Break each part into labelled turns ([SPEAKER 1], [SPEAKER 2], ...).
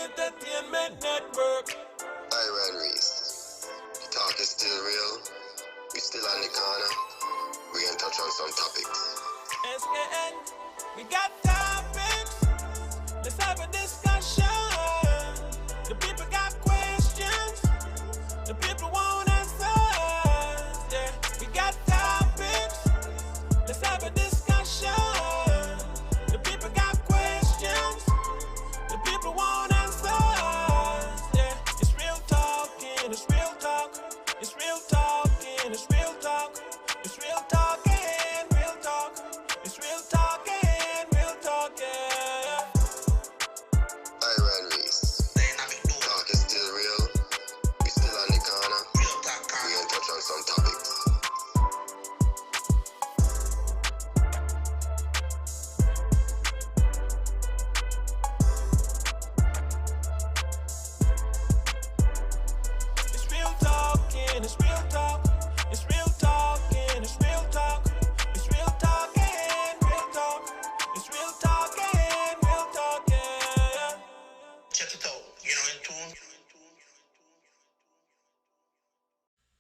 [SPEAKER 1] Entertainment Network.
[SPEAKER 2] Iron Reese. The talk is still real. We still on the corner. We can touch on some topics.
[SPEAKER 1] SKN, we got topics. Let's have a discussion. The people got questions. The people want answers. Yeah, we got topics. Let's have a discussion. The people got questions. The people want answers. Yeah, it's real talking. It's real talk. It's real talking. It's real talk. It's real talking. Real talk. It's real talking. Real talking.
[SPEAKER 2] Iron Reese. The talk is still real. We still on the corner. We can touch on some topics.
[SPEAKER 1] It's real talking. It's real talk. It's real talking. It's real talk. It's real talking. Real talk. It's real talking. Real talking.
[SPEAKER 3] Check it out, you know, in tune.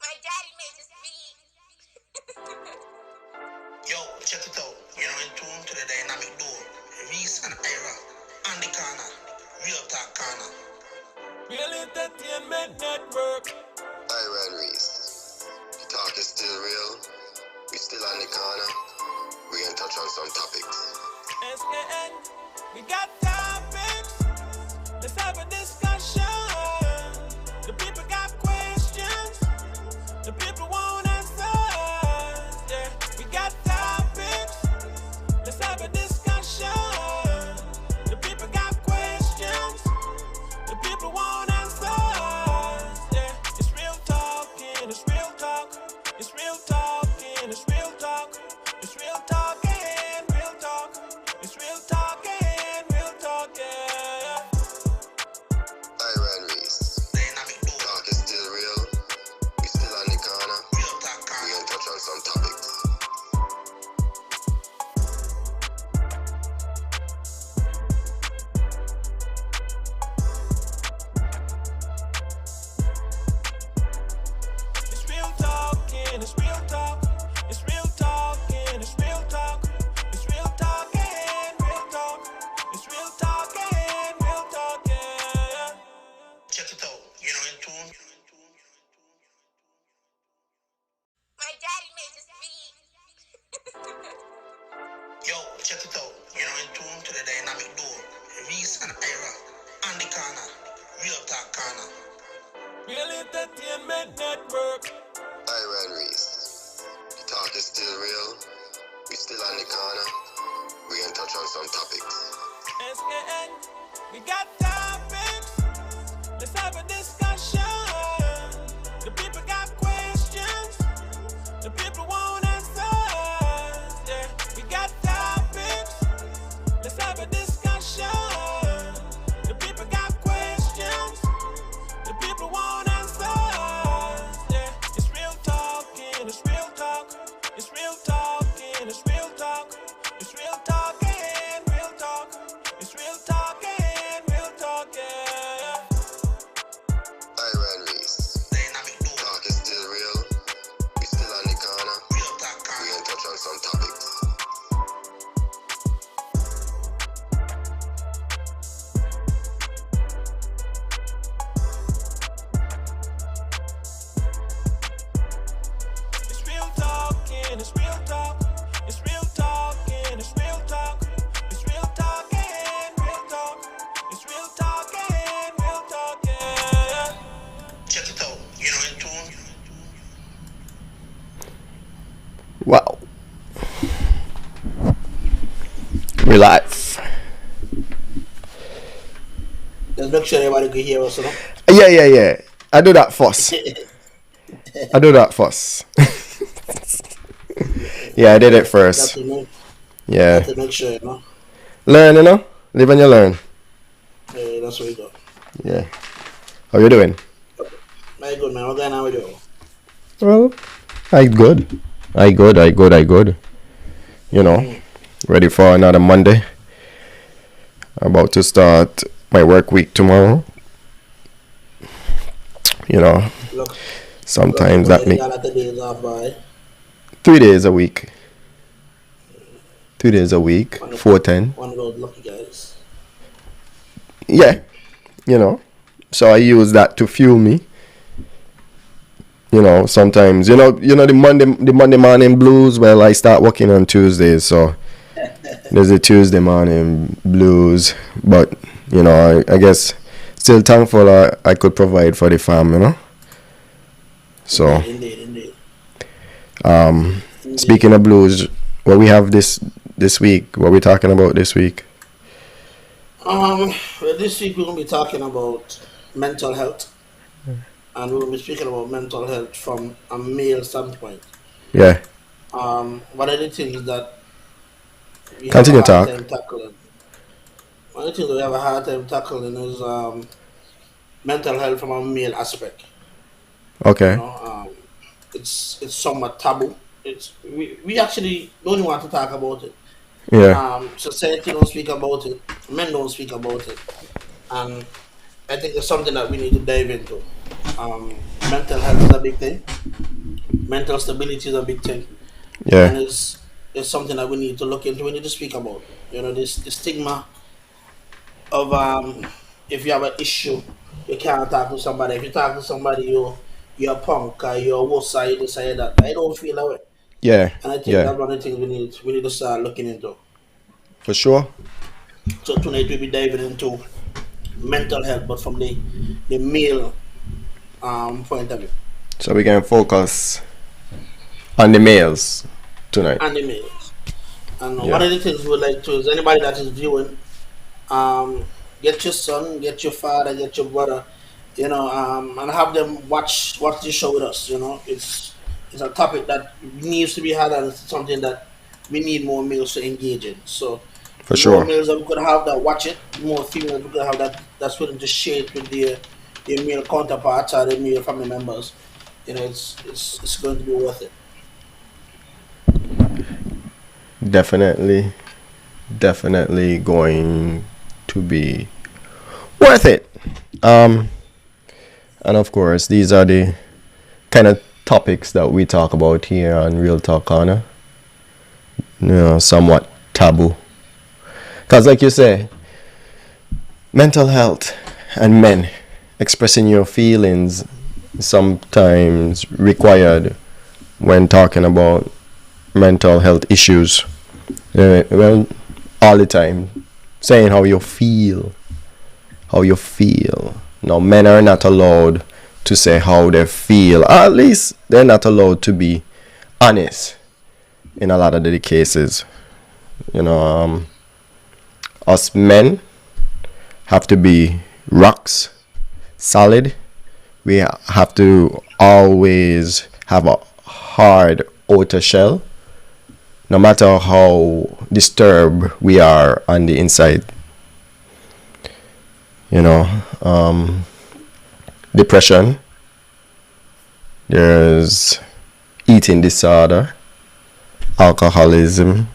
[SPEAKER 4] My daddy made this beat.
[SPEAKER 3] Yo, check it out, you know, in tune to the dynamic duo. Reese and Ira, on the corner, real talk corner.
[SPEAKER 1] Real Entertainment Network.
[SPEAKER 2] Iron Reese. The talk is still real. We still on the corner. We can touch on some topics.
[SPEAKER 1] SKN, we got topics. Let's have a discussion. The people got questions. The people want answers. Yeah, we got topics. Let's have a discussion. The people got questions. The people want answers. Yeah, it's real talking. It's real talk. It's real talking. It's real talk. It's real talking. Real talk. It's real talking. Real talking.
[SPEAKER 2] Iron Reese.
[SPEAKER 3] Dynamic
[SPEAKER 2] The
[SPEAKER 3] duo,
[SPEAKER 2] talk is still real. We still on the corner.
[SPEAKER 3] real talk
[SPEAKER 2] We
[SPEAKER 3] corner.
[SPEAKER 2] can touch on some topics.
[SPEAKER 1] It's real talking. It's real talk. It's real talking. It's real talk. It's real talking. Real talk. It's real talking. Real talking.
[SPEAKER 3] Check it out, you know, in tune.
[SPEAKER 4] My daddy made this beat.
[SPEAKER 3] Yo, check it out, you know, in tune to the dynamic duo. Reese and Ira, on the corner, real talk corner.
[SPEAKER 1] Real Entertainment Network.
[SPEAKER 2] Iron Reese. The talk is still real. We still on the corner. We can touch on some topics.
[SPEAKER 1] SKN, we got topics. Let's have a discussion. The people got questions. The people want answers. Yeah, we got topics. Let's have a discussion. The people got questions. The people want answers. Yeah, it's real talking. It's real talk. It's real talking. It's real talk. It's real talking. Real talk. It's real talking. Real talking.
[SPEAKER 2] Iron Reese.
[SPEAKER 3] Dynamic
[SPEAKER 2] The
[SPEAKER 3] duo,
[SPEAKER 2] talk is still real. We still on the corner.
[SPEAKER 3] real talk
[SPEAKER 2] We
[SPEAKER 3] corner.
[SPEAKER 2] can touch on some topics.
[SPEAKER 1] It's real talking. It's real talk. It's real talking. It's real talk. It's real talking. Real talk. It's real talking. Real talking.
[SPEAKER 3] Check it out, you know, in tune.
[SPEAKER 5] Wow. We're live.
[SPEAKER 6] Just make sure everybody can hear us, you know?
[SPEAKER 5] Yeah. I do that first. Yeah, I did it
[SPEAKER 6] Got
[SPEAKER 5] first.
[SPEAKER 6] to make,
[SPEAKER 5] Yeah.
[SPEAKER 6] to make sure, you know?
[SPEAKER 5] Learn, you know? Live and you learn.
[SPEAKER 6] That's what we got.
[SPEAKER 5] Yeah. How you doing?
[SPEAKER 6] Very good, man. What going on with you?
[SPEAKER 5] Well, I good. You know, ready for another Monday. About to start my work week tomorrow. You know,
[SPEAKER 6] Look,
[SPEAKER 5] sometimes that make
[SPEAKER 6] the days off by
[SPEAKER 5] 3 days a week. 3 days a week, 410.
[SPEAKER 6] one of those lucky guys.
[SPEAKER 5] Yeah, you know. So I use that to fuel me. You know, sometimes the Monday morning blues. Well, I start working on Tuesdays, so there's a Tuesday morning blues. But I guess still thankful I could provide for the fam. So
[SPEAKER 6] Indeed.
[SPEAKER 5] Speaking of blues, what we have this week? What we talking about this week?
[SPEAKER 6] Well, this week we're gonna be talking about mental health, and we're gonna be speaking about mental health from a male standpoint.
[SPEAKER 5] Yeah.
[SPEAKER 6] One of the things that we
[SPEAKER 5] Continue
[SPEAKER 6] have a hard
[SPEAKER 5] talk.
[SPEAKER 6] time tackling. One of the things that we have a hard time tackling is mental health from a male aspect.
[SPEAKER 5] Okay.
[SPEAKER 6] It's somewhat taboo. We actually don't want to talk about it.
[SPEAKER 5] Yeah.
[SPEAKER 6] Society don't speak about it. Men don't speak about it, and I think it's something that we need to dive into. Mental health is a big thing. Mental stability is a big thing, and
[SPEAKER 5] Yeah.
[SPEAKER 6] it's something that we need to look into. We need to speak about. This the stigma of if you have an issue, you can't talk to somebody. If you talk to somebody, you're a punk, or you're a wuss, or you this or that. I don't feel that way,
[SPEAKER 5] Yeah.
[SPEAKER 6] and I think
[SPEAKER 5] Yeah.
[SPEAKER 6] that's one of the things we need to start looking into.
[SPEAKER 5] For sure.
[SPEAKER 6] So tonight we'll be diving into mental health, but from the male point of view,
[SPEAKER 5] So we can focus on the males tonight.
[SPEAKER 6] and the males. And
[SPEAKER 5] Yeah.
[SPEAKER 6] one of the things we would like to is anybody that is viewing, get your son, get your father, get your brother, and have them watch this show with us. It's a topic that needs to be had, and it's something that we need more males to engage in. So
[SPEAKER 5] For
[SPEAKER 6] the more
[SPEAKER 5] sure.
[SPEAKER 6] males that we could have that watch it, more females we could have that's willing to share it with their male counterparts or their male family members. It's going to be worth it.
[SPEAKER 5] Definitely going to be worth it. And of course, these are the kind of topics that we talk about here on Real Talk Corner. Somewhat taboo. Because like you say, mental health and men expressing your feelings sometimes required when talking about mental health issues. Well, all the time, saying how you feel. Now, men are not allowed to say how they feel. Or at least they're not allowed to be honest in a lot of the cases. Us men have to be rocks solid. We have to always have a hard outer shell, no matter how disturbed we are on the inside. Depression, there's eating disorder, alcoholism,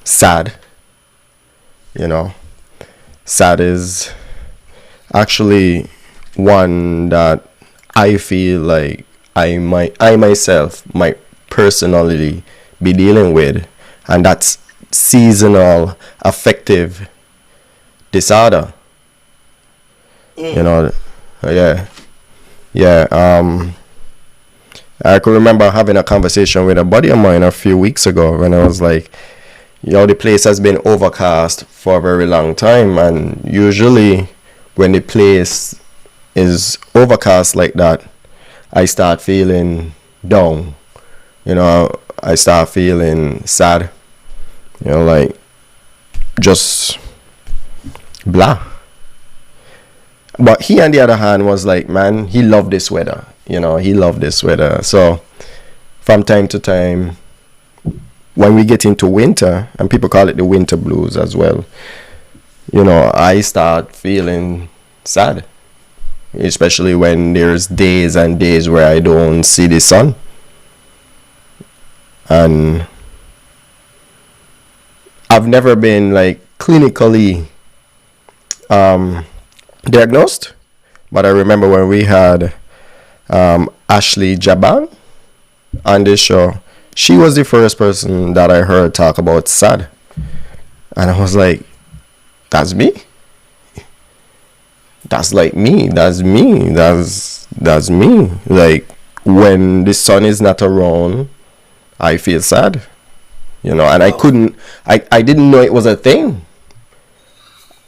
[SPEAKER 5] sad. Sad is actually one that I feel like I myself might personally be dealing with, and that's seasonal affective disorder. Yeah. I could remember having a conversation with a buddy of mine a few weeks ago when I was like, the place has been overcast for a very long time, and usually when the place is overcast like that, I start feeling down. I start feeling sad. Like just blah. But he, on the other hand, was like, man, he loved this weather. He loved this weather. So from time to time, when we get into winter, and people call it the winter blues as well, I start feeling sad, especially when there's days and days where I don't see the sun. And I've never been like clinically diagnosed. But I remember when we had Ashley Jabang on this show, she was the first person that I heard talk about SAD. And I was like, that's me. That's like me. That's me. That's me. Like, when the sun is not around, I feel sad. And I didn't know it was a thing.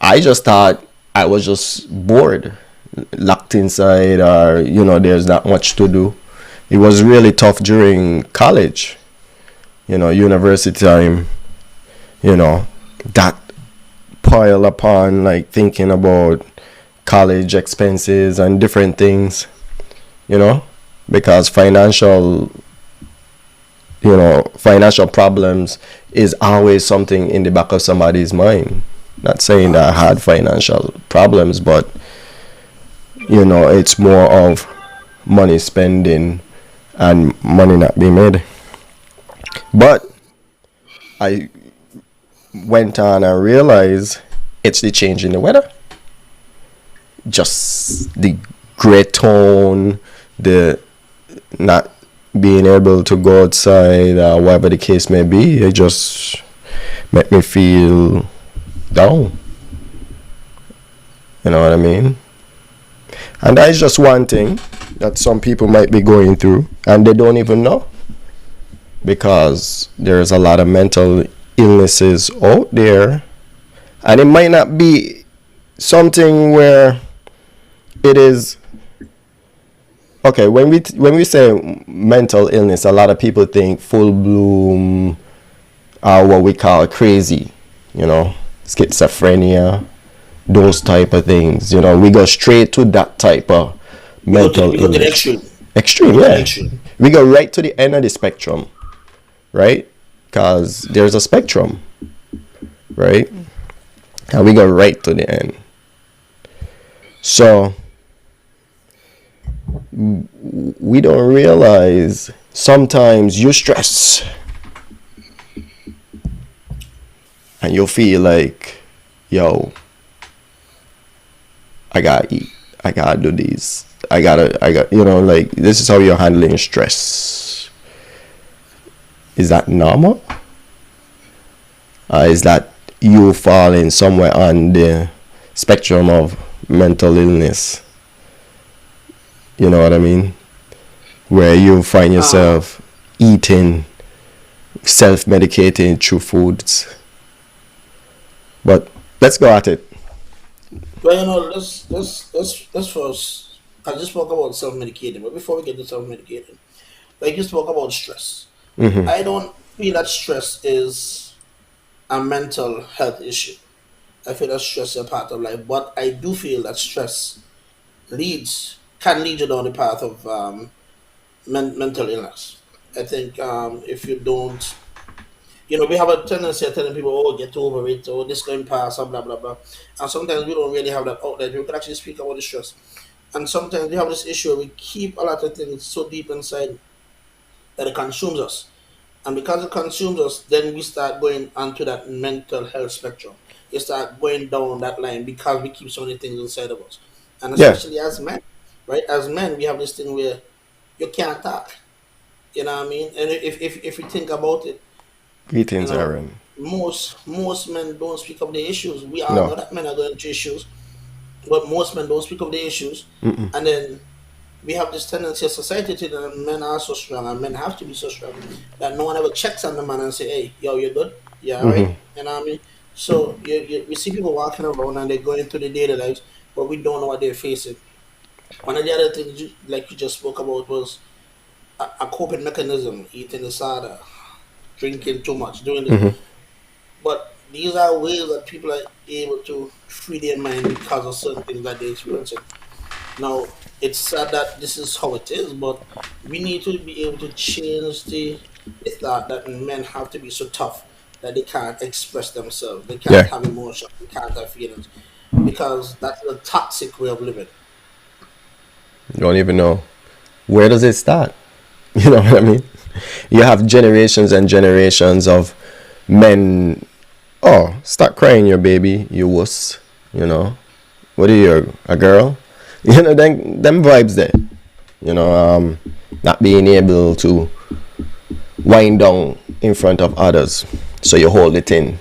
[SPEAKER 5] I just thought I was just bored, locked inside, or, there's not much to do. It was really tough during college, university time, that pile upon, like, thinking about college expenses and different things, because financial problems is always something in the back of somebody's mind. Not saying that I had financial problems, but it's more of money spending and money not being made. But I went on and realized it's the change in the weather. Just the gray tone, the not being able to go outside, whatever the case may be, it just made me feel down. You know what I mean? And that is just one thing that some people might be going through and they don't even know, because there's a lot of mental illnesses out there, and it might not be something where it is okay. When we say mental illness, a lot of people think full bloom, what we call crazy, schizophrenia, those type of things. We go straight to that type of mental illness. Extreme, yeah. We go right to the end of the spectrum, right? Because there's a spectrum, right? And we go right to the end. So we don't realize sometimes you stress and you feel like, yo, I gotta eat, I gotta do this, I got like, this is how you're handling stress. Is that normal? Is that you falling somewhere on the spectrum of mental illness? You know what I mean? Where you find yourself eating, self-medicating through foods. But let's go at it.
[SPEAKER 6] Well, let's first. I just spoke about self-medicating, but before we get to self-medicating, like you spoke about stress.
[SPEAKER 5] Mm-hmm.
[SPEAKER 6] I don't feel that stress is a mental health issue. I feel that stress is a part of life, but I do feel that stress can lead you down the path of mental illness. I think if you don't, we have a tendency of telling people, "Oh, get over it," or "This going past," or blah blah blah, and sometimes we don't really have that outlet. We can actually speak about the stress, and sometimes we have this issue where we keep a lot of things so deep inside that it consumes us. And because it consumes us, then we start going onto that mental health spectrum. You start going down that line because we keep so many things inside of us. And
[SPEAKER 5] Yeah.
[SPEAKER 6] especially as men, right? As men, we have this thing where you can't talk. You know what I mean? And if you think about it,
[SPEAKER 5] Greetings,
[SPEAKER 6] you know,
[SPEAKER 5] Aaron.
[SPEAKER 6] most men don't speak of the issues. We all
[SPEAKER 5] No.
[SPEAKER 6] know that men are going through issues, but most men don't speak of the issues.
[SPEAKER 5] Mm-mm.
[SPEAKER 6] And then we have this tendency of society to that men are so strong and men have to be so strong that no one ever checks on the man and say, "Hey, yo, you good? Yeah, all right." You know what I mean? So we see people walking around and they're going through their daily lives, but we don't know what they're facing. One of the other things, like you just spoke about, was a coping mechanism: eating the soda, drinking too much, doing this.
[SPEAKER 5] Mm-hmm.
[SPEAKER 6] But these are ways that people are able to free their mind because of certain things that they're experiencing. Now, it's sad that this is how it is, but we need to be able to change the thought that men have to be so tough that they can't express themselves, they can't
[SPEAKER 5] Yeah.
[SPEAKER 6] have emotion, they can't have feelings, because that's a toxic way of living.
[SPEAKER 5] You don't even know. Where does it start? You know what I mean? You have generations and generations of men. Oh, start crying, your baby, you wuss. what are you, a girl? You know, them vibes there. You know, not being able to wind down in front of others, so you hold it in.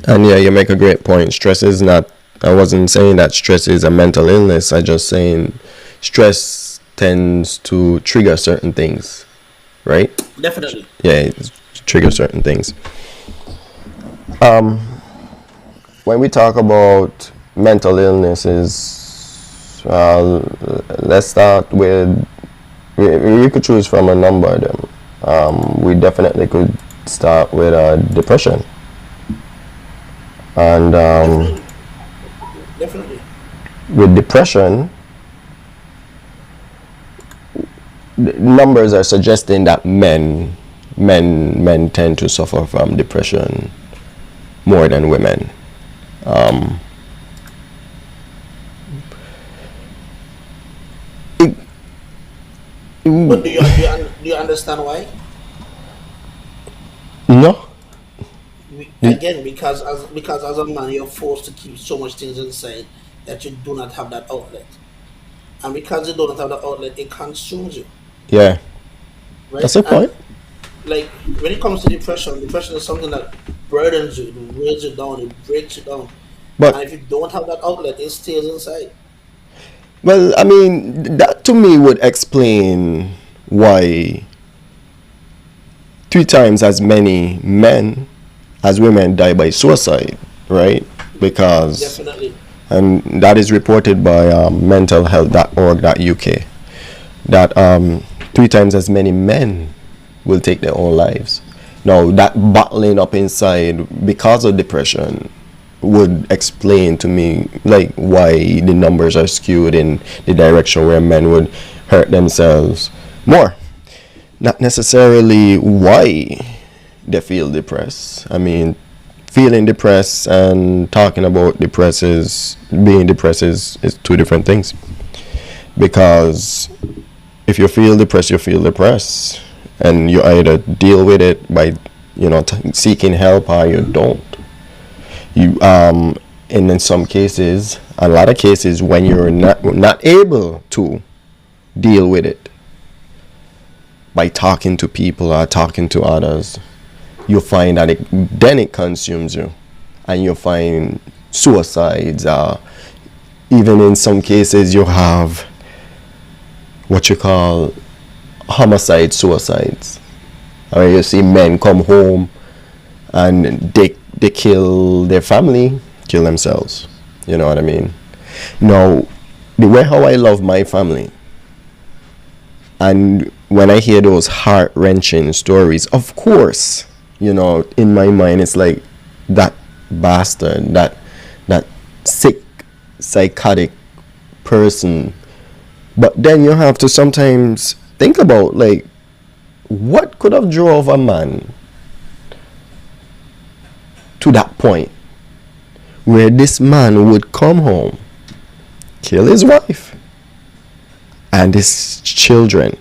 [SPEAKER 5] And yeah, you make a great point. Stress is not, I wasn't saying that stress is a mental illness. I just saying stress tends to trigger certain things, right?
[SPEAKER 6] Definitely.
[SPEAKER 5] Yeah, it triggers certain things. When we talk about mental illnesses, let's start with, we could choose from a number of them. We definitely could start with depression. And
[SPEAKER 6] Definitely.
[SPEAKER 5] with depression, numbers are suggesting that men tend to suffer from depression more than women.
[SPEAKER 6] But do you understand why?
[SPEAKER 5] No.
[SPEAKER 6] Again, because as a man, you're forced to keep so much things inside that you do not have that outlet, and because you do not have that outlet, it consumes you,
[SPEAKER 5] Yeah,
[SPEAKER 6] right?
[SPEAKER 5] that's a
[SPEAKER 6] And
[SPEAKER 5] point.
[SPEAKER 6] like when it comes to depression is something that burdens you, it weighs you down, it breaks you down, and
[SPEAKER 5] But
[SPEAKER 6] if you don't have that outlet, it stays inside.
[SPEAKER 5] well, I mean, that to me would explain why 3 times as many men as women die by suicide, right? Because,
[SPEAKER 6] Definitely.
[SPEAKER 5] and that is reported by mentalhealth.org.uk, that 3 times as many men will take their own lives. Now, that bottling up inside because of depression would explain to me like why the numbers are skewed in the direction where men would hurt themselves more. Not necessarily why they feel depressed. I mean, feeling depressed and talking about being depressed is two different things. Because if you feel depressed, you feel depressed, and you either deal with it by seeking help, or you don't. You and in some cases, a lot of cases, when you're not able to deal with it by talking to people or talking to others, you find that it consumes you, and you find suicides. Even in some cases, you have what you call homicide suicides, where you see men come home and they kill their family, kill themselves. You know what I mean? Now, the way how I love my family, and when I hear those heart-wrenching stories, of course, in my mind, it's like that bastard, that sick, psychotic person. But then you have to sometimes think about, like, what could have drove a man to that point where this man would come home, kill his wife and his children.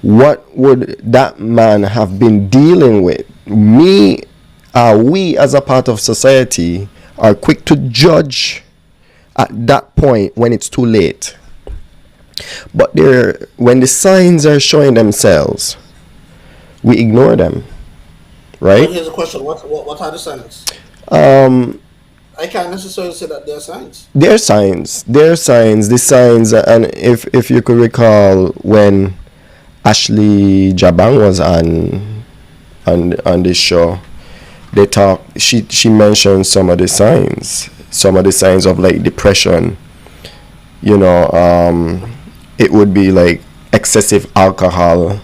[SPEAKER 5] What would that man have been dealing with? We as a part of society are quick to judge at that point when it's too late. But when the signs are showing themselves, we ignore them,
[SPEAKER 6] But
[SPEAKER 5] right?
[SPEAKER 6] here's a question: what are the signs? I can't necessarily say that they're signs.
[SPEAKER 5] There are signs. The signs, and if you could recall when Ashley Jabang was on this show, they talked. She mentioned some of the signs of like depression. It would be like excessive alcohol.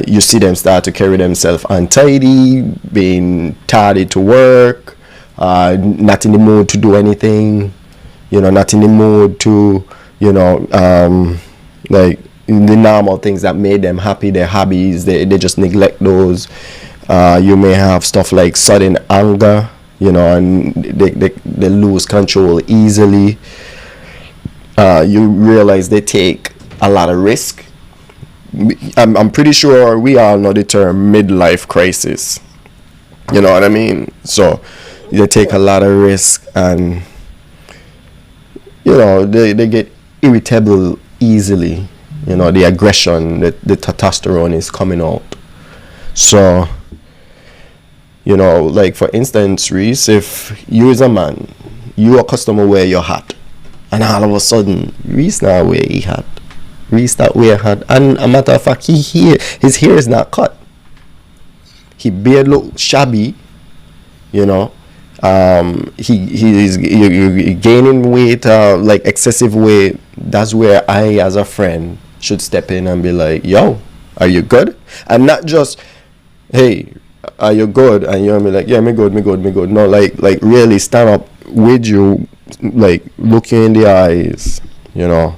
[SPEAKER 5] You see them start to carry themselves untidy, being tardy to work, not in the mood to do anything, not in the mood to, like the normal things that made them happy, their hobbies, they just neglect those. You may have stuff like sudden anger, and they lose control easily. You realize they take a lot of risk. I'm pretty sure we all know the term midlife crisis. You know what I mean? So They take a lot of risk, and they get irritable easily. The aggression, the testosterone is coming out. So, like for instance, Reese, if you as a man, you accustomed to wear your hat, and all of a sudden Reese now wear his hat. Reese that wear hat, and a matter of fact, his hair is not cut. He beard look shabby, he's gaining weight, like excessive weight. That's where I, as a friend, should step in and be like, yo, are you good? And not just, hey, are you good? And you'll be like, yeah, me good. No, like really stand up with you, like look you in the eyes, and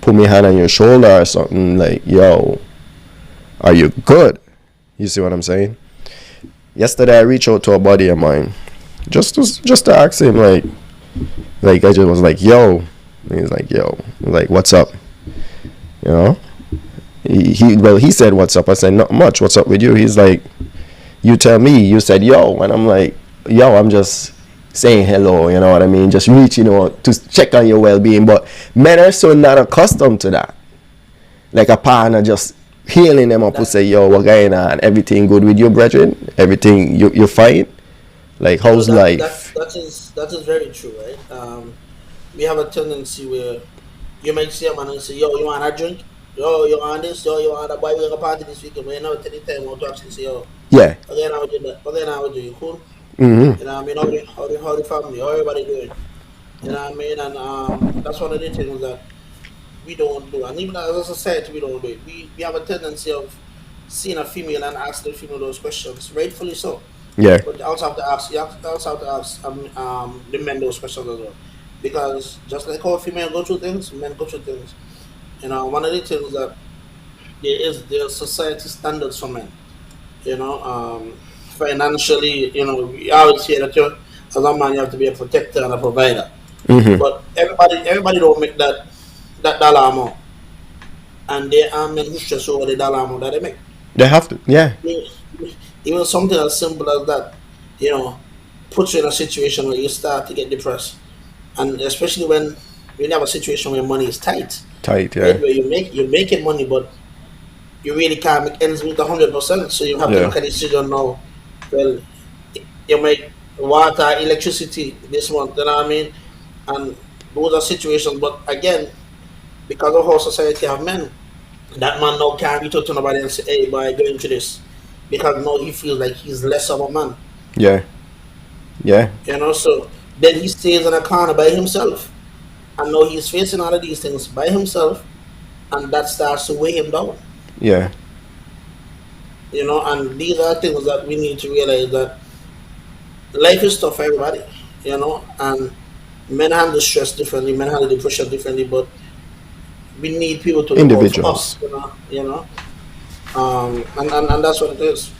[SPEAKER 5] put my hand on your shoulder or something, like, yo, are you good? You see what I'm saying? Yesterday I reached out to a buddy of mine just to ask him, like I just was like, yo. And he's like, yo, like, what's up? He said, what's up? I said, not much. What's up with you? He's like, you tell me. You said, yo. And I'm like, yo, I'm just saying hello, you know what I mean? Just reaching out to check on your well-being. But men are so not accustomed to that. Like a partner just healing them up to say, yo, what going on? Everything good with you, brethren? Everything, you're fine? Like, how's life?
[SPEAKER 6] That is very true, right? We have a tendency where you might see a man and say, yo, you want a drink? Yo, you want this? Yo, you want a boy? We're going to party this weekend. But you never take the time out to actually say, yo.
[SPEAKER 5] Yeah.
[SPEAKER 6] Again, I would do that. But then I would do you cool?
[SPEAKER 5] Mm-hmm.
[SPEAKER 6] You know what I mean? How the family, how everybody doing? You know what I mean? And that's one of the things that we don't do. And even as a society, we don't do it. We have a tendency of seeing a female and asking the female those questions, rightfully so.
[SPEAKER 5] Yeah.
[SPEAKER 6] But you also have to ask, the men those questions as well. Because just like how female go through things, men go through things. One of the things that there are society standards for men. Financially, we always hear that as a man you have to be a protector and a provider.
[SPEAKER 5] Mm-hmm.
[SPEAKER 6] But everybody don't make that dollar amount. And there are men who stress over the dollar amount that they make.
[SPEAKER 5] They have to, yeah.
[SPEAKER 6] Even something as simple as that, puts you in a situation where you start to get depressed. And especially when you have a situation where money is tight.
[SPEAKER 5] Tight, yeah.
[SPEAKER 6] Right, where you're making money, but you really can't make ends meet 100%. So you have to make a decision now. Well, you make water, electricity this month, you know what I mean? And those are situations. But again, because of how society have men, that man now can't reach out to nobody and say, hey, boy, go into this. Because now he feels like he's less of a man.
[SPEAKER 5] Yeah. Yeah.
[SPEAKER 6] So then he stays in a corner by himself. And now he's facing all of these things by himself. And that starts to weigh him down.
[SPEAKER 5] Yeah.
[SPEAKER 6] And these are things that we need to realize that life is tough for everybody, and men handle stress differently, men handle depression differently, but we need people to look out for us, and that's what it is.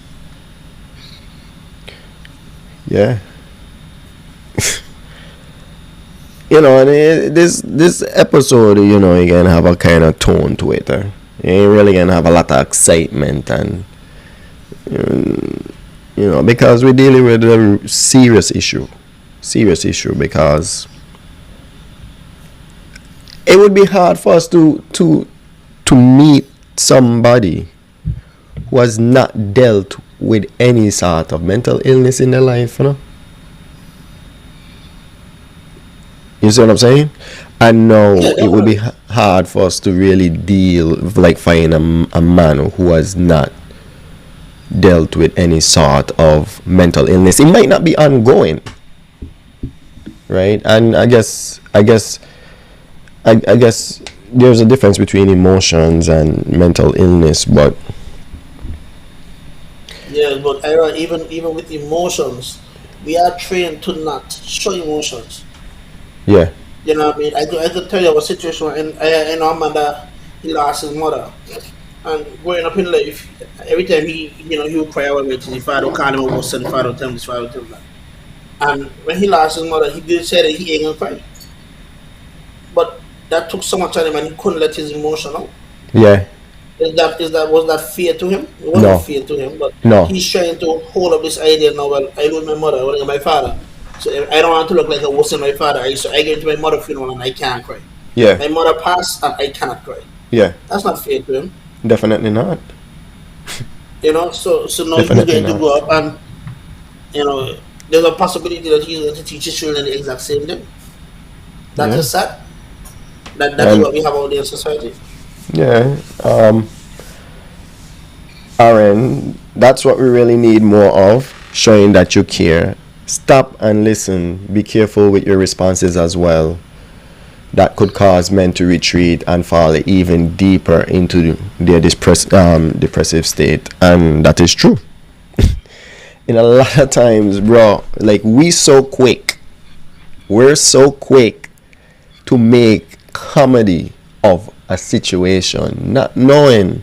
[SPEAKER 5] Yeah. And this episode, you're gonna have a kind of tone to it. You ain't really gonna have a lot of excitement and because we're dealing with a serious issue because it would be hard for us to meet somebody who has not dealt with any sort of mental illness in their life, You see what I'm saying? I know it would be hard for us to really deal, like finding a man who has not dealt with any sort of mental illness. It might not be ongoing, right? And I guess there's a difference between emotions and mental illness, but
[SPEAKER 6] even with emotions, we are trained to not show emotions.
[SPEAKER 5] Yeah.
[SPEAKER 6] You know what I mean? I could tell you of a situation where in a man that he lost his mother. And growing up in life, every time he would cry away to his father, call him over, said the father would tell him this, father would tell him that. And when he lost his mother, he did say that he ain't gonna cry. But that took so much time and he couldn't let his emotion out.
[SPEAKER 5] Yeah.
[SPEAKER 6] Is that was that fear to him? It wasn't
[SPEAKER 5] No,
[SPEAKER 6] fear to him, but
[SPEAKER 5] no.
[SPEAKER 6] he's trying to hold up this idea now. Well, I lose my mother, I lose my father, so I don't want to look like a worse than my father. So I get to my mother funeral and I can't cry.
[SPEAKER 5] Yeah,
[SPEAKER 6] My mother passed and I cannot cry.
[SPEAKER 5] yeah.
[SPEAKER 6] That's not fair to him.
[SPEAKER 5] Definitely not.
[SPEAKER 6] So now he's
[SPEAKER 5] Definitely
[SPEAKER 6] going to
[SPEAKER 5] not.
[SPEAKER 6] grow up and there's a possibility that he's going to teach his children the exact same thing. That
[SPEAKER 5] Yeah.
[SPEAKER 6] is sad. That is
[SPEAKER 5] And
[SPEAKER 6] what we have out there in society.
[SPEAKER 5] yeah, Aaron, that's what we really need more of, showing that you care. Stop and listen. Be careful with your responses as well. That could cause men to retreat and fall even deeper into their depressive state, and that is true. In a lot of times, bro, like we're so quick to make comedy of a situation, not knowing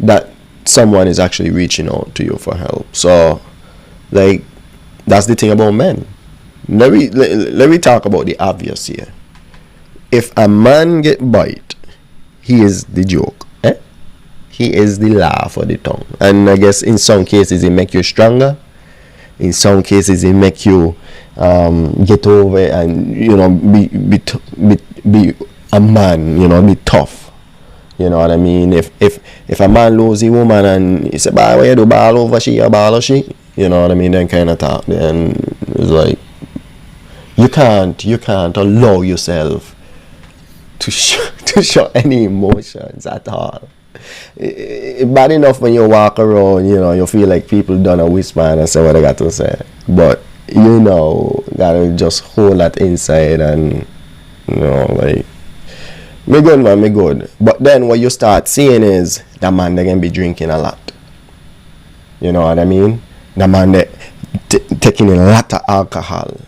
[SPEAKER 5] that someone is actually reaching out to you for help. So, like, that's the thing about men. Let me talk about the obvious here. If a man get bite, he is the joke. He is the laugh of the tongue. And I guess in some cases it make you stronger. In some cases it make you get over it and be a man. Be tough. You know what I mean? If a man lose a woman and he say, "Bah, what you do? Ball over she or ball or she?" You know what I mean? Then kind of talk. Then it's like you can't allow yourself to show any emotions at all. It's bad enough when you walk around, you feel like people don't whisper and say what I got to say. But gotta just hold that inside and like me good, man, me good. But then what you start seeing is that man they can be drinking a lot. You know what I mean? The man they taking a lot of alcohol.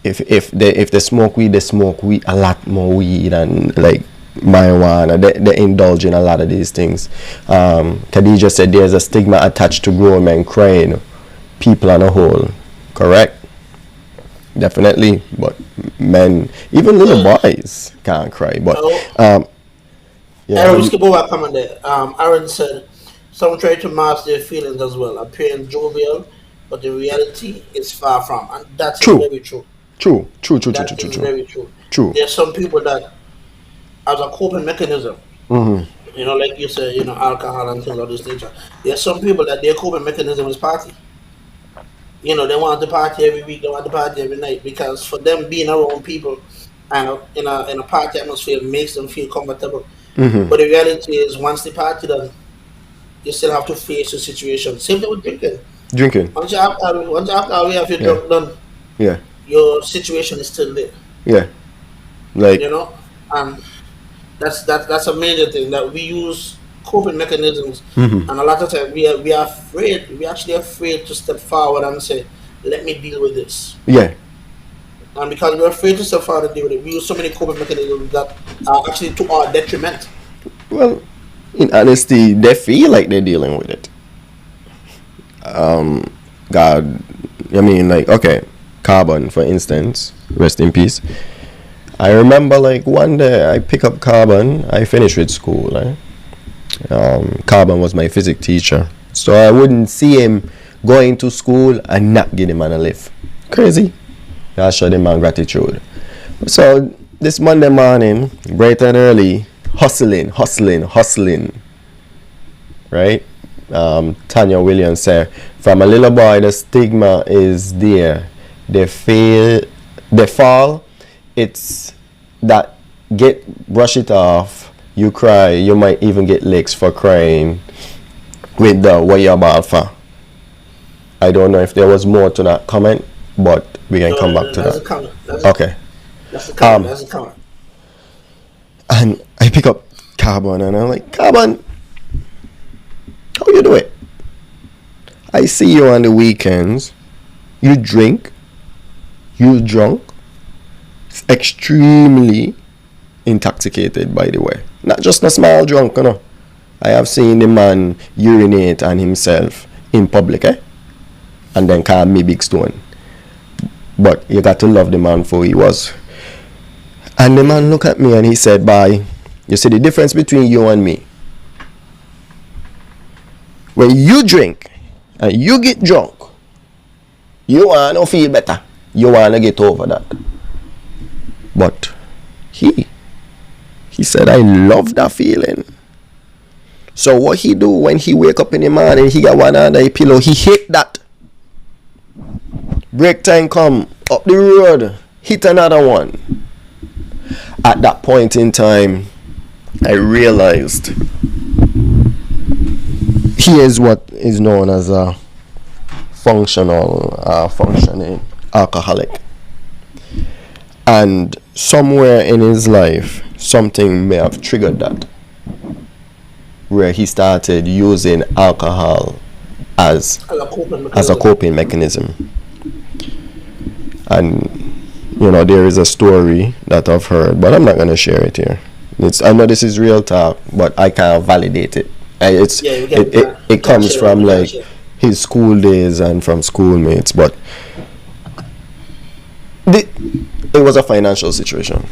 [SPEAKER 5] If they smoke weed, they smoke weed, a lot more weed and like marijuana. They indulge in a lot of these things. Khadija said there's a stigma attached to grown men crying. People on a whole, correct? Definitely, but men, even little boys, can't cry. But
[SPEAKER 6] Aaron, we skip over a comment there. Aaron said, "Some try to mask their feelings as well, appearing jovial, but the reality is far from." And that is
[SPEAKER 5] True.
[SPEAKER 6] very true.
[SPEAKER 5] True.
[SPEAKER 6] That is very true.
[SPEAKER 5] True.
[SPEAKER 6] There's some people that, as a coping mechanism, like you said, alcohol and things of this nature. There's some people that their coping mechanism is party. They want to party every week, they want to party every night because for them being around people and in a party atmosphere makes them feel comfortable. But the reality is, once the party done, you still have to face the situation. Same thing with drinking. Once you have alcohol, have your drunk done,
[SPEAKER 5] Yeah.
[SPEAKER 6] your situation is still there.
[SPEAKER 5] Yeah. Like.
[SPEAKER 6] And that's a major thing that we use coping mechanisms, and a lot of times we are afraid. We're actually afraid to step forward and say, "Let me deal with this."
[SPEAKER 5] Yeah.
[SPEAKER 6] And because we're afraid to step forward and deal with it, we use so many coping mechanisms that are actually to our detriment.
[SPEAKER 5] Well, in honesty, they feel like they're dealing with it. God, I mean, like, okay, Carbon, for instance, rest in peace. I remember, like, one day I pick up Carbon. I finished with school. Carbon was my physics teacher, so I wouldn't see him going to school and not give him a lift. Crazy. I showed him my gratitude. So this Monday morning, bright and early, hustling. Right? Tanya Williams said, from a little boy, the stigma is there. They fall. It's that brush it off. You cry. You might even get licks for crying with the what you're about for. I don't know if there was more to that comment, but we can come back to that. Okay.
[SPEAKER 6] That's the comment.
[SPEAKER 5] And I pick up Carbon and I'm like, Carbon, how you do it? I see you on the weekends. You drink. You drunk. Extremely intoxicated, by the way. Not just a small drunk, I have seen the man urinate on himself in public, and then call me Big Stone. But you got to love the man for who he was. And the man looked at me and he said, "Bye, You see the difference between you and me. When you drink and you get drunk, you want to feel better. You want to get over that. But he said, I love that feeling. So what he do when he wake up in the morning, he got one under a pillow, he hit that. Break time come, up the road, hit another one. At that point in time, I realized he is what is known as a functioning alcoholic. And somewhere in his life, something may have triggered that, where he started using alcohol as a coping mechanism. And there is a story that I've heard, but I'm not going to share it here. I know this is real talk, but I can't validate it. It comes from like his school days and from schoolmates, but it was a financial situation.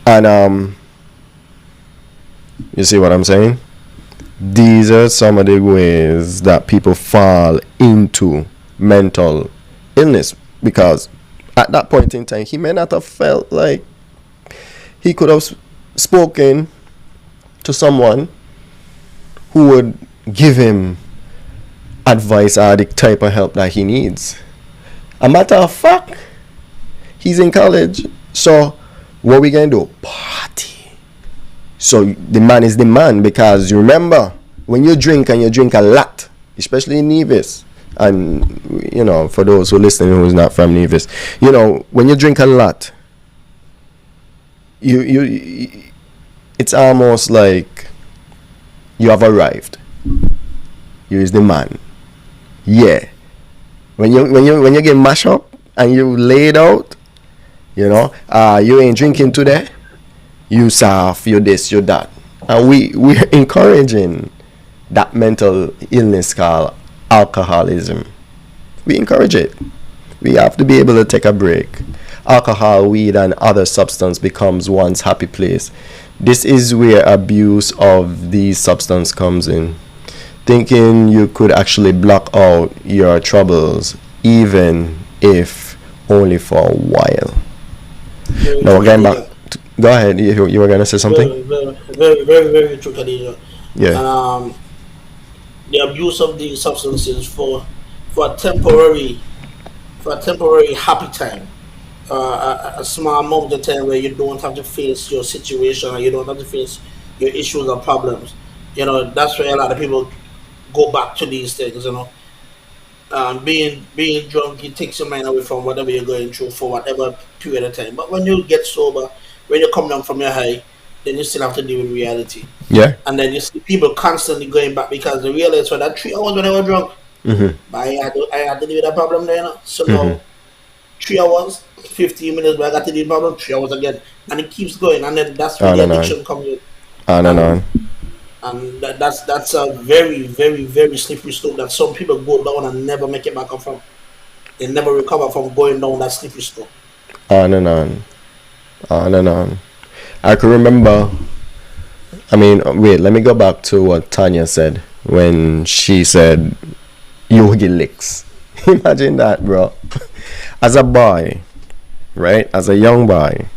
[SPEAKER 5] And you see what I'm saying? These are some of the ways that people fall into mental illness, because at that point in time he may not have felt like he could have spoken to someone who would give him advice or the type of help that he needs. A matter of fact, he's in college, so what we gonna do? Party. So the man is the man, because you remember, when you drink and you drink a lot, especially in Nevis, and for those who listening who's not from Nevis, when you drink a lot, you it's almost like you have arrived. You is the man. Yeah. When you get mashed up and you laid out, you ain't drinking today, you soft, you this, you that. And we're encouraging that mental illness called alcoholism. We encourage it. We have to be able to take a break. Alcohol, weed, and other substance becomes one's happy place. This is where abuse of these substances comes in. Thinking you could actually block out your troubles, even if only for a while. Now again, back. Go ahead. You were gonna say something.
[SPEAKER 6] Very true, Khadija.
[SPEAKER 5] Yeah.
[SPEAKER 6] The abuse of these substances for a temporary happy time, a small moment of time where you don't have to face your situation, or you don't have to face your issues or problems. That's where a lot of people go back to these things. Being drunk, it takes your mind away from whatever you're going through for whatever period of time. But when you get sober, when you come down from your high, then you still have to deal with reality.
[SPEAKER 5] Yeah.
[SPEAKER 6] And then you see people constantly going back, because they realize for that 3 hours when they were drunk, but I had to deal with that problem there. So now 3 hours, 15 minutes, but I got to deal with the problem, 3 hours again, and it keeps going. And then that's where the addiction comes in. And that's a very, very, very slippery slope that some people go down and never make it back up from. They never recover from going down that slippery slope.
[SPEAKER 5] On and on. I can remember. Wait, let me go back to what Tanya said when she said, you will get licks. Imagine that, bro. As a boy, right? As a young boy,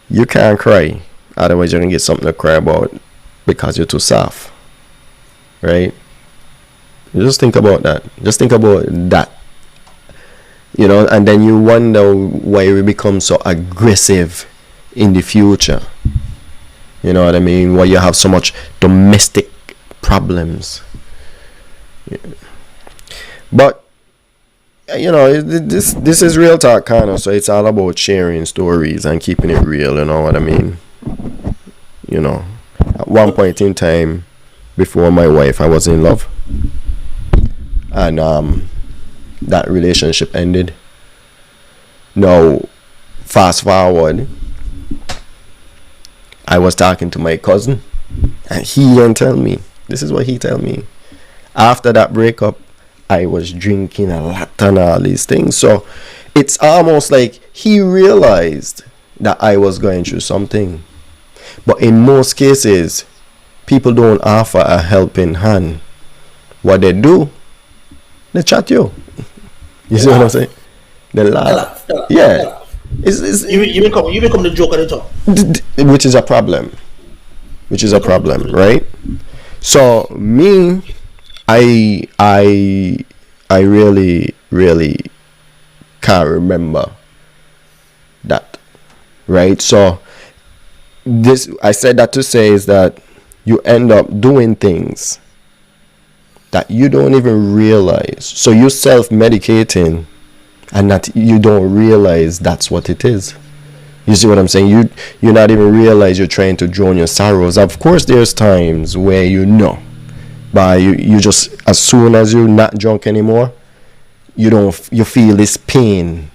[SPEAKER 5] you can't cry. Otherwise, you're going to get something to cry about because you're too soft. Right? You just think about that. And then you wonder why we become so aggressive in the future. You know what I mean? Why you have so much domestic problems. Yeah. But this is real talk, kind of. So it's all about sharing stories and keeping it real. You know what I mean? At one point in time, before my wife, I was in love, and that relationship ended. Now, fast forward, I was talking to my cousin, and he didn't tell me. This is what he tell me. After that breakup, I was drinking a lot and all these things. So it's almost like he realized that I was going through something. But in most cases, people don't offer a helping hand. What they do, they chat you. You see what I'm saying? They laugh. Yeah.
[SPEAKER 6] You become the joke at the top.
[SPEAKER 5] Which is a problem. Right? So me, I really, really can't remember that. Right? So this, I said that to say, is that you end up doing things that you don't even realize. So you're self-medicating, and that you don't realize that's what it is. You see what I'm saying? You not even realize you're trying to drown your sorrows. Of course, there's times where but you just, as soon as you're not drunk anymore, you feel this pain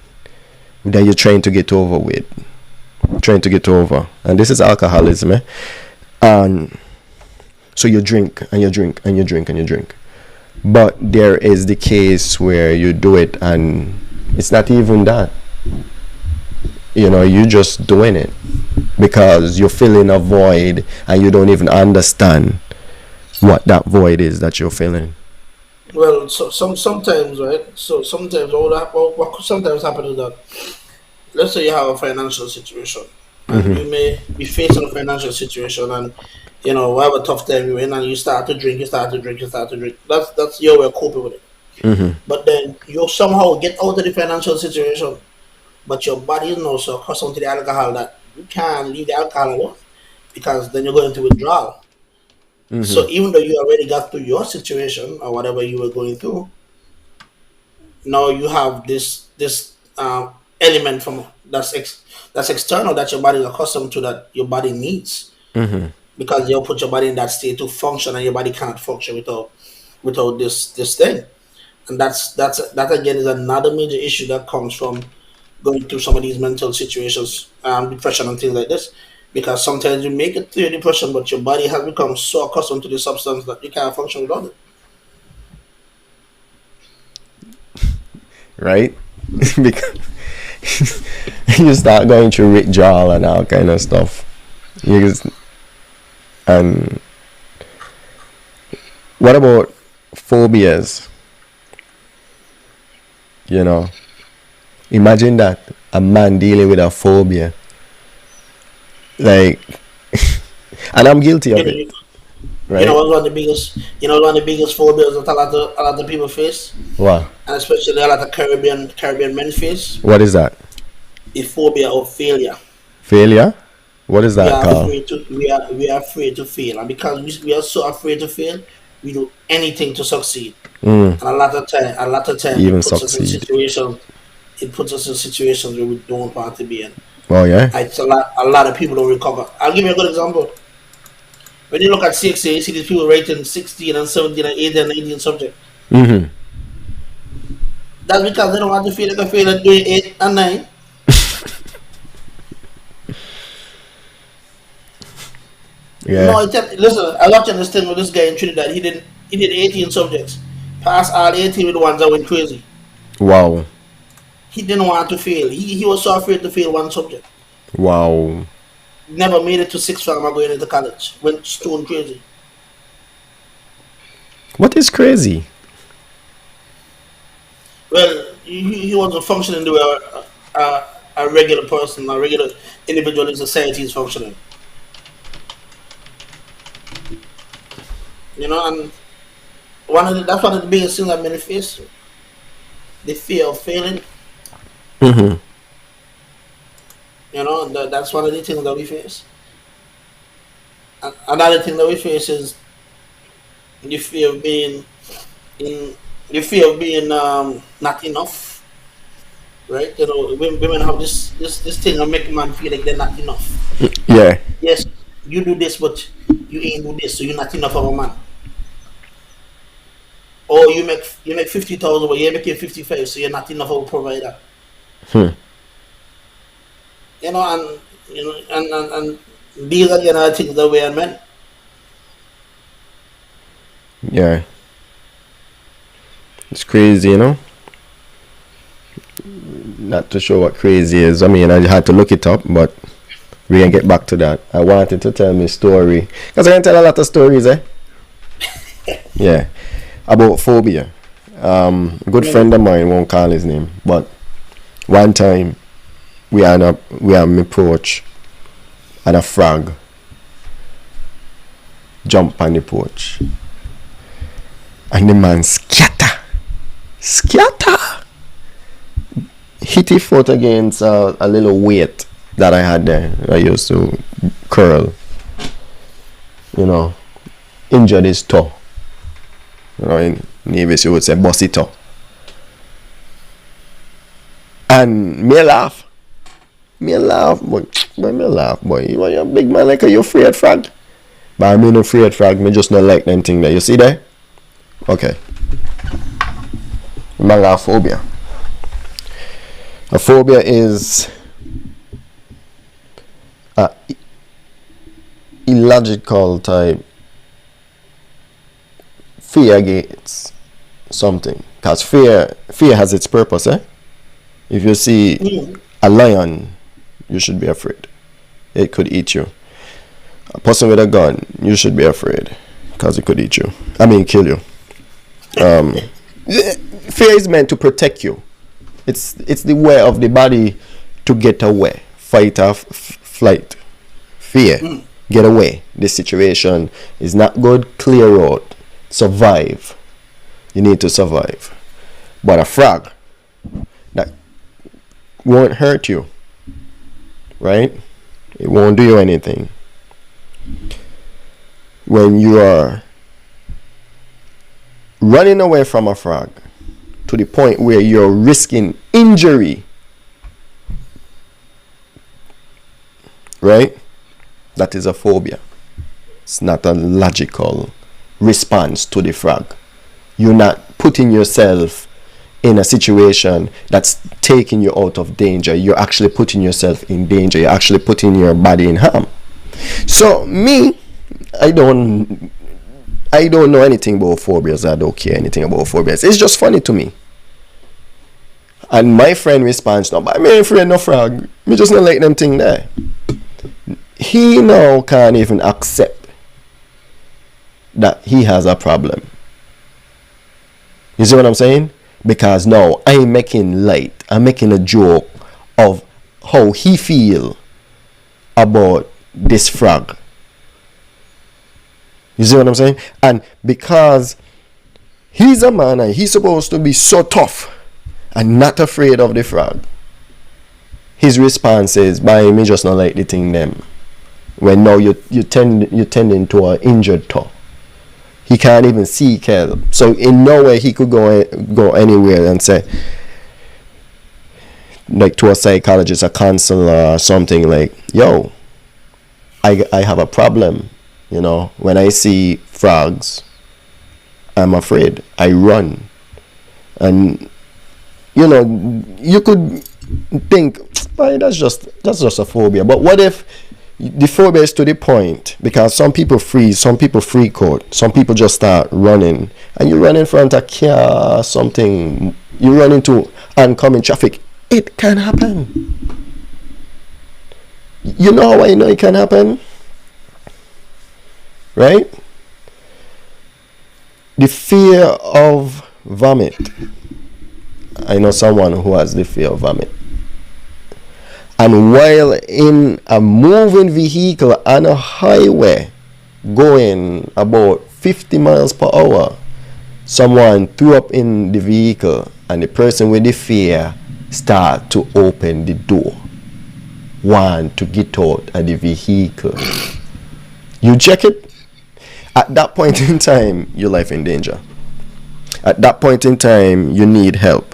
[SPEAKER 5] that you're trying to get over with. And this is alcoholism, And so you drink and you drink and you drink and you drink. But there is the case where you do it and it's not even that. You're just doing it because you're filling a void and you don't even understand what that void is that you're feeling.
[SPEAKER 6] Well, so sometimes, right? So sometimes what sometimes happens is that, let's say you have a financial situation, and you may be facing a financial situation, and have a tough time you in, and you start to drink. That's your way of coping with it. But then you somehow get out of the financial situation, but your body is now so accustomed to the alcohol that you can't leave the alcohol alone, because then you're going to withdrawal. So even though you already got through your situation or whatever you were going through, now you have this element from that's external, that your body is accustomed to, that your body needs, because you'll put your body in that state to function, and your body can't function without this thing. And that again is another major issue that comes from going through some of these mental situations, depression and things like this. Because sometimes you make it through depression, but your body has become so accustomed to the substance that you can't function without it.
[SPEAKER 5] Right? Because you start going through withdrawal and all kind of stuff. And what about phobias? Imagine that, a man dealing with a phobia. Like, and I'm guilty of it. Right?
[SPEAKER 6] One of the biggest phobias that a lot of people face.
[SPEAKER 5] What?
[SPEAKER 6] And especially a lot of Caribbean men face.
[SPEAKER 5] What is that?
[SPEAKER 6] The phobia of failure.
[SPEAKER 5] Failure? What is that called?
[SPEAKER 6] We are afraid to fail, and because we are so afraid to fail, we do anything to succeed. And a lot of time,
[SPEAKER 5] even
[SPEAKER 6] it puts
[SPEAKER 5] succeed.
[SPEAKER 6] It puts us in situations where we don't want to be in.
[SPEAKER 5] Oh yeah.
[SPEAKER 6] It's a lot of people don't recover. I'll give you a good example. When you look at CXA, you see these people rating 16 and 17 and 18 and 19 subject. That's because they don't want to feel like a fail at doing 8 and 9.
[SPEAKER 5] Yeah.
[SPEAKER 6] No, listen, I watched this thing with this guy in Trinidad. He did 18 subjects. Passed all 18 with the ones that went crazy.
[SPEAKER 5] Wow.
[SPEAKER 6] He didn't want to fail. He was so afraid to fail one subject.
[SPEAKER 5] Wow.
[SPEAKER 6] Never made it to sixth form or going into college. Went stone crazy.
[SPEAKER 5] What is crazy?
[SPEAKER 6] Well, he wasn't functioning the way a regular person, a regular individual in society is functioning. And that's one of the biggest things that many face. The fear of failing. That's one of the things that we face. Another thing that we face is the fear of being not enough, right? Women have this thing of making man feel like they're not enough.
[SPEAKER 5] Yeah.
[SPEAKER 6] Yes, you do this, but you ain't do this, so you're not enough of a man. Or you make 50,000, but you're making 55, so you're not enough of a provider. And these are the other things that we are men.
[SPEAKER 5] Yeah. It's crazy, not too sure what crazy is. I mean, I had to look it up, but we can get back to that. I wanted to tell me a story because I can tell a lot of stories, eh? Yeah, about phobia. A good friend of mine, won't call his name, but one time we are on my porch and a frog jump on the porch and the man scatter hit his foot against a little weight that I had there. I used to curl, injured his toe. In Nevis you would say bossy toe. And me laugh, boy. You're a big man, like you afraid frog. But I mean afraid frog, me just not like them thing there. You see there? Okay. Man got a phobia. A phobia is a illogical type fear against something. Because fear has its purpose, eh? If you see a lion, you should be afraid. It could eat you. A person with a gun, you should be afraid because it could eat you. I mean, kill you. Fear is meant to protect you. It's the way of the body to get away. Fight or flight. Fear. Get away. This situation is not good. Clear out. Survive. You need to survive. But a frog that won't hurt you, right? It won't do you anything. When you are running away from a frog to the point where you're risking injury, right? That is a phobia. It's not a logical response to the frog. You're not putting yourself in a situation that's taking you out of danger. You're actually putting yourself in danger. You're actually putting your body in harm. So me, I don't know anything about phobias. I don't care anything about phobias. It's just funny to me. And my friend responds, no, but I'm afraid no frog. Me just not like them thing there. He now can't even accept that he has a problem. You see what I'm saying? Because now I'm making light. I'm making a joke of how he feel about this frog. You see what I'm saying? And because he's a man and he's supposed to be so tough and not afraid of the frog, his response is, by me just not like the thing them. When now you tend into an injured toe. He can't even see help. So in no way he could go anywhere and say, like to a psychologist, a counselor or something like, yo, I have a problem. When I see frogs, I'm afraid. I run. And you could think, well, that's just a phobia. But what if the phobia is to the point, because some people freeze, some people freak out, some people just start running, and you run in front of a car, something, you run into oncoming traffic. It can happen. You know how I know it can happen? Right? The fear of vomit. I know someone who has the fear of vomit. And while in a moving vehicle on a highway going about 50 miles per hour, someone threw up in the vehicle and the person with the fear start to open the door, want to get out of the vehicle. You check it. At that point in time, your life in danger. At that point in time, you need help.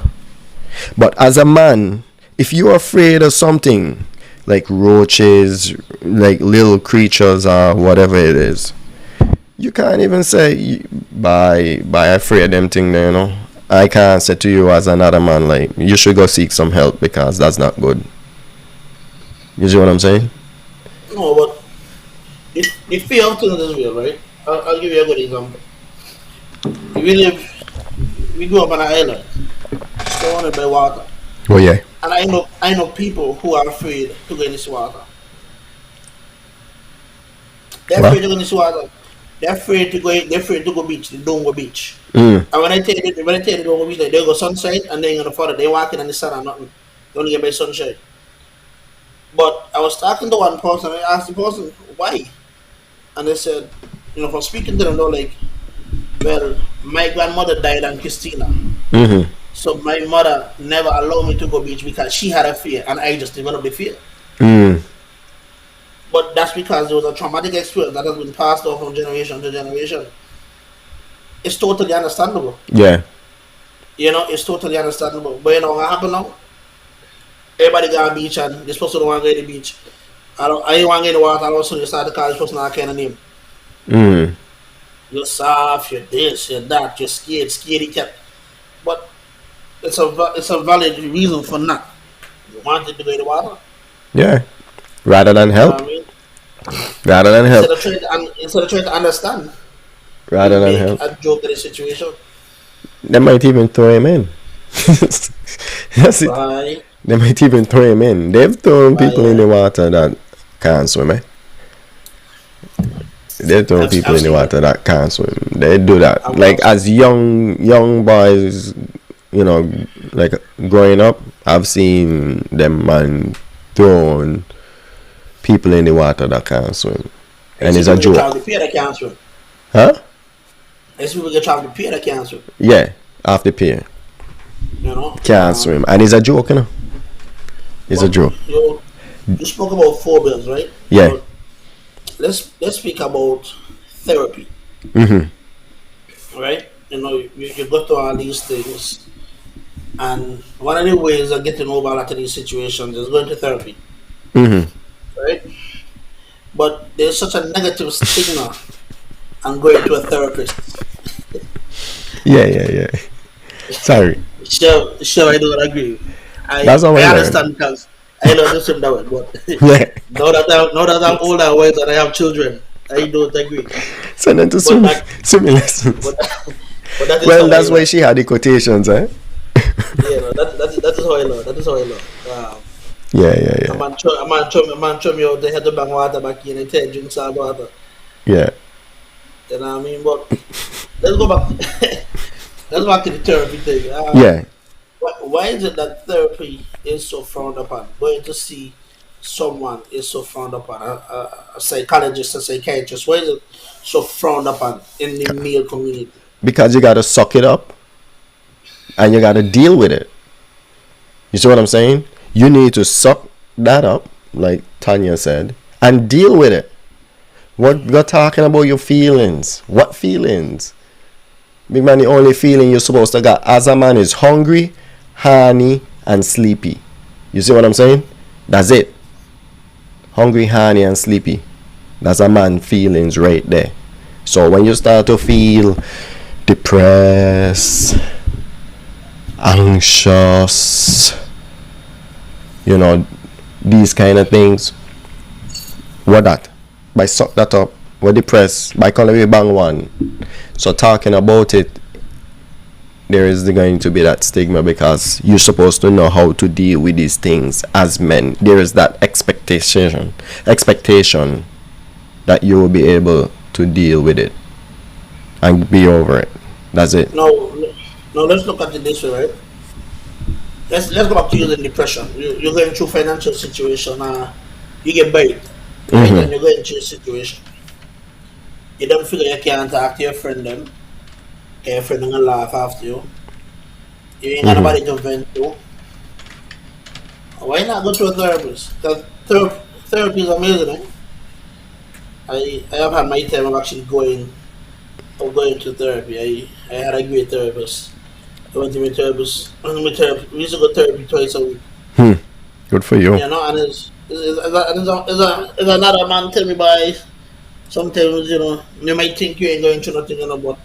[SPEAKER 5] But as a man, if you're afraid of something like roaches, like little creatures or whatever it is, you can't even say, by afraid of them thing there, I can't say to you as another man, like, you should go seek some help because that's not good. You see what I'm saying?
[SPEAKER 6] No, but the fear of things is real, right? I'll give you a good example. We grew up on an island, surrounded by water.
[SPEAKER 5] Oh yeah.
[SPEAKER 6] And I know people who are afraid to go in this water. They're afraid
[SPEAKER 5] What?
[SPEAKER 6] to go in this water. They're afraid to go. They're afraid to go beach. They don't go beach.
[SPEAKER 5] Mm.
[SPEAKER 6] And when I tell you they don't go beach, like, they go sunshine and they ain't gonna follow. They walking in the sun and nothing. They only get by sunshine. But I was talking to one person. I asked the person why, and they said, from speaking to them, they're like, well, my grandmother died on Christina.
[SPEAKER 5] Mm-hmm.
[SPEAKER 6] So my mother never allowed me to go beach because she had a fear and I just developed the fear.
[SPEAKER 5] Mm.
[SPEAKER 6] But that's because there was a traumatic experience that has been passed on from generation to generation. It's totally understandable.
[SPEAKER 5] Yeah.
[SPEAKER 6] It's totally understandable. But what happened now? Everybody got a beach and this person don't want to go to the beach. I ain't want to get in the water and all of a sudden you start to call this person all kind of name.
[SPEAKER 5] Mm.
[SPEAKER 6] You're soft, you're this, you're that, you're scared, scaredy cat. But it's a valid reason for not wanting to go in the water.
[SPEAKER 5] Yeah. Rather than
[SPEAKER 6] You know
[SPEAKER 5] help.
[SPEAKER 6] what I mean?
[SPEAKER 5] Rather than help.
[SPEAKER 6] Instead of trying to understand,
[SPEAKER 5] Rather
[SPEAKER 6] you
[SPEAKER 5] than
[SPEAKER 6] make
[SPEAKER 5] help.
[SPEAKER 6] a joke of the situation.
[SPEAKER 5] They might even throw him in. That's it.
[SPEAKER 6] Right?
[SPEAKER 5] They might even throw him in. They've thrown people in
[SPEAKER 6] Yeah.
[SPEAKER 5] the water that can't swim, eh? They throw people in the water that can't swim. They do that. Like as young boys, like growing up, I've seen them man throwing people in the water that can't swim. And it's a joke.
[SPEAKER 6] That can't swim.
[SPEAKER 5] Huh?
[SPEAKER 6] There's people get trapped in the pier that can't swim.
[SPEAKER 5] Yeah, off the pier. Can't swim. And it's a joke, It's a joke.
[SPEAKER 6] You spoke about phobias, right?
[SPEAKER 5] Yeah.
[SPEAKER 6] So let's speak about therapy.
[SPEAKER 5] Mm-hmm.
[SPEAKER 6] Right? You go through all these things, and one of the ways of getting over a lot of these situations is going to therapy.
[SPEAKER 5] Mm-hmm.
[SPEAKER 6] Right? But there's such a negative stigma on going to a therapist.
[SPEAKER 5] Yeah. Sorry.
[SPEAKER 6] Sure, I don't agree.
[SPEAKER 5] That's how I
[SPEAKER 6] understand because I don't understand that way, but
[SPEAKER 5] Yeah.
[SPEAKER 6] now that I'm older and wise and I have children, I don't agree.
[SPEAKER 5] Send them to swimming lessons.
[SPEAKER 6] But that is
[SPEAKER 5] Well,
[SPEAKER 6] how
[SPEAKER 5] that's
[SPEAKER 6] I
[SPEAKER 5] why
[SPEAKER 6] learn.
[SPEAKER 5] she had the quotations, eh?
[SPEAKER 6] Yeah, no, that is how I learn. That is how I learn.
[SPEAKER 5] Yeah.
[SPEAKER 6] A man show me out, they had to bang water back in and take drinks all water.
[SPEAKER 5] Yeah.
[SPEAKER 6] You know what I mean? But let's go back. Let's go back to the therapy thing.
[SPEAKER 5] Yeah.
[SPEAKER 6] Why is it that therapy is so frowned upon? Going to see someone is so frowned upon. A psychologist, a psychiatrist. Why is it so frowned upon in the male community?
[SPEAKER 5] Because you gotta suck it up and you gotta deal with it. You see what I'm saying? You need to suck that up, like Tanya said, and deal with it. We're talking about your feelings. What feelings? Big man, the only feeling you're supposed to get as a man is hungry, horny, and sleepy. You see what I'm saying? That's it. Hungry, horny, and sleepy. That's a man feelings right there. So when you start to feel depressed, anxious, these kind of things, what that? By suck that up, we're depressed, by calling we bang one. So talking about it, there is going to be that stigma because you're supposed to know how to deal with these things as men. There is that expectation that you will be able to deal with it and be over it. That's it.
[SPEAKER 6] No, let's look at it this way, right? Let's go back to using depression. You're going through financial situation, you get buried, right?
[SPEAKER 5] Mm-hmm.
[SPEAKER 6] And you're going through a situation. You don't feel like you can't talk to your friend them. Your friend gonna laugh after you. You ain't got nobody to vent to. Why not go to a therapist? Because therapy is amazing, eh? I have had my time of actually going to therapy. I had a great therapist. I went to my therapist. We used to go to therapy twice a week.
[SPEAKER 5] Good for you.
[SPEAKER 6] And it's another man tell me by sometimes, you might think you ain't going through nothing, but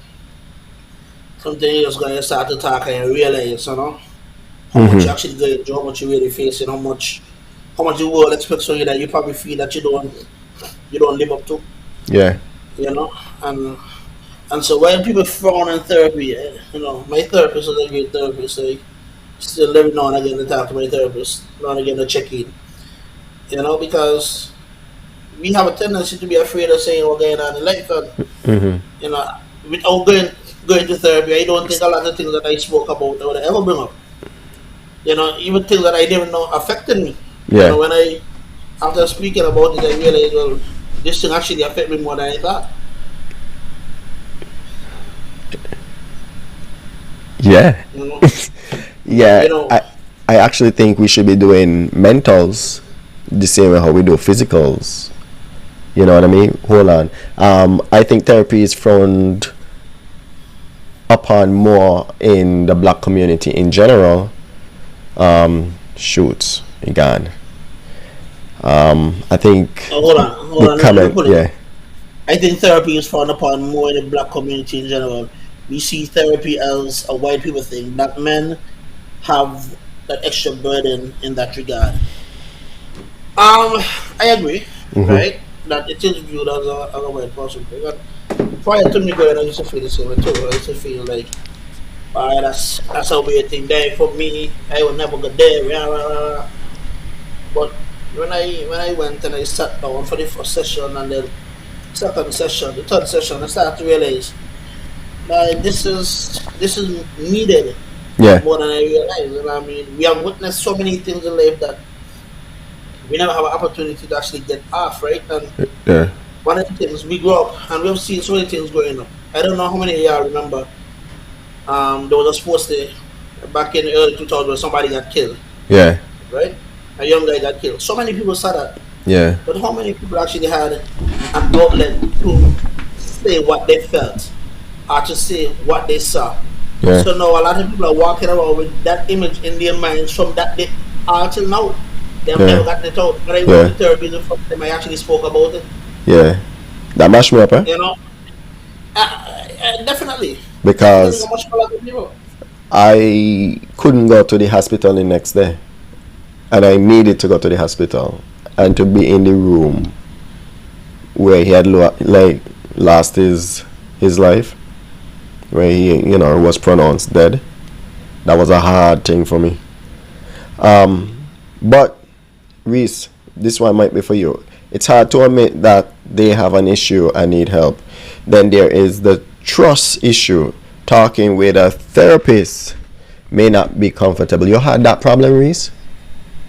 [SPEAKER 6] sometimes you're just going to start to talk and you realize, how much you actually going through, how much you really facing, how much the world expects of you that you probably feel that you don't live up to.
[SPEAKER 5] Yeah.
[SPEAKER 6] And so when people frown on therapy, my therapist is a great therapist. still every now and again to talk to my therapist, now and again to check in. Because we have a tendency to be afraid of saying what's going on in life, and
[SPEAKER 5] Mm-hmm.
[SPEAKER 6] you know, without going to therapy, I don't think a lot of things that I spoke about I would ever bring up. Even things that I didn't know affected me.
[SPEAKER 5] Yeah.
[SPEAKER 6] When I after speaking about it, I realized, well, this thing actually affected me more than I thought.
[SPEAKER 5] Yeah.
[SPEAKER 6] You know,
[SPEAKER 5] Yeah.
[SPEAKER 6] you know,
[SPEAKER 5] I actually think we should be doing mentals the same way how we do physicals. You know what I mean? Hold on. I think therapy is frowned upon more in the black community in general. Shoots, gone. I think
[SPEAKER 6] hold on,
[SPEAKER 5] the
[SPEAKER 6] let me
[SPEAKER 5] comment,
[SPEAKER 6] put it.
[SPEAKER 5] yeah,
[SPEAKER 6] I think therapy is frowned upon more in the black community in general. We see therapy as a white people thing. Black men have that extra burden in that regard. I agree,
[SPEAKER 5] mm-hmm.
[SPEAKER 6] right? That it is viewed as a white person thing. And prior to me going, I used to feel the same way too. I used to feel like, alright, that's a weird thing there for me. I would never go there. Rah, rah, rah. But when I went and I sat down for the first session and then second session, the third session, I started to realize that this is needed
[SPEAKER 5] Yeah,
[SPEAKER 6] more than I realized. And I mean, we have witnessed so many things in life that we never have an opportunity to actually get off, right? And
[SPEAKER 5] yeah,
[SPEAKER 6] one of the things we grew up and we've seen so many things growing up. I don't know how many of y'all remember. There was a sports day back in the early 2000s where somebody got killed,
[SPEAKER 5] yeah,
[SPEAKER 6] right? A young guy got killed. So many people saw that,
[SPEAKER 5] yeah,
[SPEAKER 6] but how many people actually had an outlet to say what they felt or to say what they saw?
[SPEAKER 5] yeah,
[SPEAKER 6] So now a lot of people are walking around with that image in their minds from that day until now. They have
[SPEAKER 5] Yeah.
[SPEAKER 6] never gotten it out. When I
[SPEAKER 5] Yeah.
[SPEAKER 6] went to therapy the first time I actually spoke about it,
[SPEAKER 5] yeah. That mashed me up, eh?
[SPEAKER 6] you know, definitely. Because
[SPEAKER 5] Because
[SPEAKER 6] it's a much more like people.
[SPEAKER 5] I couldn't go to the hospital the next day, and I needed to go to the hospital and to be in the room where he had lost his life, where he was pronounced dead. That was a hard thing for me. But Reese, this one might be for you. It's hard to admit that they have an issue and need help. Then there is the trust issue. Talking with a therapist may not be comfortable. You had that problem, Reese?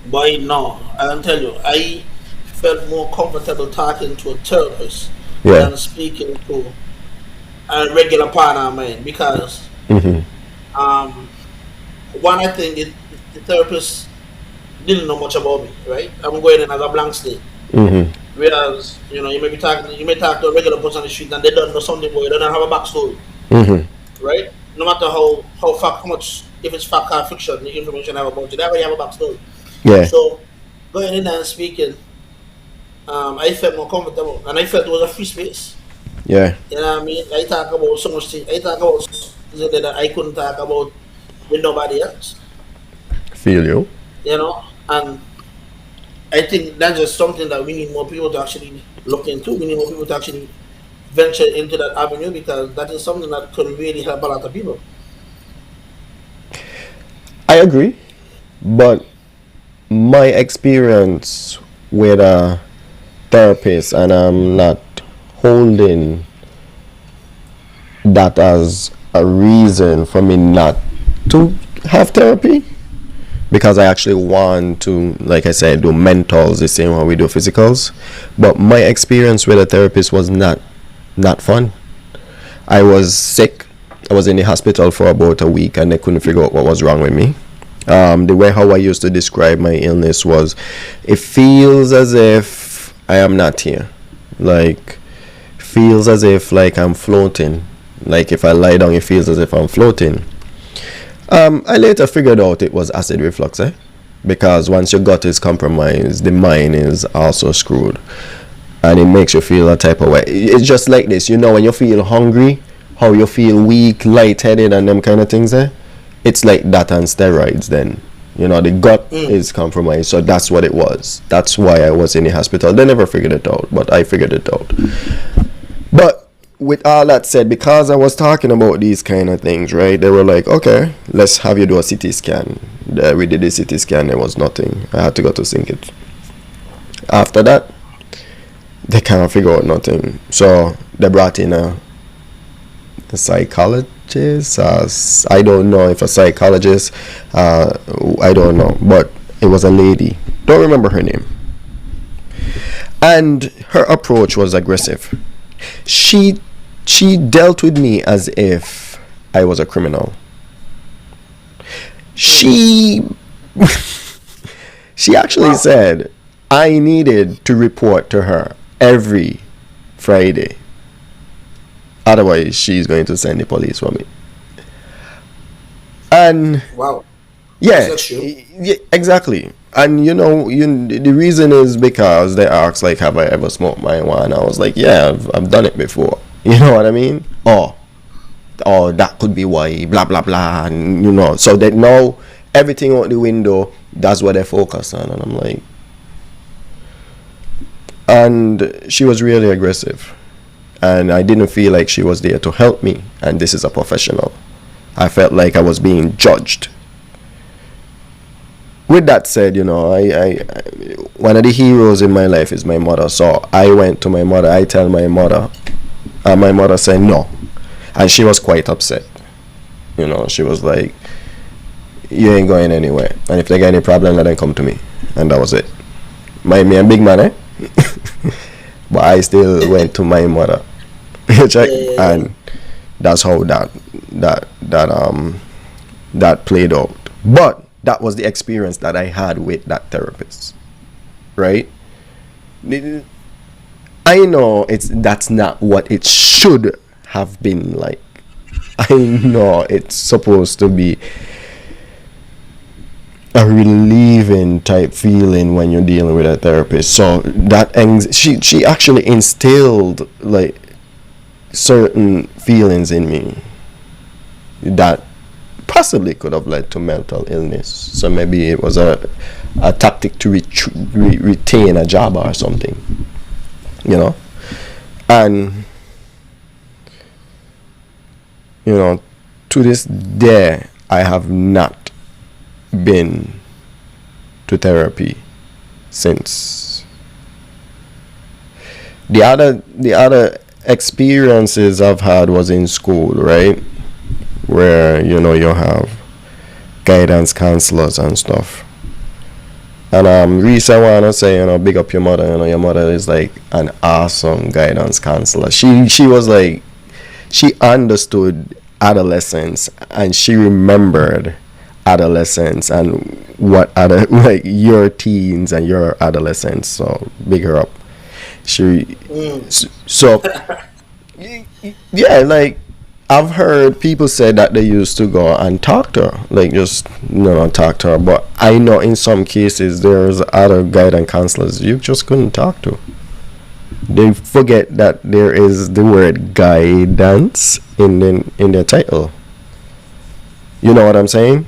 [SPEAKER 6] Boy, no, I can tell you, I felt more comfortable talking to a therapist
[SPEAKER 5] Yeah.
[SPEAKER 6] than speaking to a regular partner of mine because,
[SPEAKER 5] Mm-hmm.
[SPEAKER 6] um, one, I think the therapist didn't know much about me, right? I'm going in as a blank slate.
[SPEAKER 5] Mm-hmm.
[SPEAKER 6] Whereas, you may talk to a regular person on the street and they don't know something about you, they don't have a backstory,
[SPEAKER 5] Mm-hmm.
[SPEAKER 6] right? No matter how much, if it's fact or fiction, the information I have about you, they already have a backstory.
[SPEAKER 5] Yeah.
[SPEAKER 6] So, going in there and speaking, I felt more comfortable and I felt it was a free space.
[SPEAKER 5] Yeah.
[SPEAKER 6] You know what I mean? I talk about so much things. I talk about things that I couldn't talk about with nobody else.
[SPEAKER 5] Feel you.
[SPEAKER 6] And I think that's just something that we need more people to actually look into. We need more people to actually venture into that avenue because that is something that could really help a lot of people.
[SPEAKER 5] I agree, but my experience with a therapist, and I'm not holding that as a reason for me not to have therapy, because I actually want to, like I said, do mentals the same way we do physicals. But my experience with a therapist was not fun. I was sick. I was in the hospital for about a week and they couldn't figure out what was wrong with me. The way how I used to describe my illness was, it feels as if I am not here. Like, feels as if like I'm floating. Like if I lie down, it feels as if I'm floating. I later figured out it was acid reflux, because once your gut is compromised, the mind is also screwed, and it makes you feel a type of way. It's just like this, when you feel hungry, how you feel weak, lightheaded, and them kind of things. It's like that on steroids. Then the gut is compromised, so that's what it was. That's why I was in the hospital. They never figured it out, but I figured it out. But with all that said, because I was talking about these kind of things, right? They were like, okay, let's have you do a CT scan. We did a CT scan, there was nothing. I had to go to sync it. After that, they can't figure out nothing. So they brought in a psychologist. I don't know if a psychologist, I don't know, but it was a lady. Don't remember her name. And her approach was aggressive. She dealt with me as if I was a criminal. She actually said I needed to report to her every Friday. Otherwise, she's going to send the police for me. And
[SPEAKER 6] Wow.
[SPEAKER 5] yeah,
[SPEAKER 6] That's true.
[SPEAKER 5] yeah, exactly. And the reason is because they asked like, have I ever smoked marijuana? I was like, yeah, I've done it before. You know what I mean? Oh, that could be why. Blah blah blah. And so they know everything out the window. That's what they focus on. And I'm like, and she was really aggressive, and I didn't feel like she was there to help me. And this is a professional. I felt like I was being judged. With that said, I one of the heroes in my life is my mother. So I went to my mother. I tell my mother, and my mother said no, and she was quite upset. She was like, "You ain't going anywhere, and if they get any problem, let them come to me." And that was it. Me a big man, eh? But I still went to my mother. Check, and that's how that played out. But that was the experience that I had with that therapist, right? I know that's not what it should have been like. I know it's supposed to be a relieving type feeling when you're dealing with a therapist. So that she actually instilled like certain feelings in me that possibly could have led to mental illness. So maybe it was a tactic to retain a job or something, and to this day I have not been to therapy since. The other experiences I've had was in school, right? Where you have guidance counselors and stuff. And Reese, I wanna say, big up your mother. Your mother is like an awesome guidance counselor. She was like, she understood adolescence, and she remembered adolescence and what other like your teens and your adolescence. So big her up. So yeah, like I've heard people say that they used to go and talk to her, like just talk to her. But I know in some cases there's other guidance counselors you just couldn't talk to. They forget that there is the word guidance in their title. You know what I'm saying?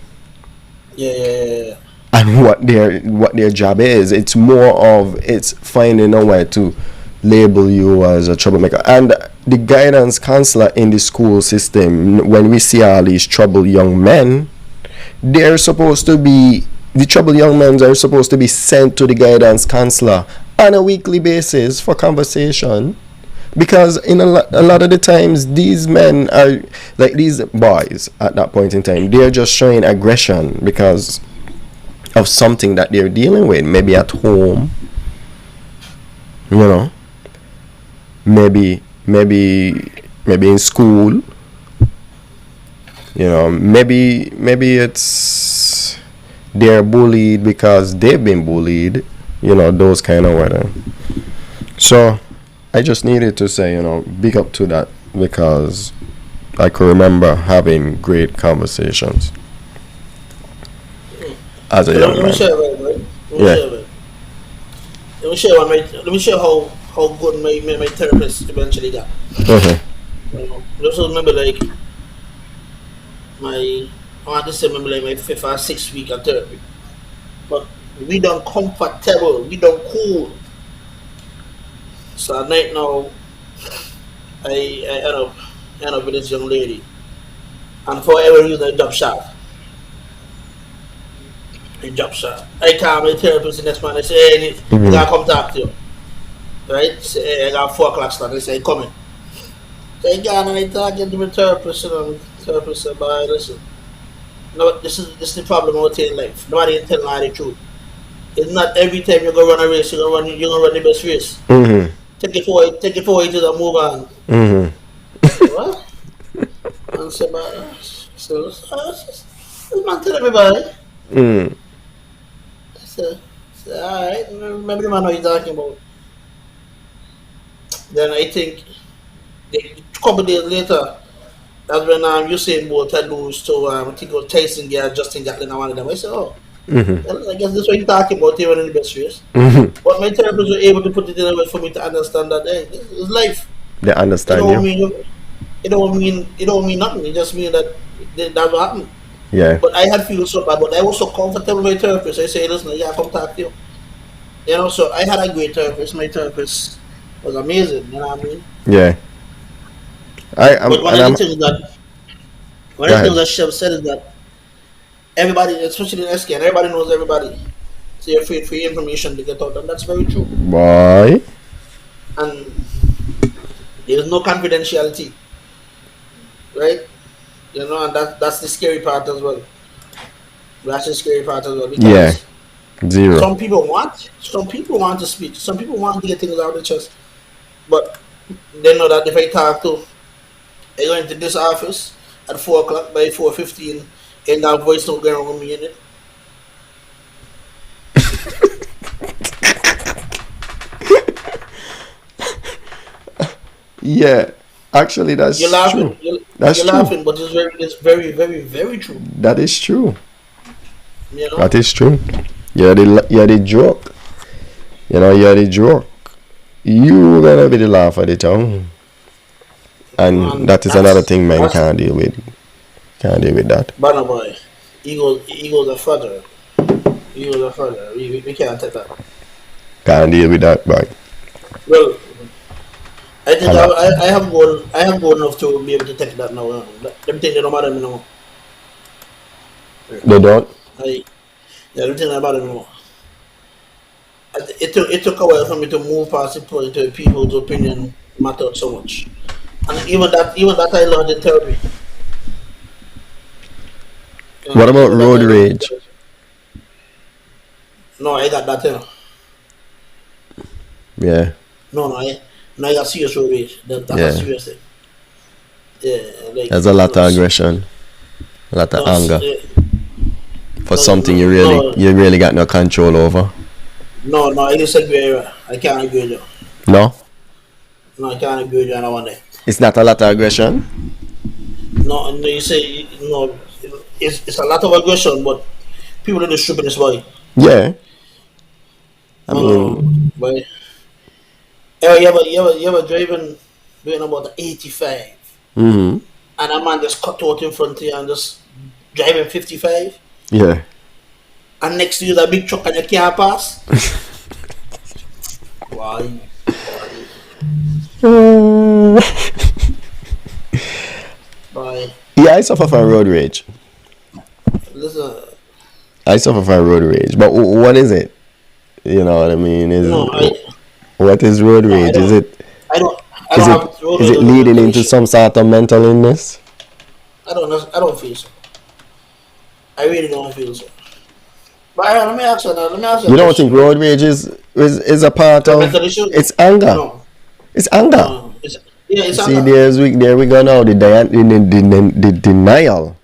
[SPEAKER 6] Yeah.
[SPEAKER 5] And what their job is. It's more of it's finding a way to label you as a troublemaker. And the guidance counselor in the school system, when we see all these troubled young men, the troubled young men are supposed to be sent to the guidance counselor on a weekly basis for conversation, because in a lot of the times these men are like, these boys at that point in time, they're just showing aggression because of something that they're dealing with, maybe at home, maybe in school, maybe it's they're bullied because they've been bullied, those kind of weather. So I just needed to say, big up to that, because I could remember having great conversations as a young man.
[SPEAKER 6] Let me share how good my therapist eventually got.
[SPEAKER 5] Okay.
[SPEAKER 6] I also remember like I want to say maybe like my 5th or 6th week of therapy. But we done comfortable, we done cool. So at night now, I end up with this young lady, and for every reason I drop shot. I drop shot. I call my therapist the next man. I say, hey, I gotta come talk to you. Right? Say, hey, I got 4 o'clock start. I say, come in. So I got and I talking to my therapist, and the therapist said, boy, listen. No, this is the problem with in life. Nobody can tell the truth. It's not every time you go run a race, you're gonna run the best race.
[SPEAKER 5] Mm-hmm.
[SPEAKER 6] Take it for you to move on.
[SPEAKER 5] Mm-hmm.
[SPEAKER 6] What? And say, so this man tell everybody.
[SPEAKER 5] Mm.
[SPEAKER 6] So alright, maybe the man know you're talking about. Then I think a couple days later, that's when Usain Bolt had lose to I think it was Tyson Gear, Justin Gatlin, and one of them. I said, oh,
[SPEAKER 5] Mm-hmm.
[SPEAKER 6] well, I guess this is what you're talking about, even in the best race.
[SPEAKER 5] Mm-hmm.
[SPEAKER 6] But my therapists were able to put it in a way for me to understand that hey, this is life.
[SPEAKER 5] They
[SPEAKER 6] It
[SPEAKER 5] understand
[SPEAKER 6] don't
[SPEAKER 5] you.
[SPEAKER 6] mean it don't mean nothing. It just means that that's what happened.
[SPEAKER 5] Yeah.
[SPEAKER 6] But I had feel so bad, but I was so comfortable with my therapist. I say, listen, yeah, come talk to you. You know, so I had a great therapist. My therapist was amazing. You know what I mean?
[SPEAKER 5] Yeah.
[SPEAKER 6] But one of the things
[SPEAKER 5] Go ahead.
[SPEAKER 6] that Chef said is that everybody, especially in SK, everybody knows everybody. So you're afraid for your information to get out, and that's very true.
[SPEAKER 5] Boy.
[SPEAKER 6] And there's no confidentiality, right? You know, and that's the scary part as well. That's the scary part as well because
[SPEAKER 5] Yeah. Zero.
[SPEAKER 6] some people want to speak, some people want to get things out of the chest, but they know that if I talk to, I go into this office at 4 o'clock by 4:15, and that voice not going on me in it.
[SPEAKER 5] Yeah. Actually, that's
[SPEAKER 6] You're laughing,
[SPEAKER 5] true. That's
[SPEAKER 6] you're
[SPEAKER 5] true.
[SPEAKER 6] laughing, but it's very, very, very true.
[SPEAKER 5] That is true.
[SPEAKER 6] You know,
[SPEAKER 5] That is true. You're the joke. You know, you're the joke. You gonna be the laugh of the town. And that is another thing man
[SPEAKER 6] that's
[SPEAKER 5] can't deal with. Can't deal with that.
[SPEAKER 6] Banner boy. Eagles are further. Eagles are further. We can't take that.
[SPEAKER 5] Can't deal with that, boy.
[SPEAKER 6] Well, I think
[SPEAKER 5] A lot.
[SPEAKER 6] I have gone enough to be able to take that now. Them things they don't matter me no more.
[SPEAKER 5] They don't?
[SPEAKER 6] Them things don't matter me no more. It took a while for me to move past the point to people's opinion mattered so much. And even that I learned in therapy.
[SPEAKER 5] What about
[SPEAKER 6] Even that I
[SPEAKER 5] road
[SPEAKER 6] learned in
[SPEAKER 5] rage?
[SPEAKER 6] therapy. No, I got that here.
[SPEAKER 5] Yeah.
[SPEAKER 6] No, I got serious road rage. That's a
[SPEAKER 5] Yeah.
[SPEAKER 6] serious thing. Yeah, like
[SPEAKER 5] There's a lot of aggression, a lot of anger for something you really got no control over.
[SPEAKER 6] No, I disagree. I can't agree with you.
[SPEAKER 5] No?
[SPEAKER 6] No, I can't agree with you on that one day.
[SPEAKER 5] It's not a lot of aggression?
[SPEAKER 6] No, you say no. It's a lot of aggression, but people in the stupidest way.
[SPEAKER 5] Yeah. I
[SPEAKER 6] No,
[SPEAKER 5] mean,
[SPEAKER 6] but you ever driving doing about 85,
[SPEAKER 5] mm-hmm.
[SPEAKER 6] and a man just cut out in front of you and just driving 55,
[SPEAKER 5] Yeah.
[SPEAKER 6] and next to you is a big truck and you can't pass. Why? Why?
[SPEAKER 5] Yeah, I suffer from road rage.
[SPEAKER 6] Listen.
[SPEAKER 5] I suffer from road rage. But what is it? You know what I mean? What is road
[SPEAKER 6] No,
[SPEAKER 5] rage? Is it
[SPEAKER 6] I don't have road
[SPEAKER 5] is
[SPEAKER 6] rage
[SPEAKER 5] it
[SPEAKER 6] as a
[SPEAKER 5] leading
[SPEAKER 6] mental
[SPEAKER 5] into
[SPEAKER 6] issue.
[SPEAKER 5] some sort of mental illness?
[SPEAKER 6] I don't feel so. I really don't feel so. But let me ask you now. Let me ask you.
[SPEAKER 5] You
[SPEAKER 6] a
[SPEAKER 5] don't
[SPEAKER 6] question.
[SPEAKER 5] think road rage is a part
[SPEAKER 6] A
[SPEAKER 5] of
[SPEAKER 6] mental issue?
[SPEAKER 5] it's anger?
[SPEAKER 6] No,
[SPEAKER 5] It's anger.
[SPEAKER 6] no. It's
[SPEAKER 5] See,
[SPEAKER 6] anger.
[SPEAKER 5] there we go now. The denial.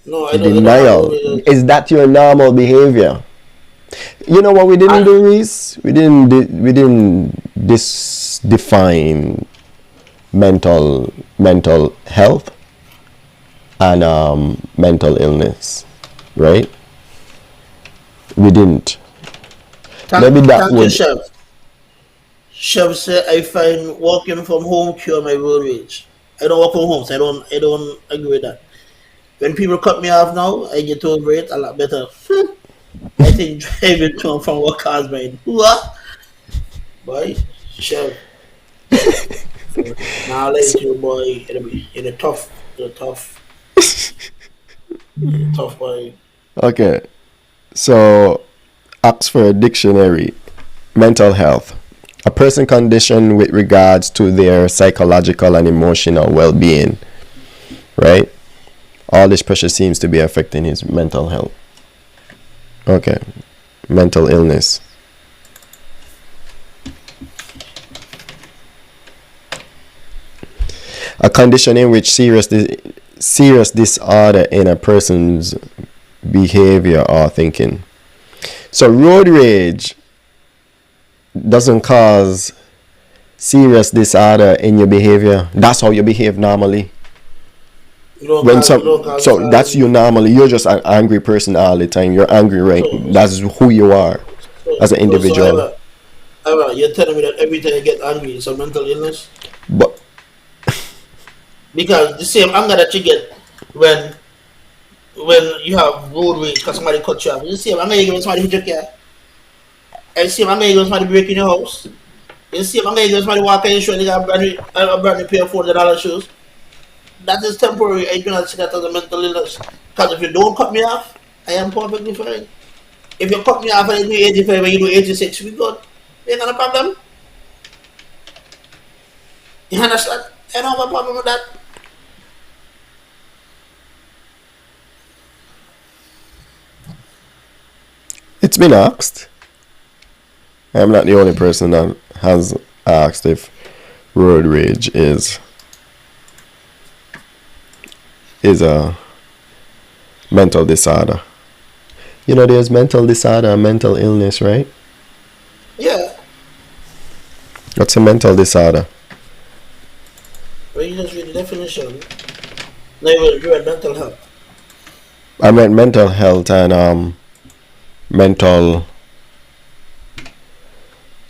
[SPEAKER 6] No, I
[SPEAKER 5] The
[SPEAKER 6] don't.
[SPEAKER 5] denial. Is that your normal behavior? You know what we didn't do, Reese? We didn't define mental health and mental illness, right? We didn't. Maybe that
[SPEAKER 6] Thank you,
[SPEAKER 5] would.
[SPEAKER 6] Chef. Chef said I find working from home cure my road rage. I don't work from home, so I don't agree with that. When people cut me off now, I get over it a lot better. I think driving to and from work cars mine. What? Boy, Chef. Now, later, boy, it'll be tough. Tough boy.
[SPEAKER 5] Okay, so Oxford Dictionary, mental health. A person condition with regards to their psychological and emotional well-being, right? All this pressure seems to be affecting his mental health. Okay, mental illness. A condition in which serious disorder in a person's behavior or thinking. So road rage doesn't cause serious disorder in your behavior. That's how you behave normally. So that's you normally. You're just an angry person all the time. You're angry, right? That's who you are as an individual.
[SPEAKER 6] You're telling me that every time you get angry, it's a mental illness?
[SPEAKER 5] But
[SPEAKER 6] because the same anger that you get when you have road rage because somebody cut you off, it's the same anger you get when somebody hit your car. And the same anger you get when somebody break in your house. It's the same anger you get when somebody walk in your shoe and they got a brand new pair of $400 shoes. That is temporary. I do not see that as a mental illness. Because if you don't cut me off, I am perfectly fine. If you cut me off and I do 85 and you do 86, we good. Ain't got a problem. You understand? I don't have a problem with that.
[SPEAKER 5] it's been asked. I'm not the only person that has asked if road rage is a mental disorder. You know, there's mental disorder and mental illness, right?
[SPEAKER 6] Yeah.
[SPEAKER 5] What's a mental disorder?
[SPEAKER 6] When you just read the definition, now you read mental health.
[SPEAKER 5] I meant mental health and mental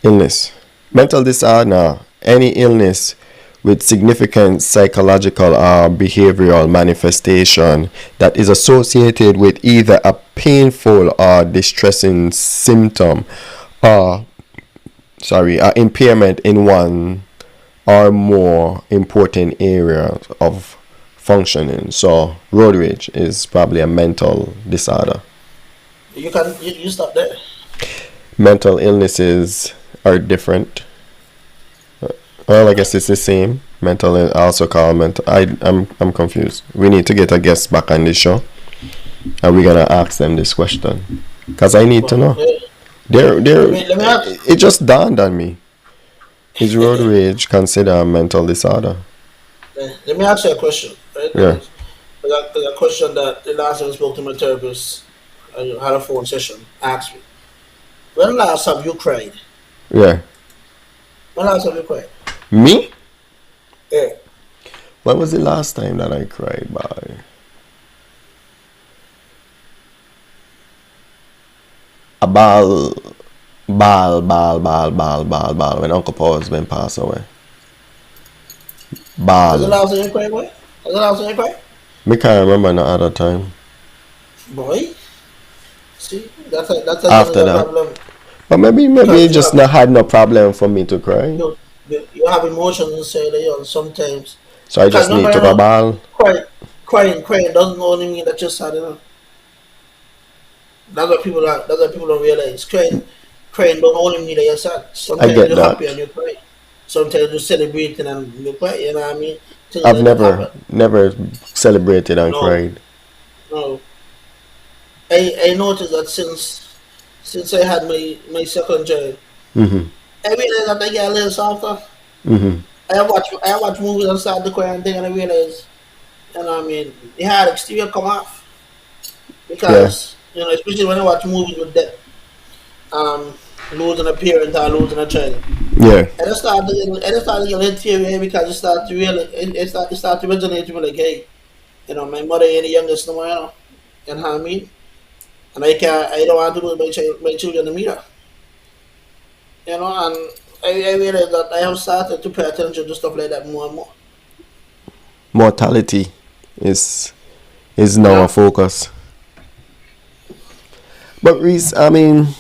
[SPEAKER 5] illness. Mental disorder, any illness with significant psychological or behavioral manifestation that is associated with either a painful or distressing symptom or impairment in one or more important areas of functioning. So road rage is probably a mental disorder.
[SPEAKER 6] You stop there.
[SPEAKER 5] Mental illnesses are different. Well, I guess it's the same. Mental, also called mental. I'm confused. We need to get a guest back on this show, and we're gonna ask them this question because I need to know. Let me ask. It just dawned on me. Is road rage considered a mental disorder?
[SPEAKER 6] Let me ask you a question. Right?
[SPEAKER 5] Yeah.
[SPEAKER 6] There's a question that the last time I spoke to my therapist, I had a phone session, asked me, when last have you cried?
[SPEAKER 5] Yeah.
[SPEAKER 6] When last have you cried?
[SPEAKER 5] Me?
[SPEAKER 6] Yeah.
[SPEAKER 5] When was the last time that I cried, boy? A ball when Uncle Paul's been passed away. Ball.
[SPEAKER 6] Was the last time you cried, boy? Was the last time you cried?
[SPEAKER 5] Me can't remember no other time.
[SPEAKER 6] Boy? See, that's a
[SPEAKER 5] After that.
[SPEAKER 6] problem.
[SPEAKER 5] But maybe it just not had no problem for me to cry.
[SPEAKER 6] You have emotions inside of you sometimes.
[SPEAKER 5] So I just need to go ball.
[SPEAKER 6] Crying doesn't only mean that you're sad, you know. That's what people don't realize. Crying don't only mean that you're sad. Sometimes you're happy and you cry. Sometimes you're celebrating and you cry, you know what I mean?
[SPEAKER 5] I've never celebrated and cried.
[SPEAKER 6] No. I noticed that since I had my second child, I realized that I get a little softer. I watch movies and start to cry and thing, and I realize, you know what I mean, the hard exterior come off. Because, you know, especially when I watch movies with that, losing a parent or losing a child.
[SPEAKER 5] Yeah.
[SPEAKER 6] And I start to get a little teary because it start to resonate with me like, hey, you know, my mother ain't the youngest no more, you know. You know what I mean? And I don't want to lose my children either. You know, and I realized that I have started to pay attention to stuff like that more and more.
[SPEAKER 5] Mortality is now a focus. But Reese, I mean,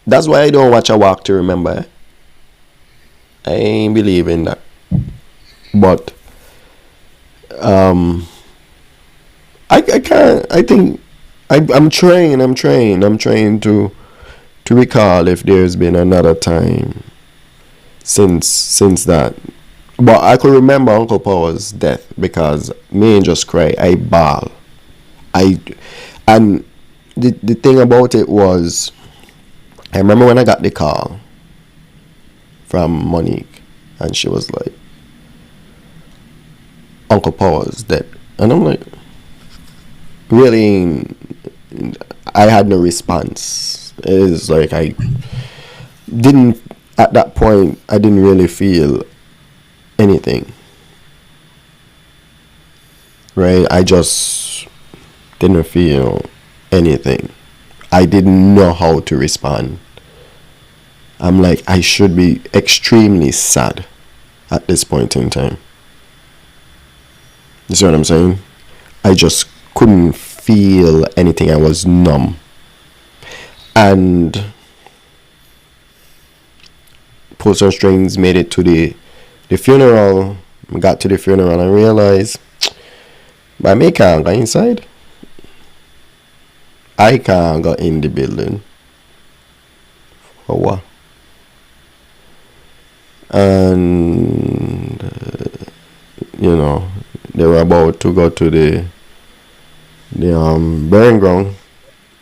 [SPEAKER 5] that's why I don't watch A Walk to Remember. I ain't believe in that. But um, I can't. I think I'm trying to recall if there's been another time since that. But I could remember Uncle Power's death because me ain't just cry. I bawl. I and the thing about it was, I remember when I got the call from Monique, and she was like, Uncle Power's dead. And I'm like, really? I had no response. It is like I didn't, at that point, I didn't really feel anything. Right? I just didn't feel anything. I didn't know how to respond. I'm like, I should be extremely sad at this point in time. You see what I'm saying? I just couldn't feel anything. I was numb. And Pulse on Strings made it to the funeral. Got to the funeral and realized, but I can't go inside. I can't go in the building. For what? And they were about to go to the burying ground,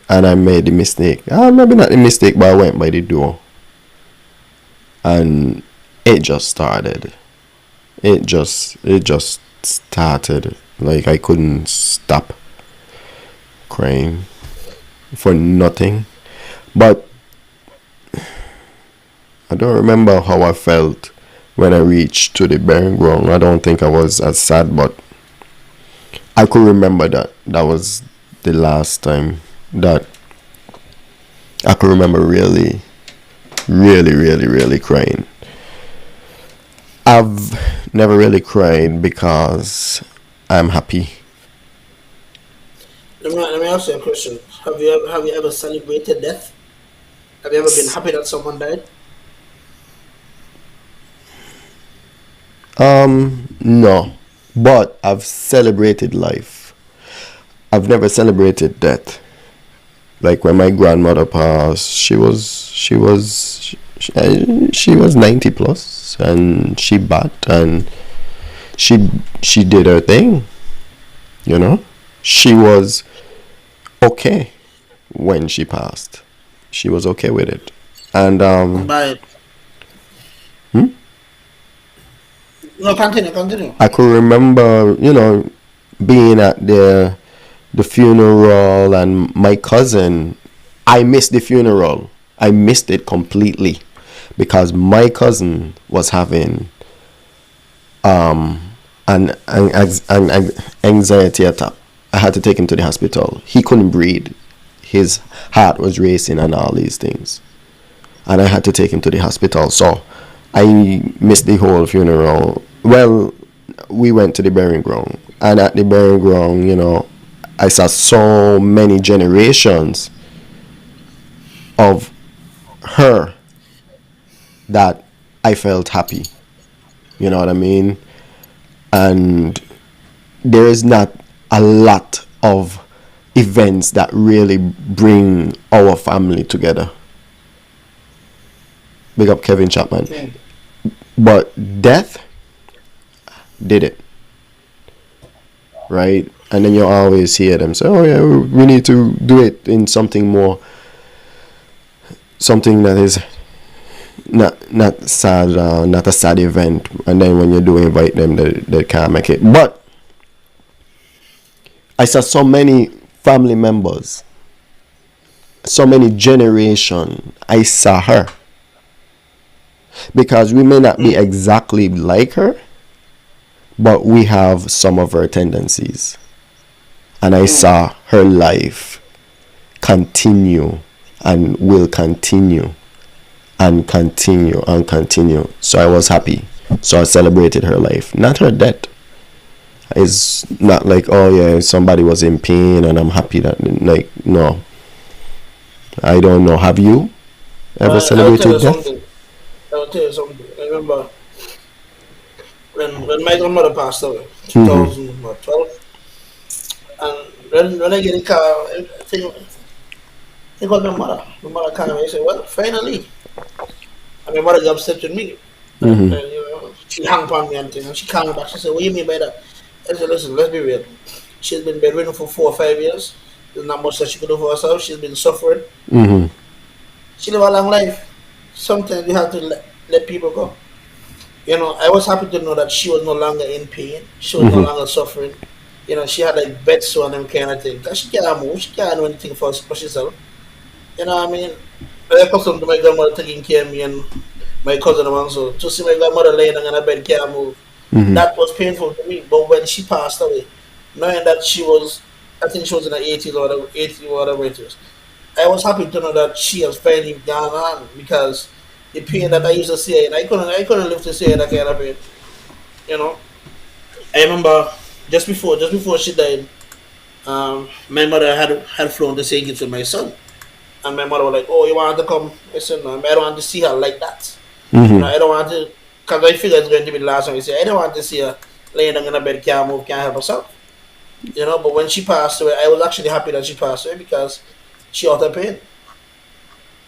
[SPEAKER 5] and I made the mistake. Maybe not the mistake, but I went by the door, and it just started. It just started. Like I couldn't stop crying for nothing. But I don't remember how I felt when I reached to the burying ground. I don't think I was as sad, but I could remember that was the last time that I could remember really crying. I've never really cried because I'm happy.
[SPEAKER 6] Let me ask you a question. Have you ever celebrated death? Have you ever been happy that someone died?
[SPEAKER 5] No, but I've celebrated life. I've never celebrated death. Like when my grandmother passed, she was 90 plus, and she bat, and she did her thing. She was okay when she passed. She was okay with it, and
[SPEAKER 6] Bye. No, continue.
[SPEAKER 5] I could remember, being at the funeral, and my cousin. I missed the funeral. I missed it completely because my cousin was having an anxiety attack. I had to take him to the hospital. He couldn't breathe. His heart was racing and all these things. And I had to take him to the hospital. So I missed the whole funeral. Well, we went to the burying ground. And at the burying ground, I saw so many generations of her that I felt happy. You know what I mean? And there is not a lot of events that really bring our family together. Big up Kevin Chapman.
[SPEAKER 6] Yeah.
[SPEAKER 5] But death did it. Right? And then you always hear them say, oh yeah, we need to do it in something that is not sad, not a sad event. And then when you do invite them, they can't make it. But I saw so many family members, so many generations. I saw her, because we may not be exactly like her, but we have some of her tendencies. And I saw her life continue and will continue and continue and continue. So I was happy. So I celebrated her life, not her death. It's not like, oh yeah, somebody was in pain and I'm happy that, like, no. I don't know. Have you ever celebrated death?
[SPEAKER 6] I'll tell you something. I remember when my grandmother passed away, 2012, and when I get in the car, I got my mother. My mother came and I said, "Well, finally." And my mother got upset with me. She hung upon me and things, and she called me back. She said, "What do you mean by that?" I said, "Listen, let's be real. She's been bedridden for 4 or 5 years. There's not much that she could do for herself. She's been suffering. She lived a long life. Sometimes you have to let people go. I was happy to know that she was no longer in pain. She was no longer suffering. She had like bed sore and them kind of thing. 'Cause she can't move. She can't do anything for herself. You know what I mean? I accustomed to my grandmother taking care of me and my cousin also. To see my grandmother laying down in a bed, can't move. That was painful to me. But when she passed away, knowing that I think she was in her 80s or whatever, 80 or whatever it is, I was happy to know that she has finally gone on because the pain that I used to see, and I couldn't live to see that kind of pain. I remember just before she died, my mother had flown to St. Kitts with my son. And my mother was like, "Oh, you want to come?" I said, "No, I don't want to see her like that. I don't want to, because I figure it's going to be the last time I see her. I don't want to see her laying down in a bed, can't move, can't help herself. But when she passed away, I was actually happy that she passed away because she out of pain.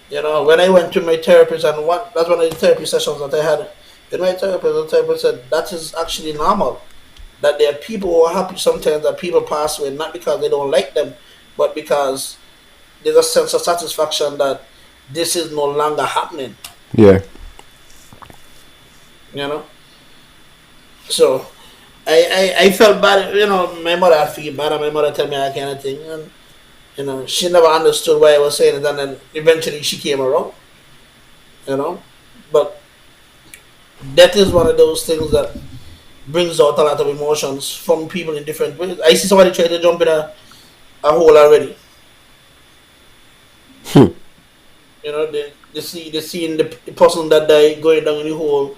[SPEAKER 6] When I went to my therapist, and that's one of the therapy sessions that I had with my therapist, the therapist said that is actually normal. That there are people who are happy sometimes that people pass away, not because they don't like them, but because there's a sense of satisfaction that this is no longer happening.
[SPEAKER 5] Yeah.
[SPEAKER 6] So I felt bad. My mother had feel bad, and my mother tell me that kind of thing, and she never understood why I was saying it, and then eventually she came around. But that is one of those things that brings out a lot of emotions from people in different ways. I see somebody try to jump in a hole already. They see the person that died going down in the hole,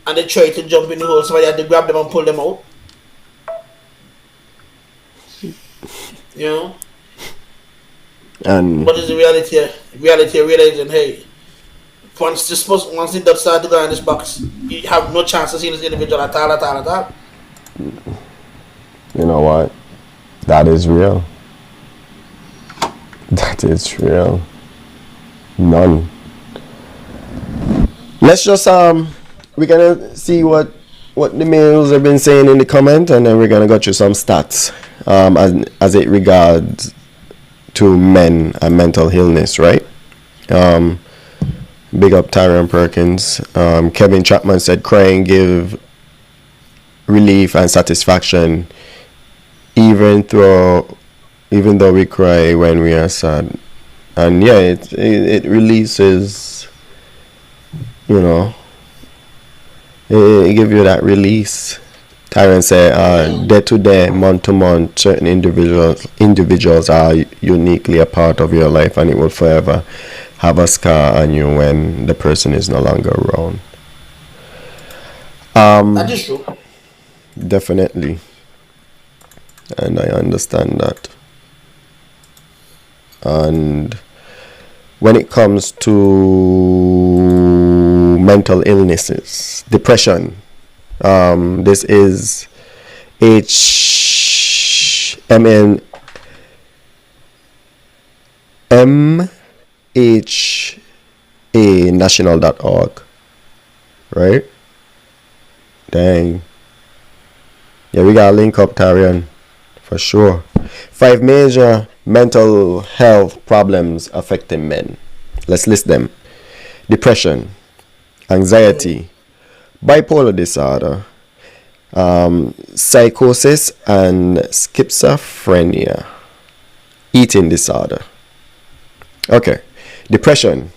[SPEAKER 6] and they try to jump in the hole. Somebody had to grab them and pull them out.
[SPEAKER 5] And
[SPEAKER 6] what is the reality? Reality of realizing, hey, once it does start to go in this box, you have no chance to see this individual at all.
[SPEAKER 5] You know what? That is real. That is real. None. Let's just we're gonna see what the males have been saying in the comment, and then we're gonna go through some stats as it regards to men and mental illness, right? Big up Tyron Perkins. Kevin Chapman said crying give relief and satisfaction even though we cry when we are sad. And yeah, it releases, it gives you that release. Tyron said, day to day, month to month, certain individuals are uniquely a part of your life, and it will forever have a scar on you when the person is no longer around.
[SPEAKER 6] That is true.
[SPEAKER 5] Definitely. And I understand that. And when it comes to mental illnesses, depression, this is MHAnational.org, right? Dang. Yeah, we got to link up, Tarian, for sure. 5 major mental health problems affecting men. Let's list them. Depression, anxiety, bipolar disorder, psychosis and schizophrenia, eating disorder. Okay, depression.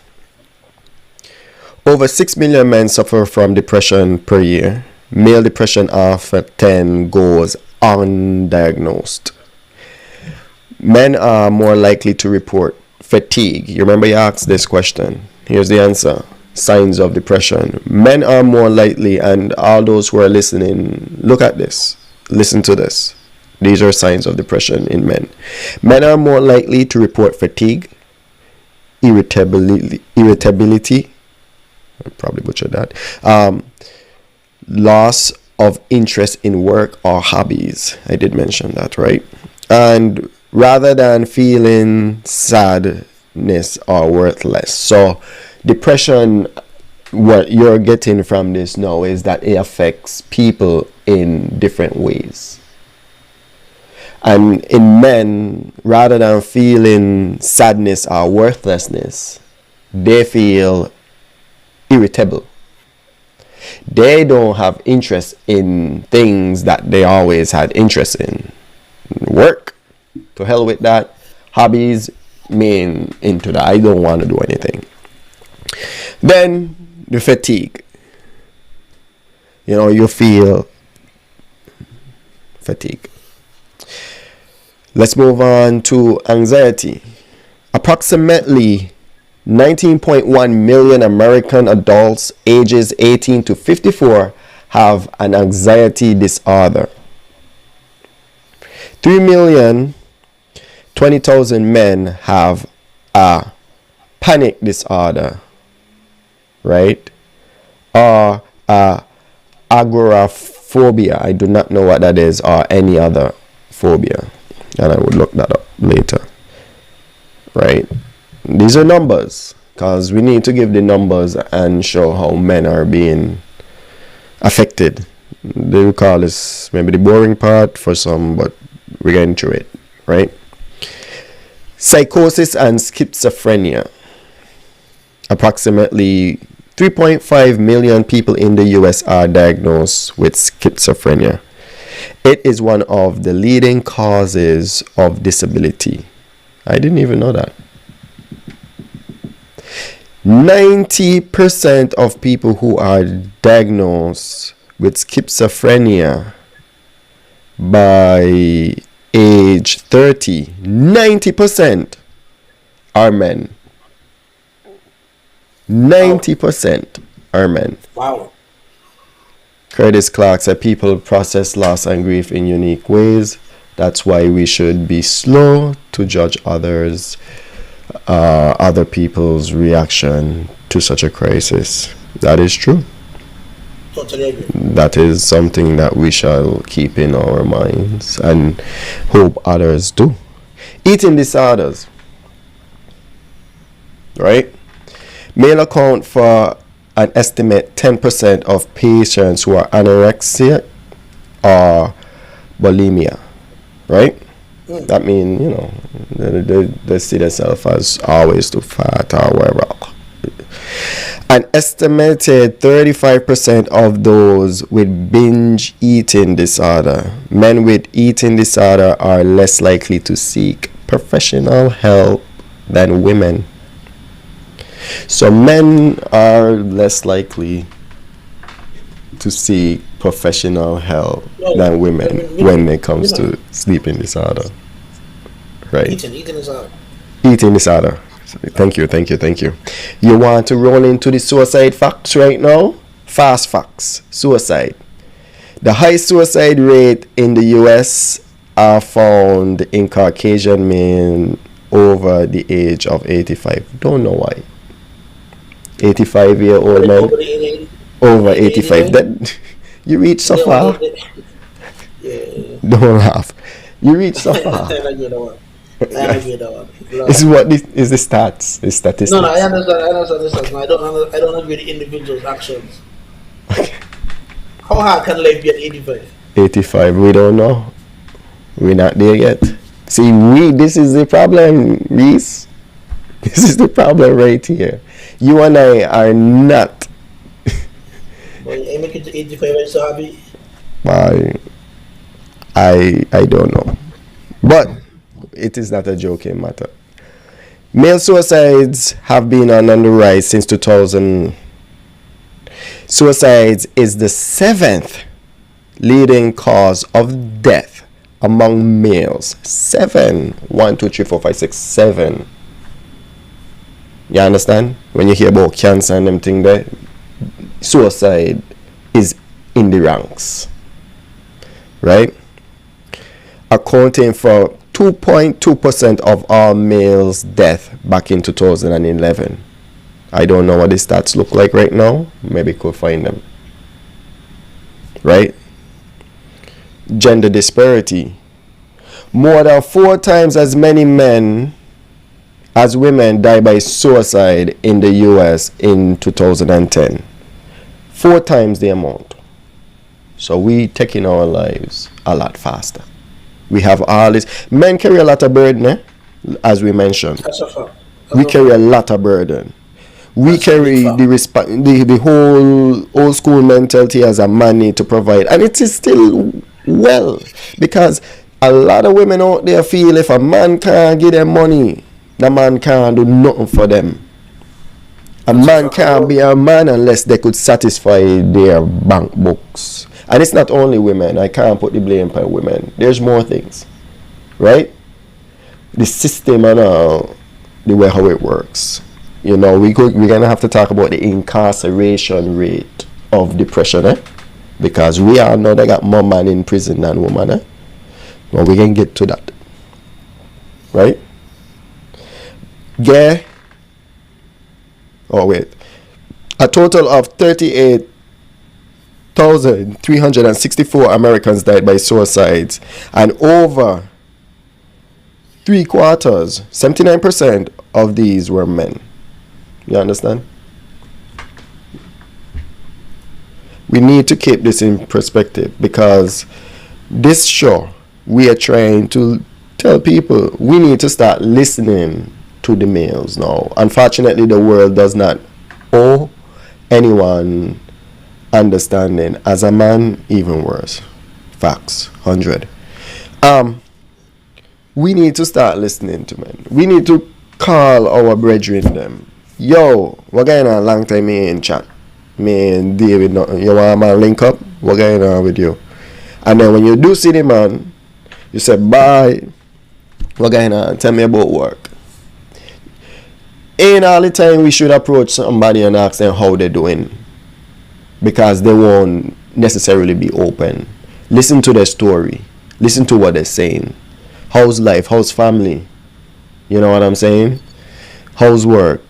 [SPEAKER 5] Over 6 million men suffer from depression per year. Male depression after 10 goes undiagnosed. Men are more likely to report fatigue. You remember you asked this question. Here's the answer. Signs of depression. Men are more likely, and all those who are listening, look at this. Listen to this. These are signs of depression in men. Men are more likely to report fatigue, irritability, I probably butchered that, loss of interest in work or hobbies. I did mention that, right? And rather than feeling sadness or worthless. So depression, what you're getting from this now is that it affects people in different ways. And in men, rather than feeling sadness or worthlessness, they feel irritable. They don't have interest in things that they always had interest in. Work, to hell with that. Hobbies, mean into that. I don't want to do anything. Then the fatigue. You know, you feel fatigue. Let's move on to anxiety. Approximately 19.1 million American adults ages 18 to 54 have an anxiety disorder. 3,020,000 men have a panic disorder, right? Or agoraphobia. I do not know what that is, or any other phobia. And I would look that up later, right? These are numbers, because we need to give the numbers and show how men are being affected. They will call this maybe the boring part for some, but we're getting through it, right? Psychosis and schizophrenia. Approximately 3.5 million people in the US are diagnosed with schizophrenia. It is one of the leading causes of disability. I didn't even know that. 90% of people who are diagnosed with schizophrenia by age 30, 90% are men. 90% are men.
[SPEAKER 6] Wow.
[SPEAKER 5] Curtis Clark said people process loss and grief in unique ways. That's why we should be slow to judge other people's reaction to such a crisis. That is true.
[SPEAKER 6] Totally agree.
[SPEAKER 5] That is something that we shall keep in our minds and hope others do. Eating disorders, right? Male account for an estimate 10% of patients who are anorexia or bulimia, right? That means, you know, they see themselves as always too fat or whatever. An estimated 35% of those with binge eating disorder, men with eating disorder, are less likely to seek professional help than women. So men are less likely to seek professional help than women when it comes to sleeping disorder. Right?
[SPEAKER 6] Eating disorder.
[SPEAKER 5] Eating disorder. Thank you. You want to roll into the suicide facts right now? Fast facts. Suicide. The high suicide rate in the US are found in Caucasian men over the age of 85. Don't know why. 85-year-old men over 85. That you reach so far. Don't laugh. You reach so far. This is what this is the stats. The statistics.
[SPEAKER 6] No, I understand this. I don't agree with the individual's actions. How hard can life be at 85?
[SPEAKER 5] 85. We don't know. We're not there yet. See, this is the problem, Reese. This is the problem right here. You and I are not.
[SPEAKER 6] But I make it to 85 and so happy.
[SPEAKER 5] I don't know. But it is not a joking matter. Male suicides have been on the rise since 2000. Suicides is the 7th leading cause of death among males. 7. 1, 2, 3, 4, 5, 6, 7. You understand? When you hear about cancer and them thing there, suicide is in the ranks. Right? Accounting for 2.2% of all males' death back in 2011. I don't know what the stats look like right now. Maybe could find them. Right? gender disparity. More than 4 times as many men as women die by suicide in the US in 2010. 4 times the amount. So we taking our lives a lot faster. We have all this. Men carry a lot of burden, as we mentioned.
[SPEAKER 6] That's a fact.
[SPEAKER 5] We carry a lot of burden. We carry the whole old school mentality as a man need to provide, and it is still well, because a lot of women out there feel if a man can't give them money, the man can't do nothing for them. A man can't be a man unless they could satisfy their bank books. And it's not only women. I can't put the blame on women. There's more things, right? The system and the way how it works. You know, we're gonna have to talk about the incarceration rate of depression, because we all know they got more man in prison than woman, Well, we can get to that, right? Yeah. Oh wait, a total of 38,364 Americans died by suicides, and over 3/4, 79% of these were men. You understand? We need to keep this in perspective, because this show, we are trying to tell people we need to start listening to the males now. Unfortunately, the world does not owe anyone understanding. As a man, even worse. Facts. 100. We need to start listening to men. We need to call our brethren them. Yo, what going on? Long time me in chat. Me and David, you want man link up? What going on with you? And then when you do see the man, you say bye. What going on? Tell me about work. Ain't all the time we should approach somebody and ask them how they're doing, because they won't necessarily be open. Listen to their story. Listen to what they're saying. How's life? How's family? You know what I'm saying? How's work?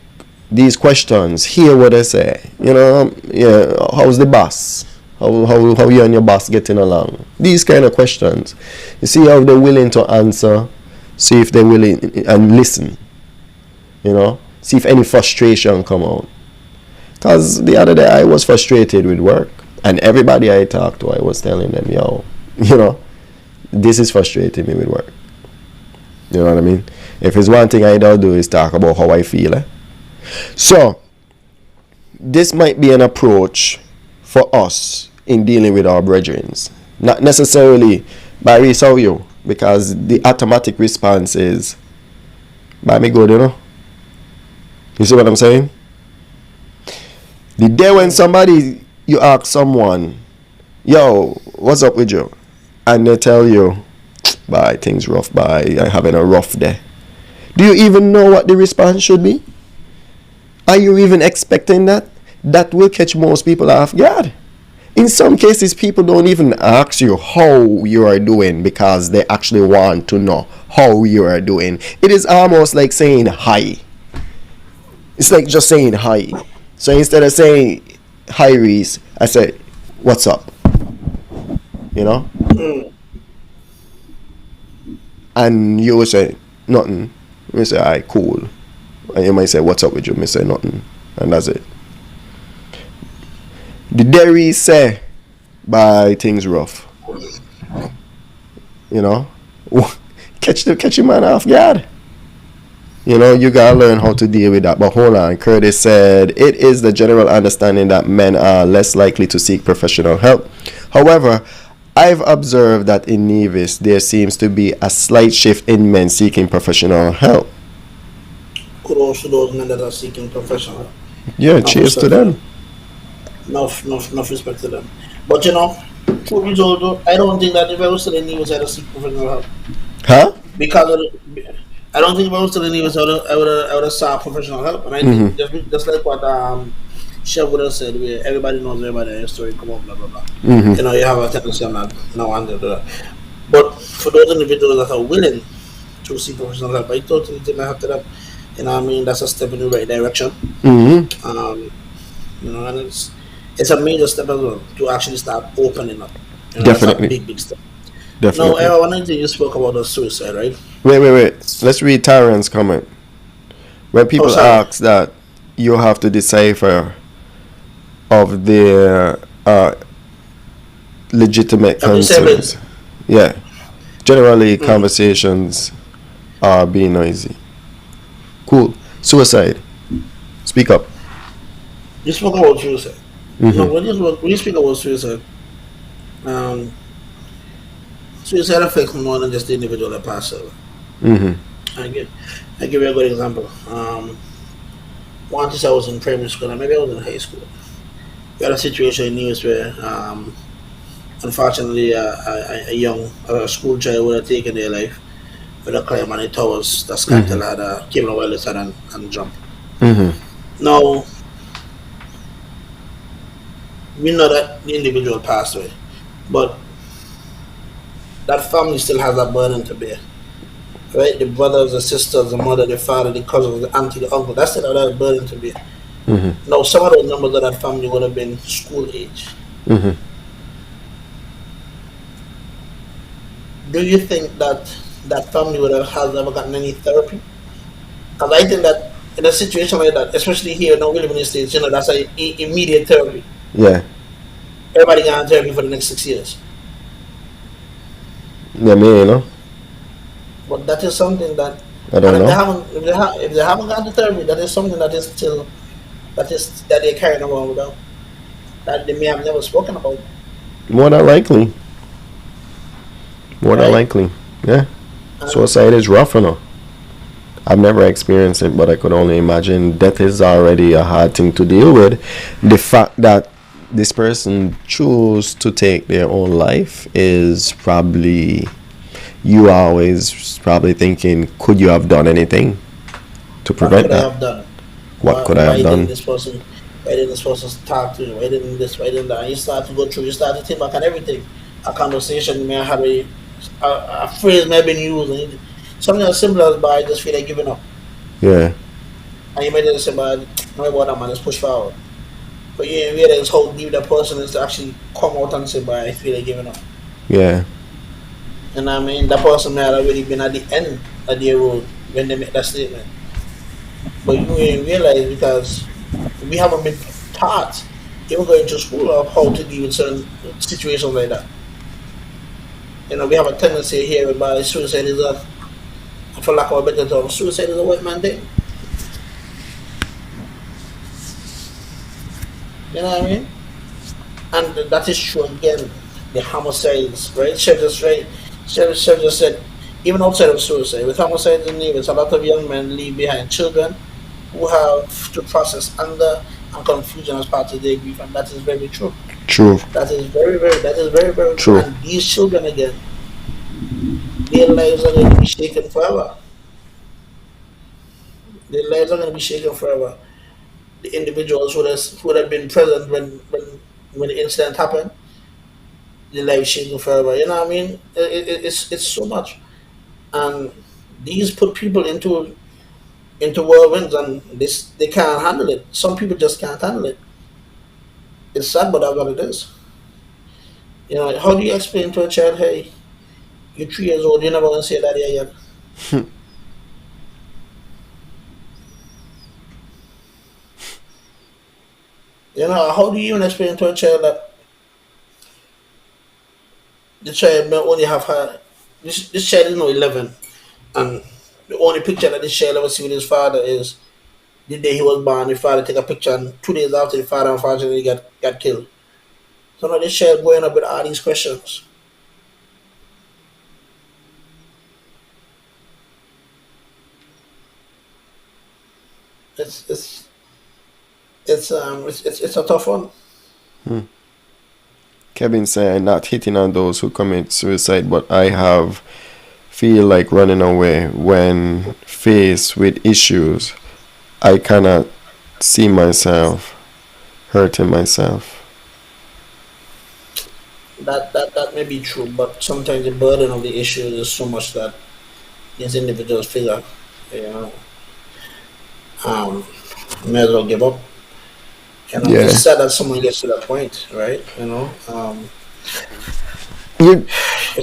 [SPEAKER 5] These questions, hear what they say. You know, yeah. How's the boss? How you and your boss getting along? These kind of questions. You see how they're willing to answer. See if they're willing and listen. You know, see if any frustration come out. Cause the other day I was frustrated with work, and everybody I talked to, I was telling them, yo, you know, this is frustrating me with work. You know what I mean? If it's one thing I don't do is talk about how I feel. So, this might be an approach for us in dealing with our brethren. Not necessarily by how you, because the automatic response is, by me good, you know? You see what I'm saying? The day when you ask someone, yo, what's up with you? And they tell you, bye, things rough, bye, I'm having a rough day. Do you even know what the response should be? Are you even expecting that? That will catch most people off guard. In some cases, people don't even ask you how you are doing because they actually want to know how you are doing. It is almost like saying hi. It's like just saying hi. So instead of saying hi, Reese, I say, what's up? You know? And you will say, nothing. You say, alright, cool. And you might say, what's up with you? Me say, nothing. And that's it. The dairy say, bye, things rough. You know? Catch your man off guard. You know, you gotta learn how to deal with that. But hold on, Curtis said, it is the general understanding that men are less likely to seek professional help. However, I've observed that in Nevis, there seems to be a slight shift in men seeking professional help.
[SPEAKER 6] Kudos to those men that are seeking professional help.
[SPEAKER 5] Yeah, cheers to them.
[SPEAKER 6] Enough respect to them. But you know, truth be told, I don't think that if I was still in Nevis, I'd seek professional help.
[SPEAKER 5] Huh?
[SPEAKER 6] Because I don't think if I was still in Nevis, I would have sought professional help. And I think just like what Chef would have said, where everybody knows everybody, your story come up, blah blah blah. You know, you have a tendency on that now and then. But for those individuals that are willing to seek professional help, I totally think I have to that. You know what I mean? That's a step in the right direction. You know, and it's a major step as well to actually start opening up. You know,
[SPEAKER 5] definitely.
[SPEAKER 6] That's a big step. No,
[SPEAKER 5] Definitely.
[SPEAKER 6] one thing you spoke about was suicide, right?
[SPEAKER 5] Wait. Let's read Tyrant's comment. When
[SPEAKER 6] Oh,
[SPEAKER 5] people
[SPEAKER 6] sorry.
[SPEAKER 5] ask that, you have to decipher of their legitimate
[SPEAKER 6] I'm disabled.
[SPEAKER 5] concerns. Yeah. Generally, conversations are being noisy. Cool. Suicide. Speak up.
[SPEAKER 6] You spoke about suicide. No,
[SPEAKER 5] Mm-hmm.
[SPEAKER 6] when you speak about suicide, um, suicide affects more than just the individual that passes away.
[SPEAKER 5] Mm-hmm.
[SPEAKER 6] I give, I give you a good example. Once I was in primary school, and maybe I was in high school. We had a situation in news where, unfortunately, a young school child would have taken their life with a climb on the towers that
[SPEAKER 5] Mm-hmm.
[SPEAKER 6] Scantel had came over the side and jumped.
[SPEAKER 5] Mm-hmm.
[SPEAKER 6] Now, we know that the individual passed away, but that family still has a burden to bear. Right? The brothers, the sisters, the mother, the father, the cousins, the auntie, the uncle, that's still have a burden to bear.
[SPEAKER 5] Mm-hmm.
[SPEAKER 6] Now, some of those members of that family would have been school age.
[SPEAKER 5] Mm-hmm.
[SPEAKER 6] Do you think that that family would have has ever gotten any therapy? Because I think that in a situation like that, especially here, now we live in the States, that's a immediate therapy.
[SPEAKER 5] Yeah.
[SPEAKER 6] Everybody got therapy for the next 6 years.
[SPEAKER 5] Yeah, me,
[SPEAKER 6] But that is something that,
[SPEAKER 5] I
[SPEAKER 6] and
[SPEAKER 5] don't know.
[SPEAKER 6] if they haven't gotten therapy, that is something that is still that they're carrying around with them that they may have never spoken about,
[SPEAKER 5] More than likely. More than
[SPEAKER 6] right?
[SPEAKER 5] likely. Yeah.
[SPEAKER 6] And
[SPEAKER 5] Suicide is rough, I've never experienced it, but I could only imagine death is already a hard thing to deal with. The fact that this person chose to take their own life is probably, you are always probably thinking, could you have done anything to
[SPEAKER 6] what
[SPEAKER 5] prevent
[SPEAKER 6] could I
[SPEAKER 5] that?
[SPEAKER 6] have done?
[SPEAKER 5] What could I have
[SPEAKER 6] Why didn't
[SPEAKER 5] done?
[SPEAKER 6] this person? Why didn't this person talk to me? Why didn't this? Why didn't that? You start to go through. You start to think back on everything. A conversation may have a phrase may have been used. And something as simple as, "But I just feel like giving up."
[SPEAKER 5] Yeah.
[SPEAKER 6] And you might just say, "But no matter what, man, let's push forward." But you ain't realize how deep that person is to actually come out and say, "But I feel like giving up."
[SPEAKER 5] Yeah.
[SPEAKER 6] And I mean, that person may have already been at the end of their road when they make that statement. But you ain't realize because we haven't been taught, even going to school, of how to deal with certain situations like that. We have a tendency here whereby suicide is for lack of a better term, suicide is a white man thing. You know what I mean? And that is true again. The homicides, right? Chef just said, even outside of suicide, with homicides and neighbors, a lot of young men leave behind children who have to process anger and confusion as part of their grief, and that is very true.
[SPEAKER 5] True.
[SPEAKER 6] That is very, very true.
[SPEAKER 5] True.
[SPEAKER 6] And these children again, their lives are going to be shaken forever. Their lives are going to be shaken forever. The individuals who would have been present when the incident happened, their lives shaken forever. You know what I mean? It's so much, and these put people into whirlwinds, and this they can't handle it. Some people just can't handle it. It's sad, but that's what it is. How do you explain to a child, hey, you're 3 years old, you're never gonna say that again? How do you even explain to a child that the child may only have her this child is now 11, and the only picture that this child ever see with his father is the day he was born. The father take a picture, and 2 days after, the father unfortunately got killed. So now this child growing up with all these questions. It's it's it's a tough one.
[SPEAKER 5] Kevin said, I'm not hitting on those who commit suicide, but I have feel like running away when faced with issues. I cannot see myself hurting myself.
[SPEAKER 6] That may be true, but sometimes the burden of the issue is so much that these individuals figure, you know, um, may as well give up. It's
[SPEAKER 5] Yeah.
[SPEAKER 6] sad that someone gets to that point, right?
[SPEAKER 5] You,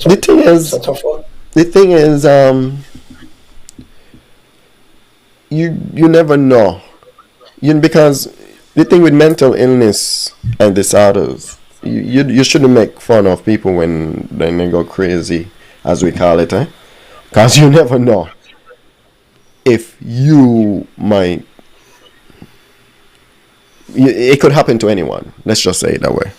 [SPEAKER 5] the thing
[SPEAKER 6] It's
[SPEAKER 5] is,
[SPEAKER 6] a tough one.
[SPEAKER 5] the thing is, you never know. Because the thing with mental illness and disorders, you shouldn't make fun of people when they go crazy, as we call it, eh? Because you never know if you might. It could happen to anyone. Let's just say it that way.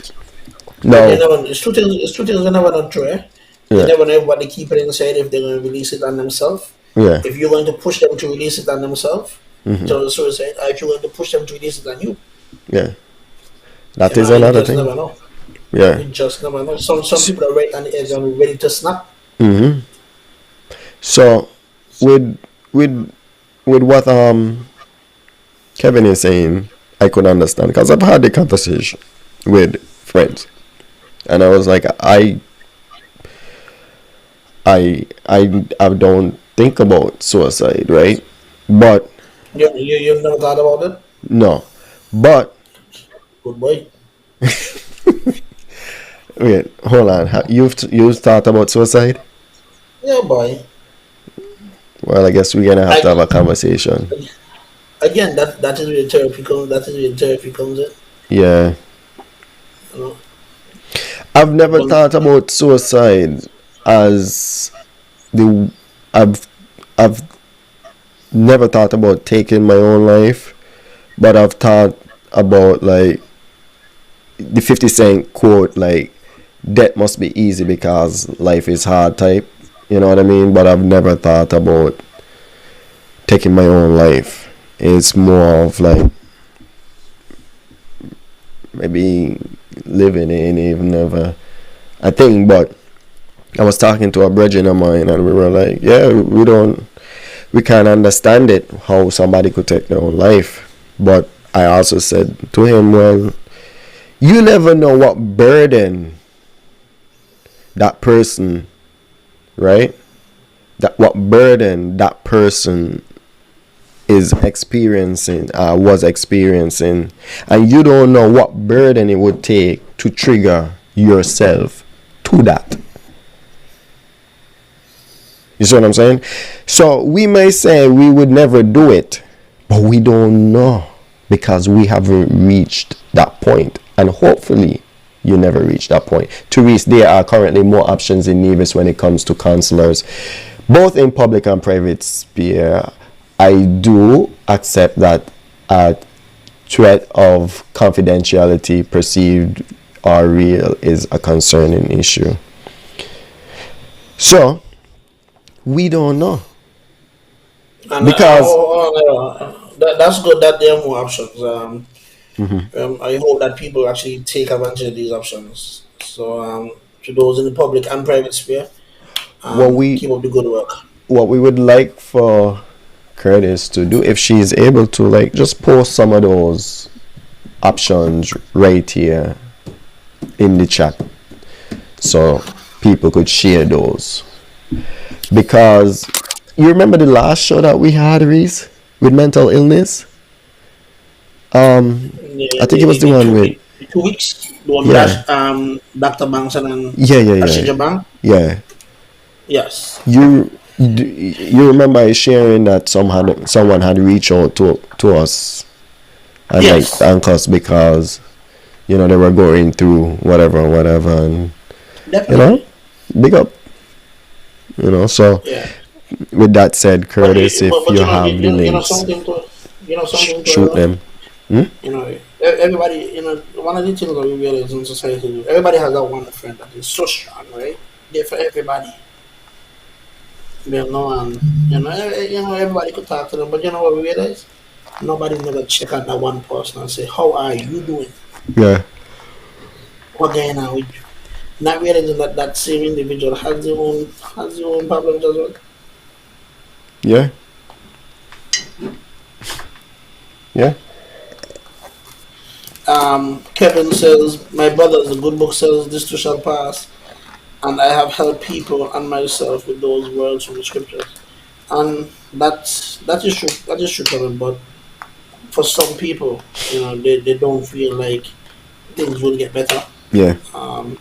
[SPEAKER 6] You
[SPEAKER 5] No,
[SPEAKER 6] never, it's two things you never know true, eh? You
[SPEAKER 5] yeah,
[SPEAKER 6] never know what they keep it inside if they're going to release it on themselves.
[SPEAKER 5] yeah,
[SPEAKER 6] If you're going to push them to release it on themselves,
[SPEAKER 5] hmm
[SPEAKER 6] to suicide, or if you're going to push them to release it on you.
[SPEAKER 5] yeah.
[SPEAKER 6] You
[SPEAKER 5] That is
[SPEAKER 6] know, you
[SPEAKER 5] another
[SPEAKER 6] just
[SPEAKER 5] thing.
[SPEAKER 6] never know.
[SPEAKER 5] Yeah.
[SPEAKER 6] You just never know. Some people are right on the edge and ready to snap.
[SPEAKER 5] hmm So, with with with what Kevin is saying, I could understand because I've had the conversation with friends, and I was like, I don't think about suicide, right? But
[SPEAKER 6] You never thought about it?
[SPEAKER 5] no, but
[SPEAKER 6] Good boy.
[SPEAKER 5] wait, hold on. You've thought about suicide?
[SPEAKER 6] Yeah, boy.
[SPEAKER 5] Well, I guess we're gonna have to have
[SPEAKER 6] I,
[SPEAKER 5] a conversation.
[SPEAKER 6] again, that is where therapy comes. That is where therapy comes in.
[SPEAKER 5] Yeah,
[SPEAKER 6] You know,
[SPEAKER 5] I've never
[SPEAKER 6] one,
[SPEAKER 5] thought about suicide as the I've I've never thought about taking my own life, but I've thought about like the 50 Cent quote, like death must be easy because life is hard type. You know what I mean? But I've never thought about taking my own life. It's more of like maybe living in even never a thing. But I was talking to a brethren of mine and we were like, yeah, we can't understand it how somebody could take their own life. But I also said to him, well, you never know what burden that person, right? That what burden that person is experiencing, was experiencing, and you don't know what burden it would take to trigger yourself to that. You see what I'm saying? So we may say we would never do it, but we don't know because we haven't reached that point. And hopefully you never reach that point. Therese, there are currently more options in Nevis when it comes to counselors, both in public and private sphere. I do accept that a threat of confidentiality, perceived or real, is a concerning issue. So we don't know
[SPEAKER 6] and
[SPEAKER 5] because
[SPEAKER 6] that's good that there are more options.
[SPEAKER 5] Mhm.
[SPEAKER 6] I hope that people actually take advantage of these options. So, to those in the public and private sphere,
[SPEAKER 5] what we
[SPEAKER 6] keep up the good work.
[SPEAKER 5] what we would like for Curtis to do, if she is able to, like just post some of those options right here in the chat so people could share those, because you remember the last show that we had, Reese, with mental illness. I think it was the one with
[SPEAKER 6] 2 weeks. The one with
[SPEAKER 5] yeah
[SPEAKER 6] Dr. Bangson and
[SPEAKER 5] yeah yeah yeah
[SPEAKER 6] Ashija Bang.
[SPEAKER 5] yeah.
[SPEAKER 6] Yes.
[SPEAKER 5] You remember I sharing that someone had reached out to us and like
[SPEAKER 6] Yes.
[SPEAKER 5] thank us because they were going through whatever and
[SPEAKER 6] Definitely.
[SPEAKER 5] big up, so
[SPEAKER 6] Yeah.
[SPEAKER 5] with that said,
[SPEAKER 6] But,
[SPEAKER 5] Curtis, if
[SPEAKER 6] but
[SPEAKER 5] you have the links,
[SPEAKER 6] something
[SPEAKER 5] shoot
[SPEAKER 6] to
[SPEAKER 5] them. Hmm?
[SPEAKER 6] everybody, one of the things that we realize in society, everybody has that one friend that is so strong, right? They're for everybody. And everybody could talk to them, but you know what we realize? Nobody never check on that one person and say, "How are you doing?
[SPEAKER 5] Yeah,
[SPEAKER 6] What going on with you?" Not realizing that that same individual has their own problems as well.
[SPEAKER 5] yeah, yeah.
[SPEAKER 6] Kevin says, "My brother, the good book says, this too shall pass, and I have helped people and myself with those words from the scriptures." And that is true. That is true, Kevin. But for some people, they don't feel like things will get better.
[SPEAKER 5] Yeah.
[SPEAKER 6] Um,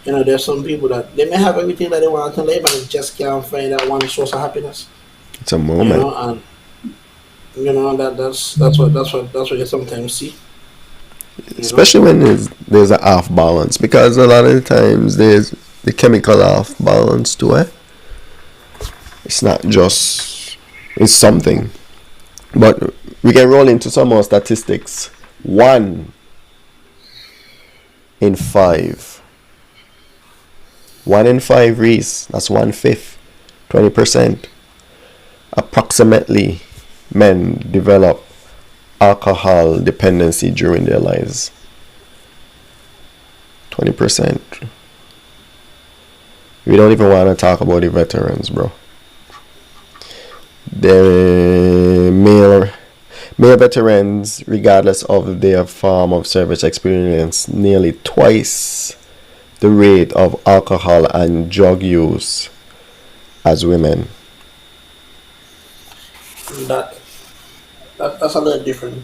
[SPEAKER 6] There's some people that they may have everything that they want in life, and they just can't find that one source of happiness.
[SPEAKER 5] It's a moment.
[SPEAKER 6] And that's what you sometimes see.
[SPEAKER 5] Especially when there's a off balance, because a lot of the times there's the chemical off balance to it. It's not just, it's something. But we can roll into some more statistics. 1 in 5. 1 in 5, Reese. That's 1/5. 20%. Approximately, men develop alcohol dependency during their lives. 20%. We don't even want to talk about the veterans, bro. The male veterans, regardless of their form of service, experience nearly twice the rate of alcohol and drug use as women.
[SPEAKER 6] That's a little different.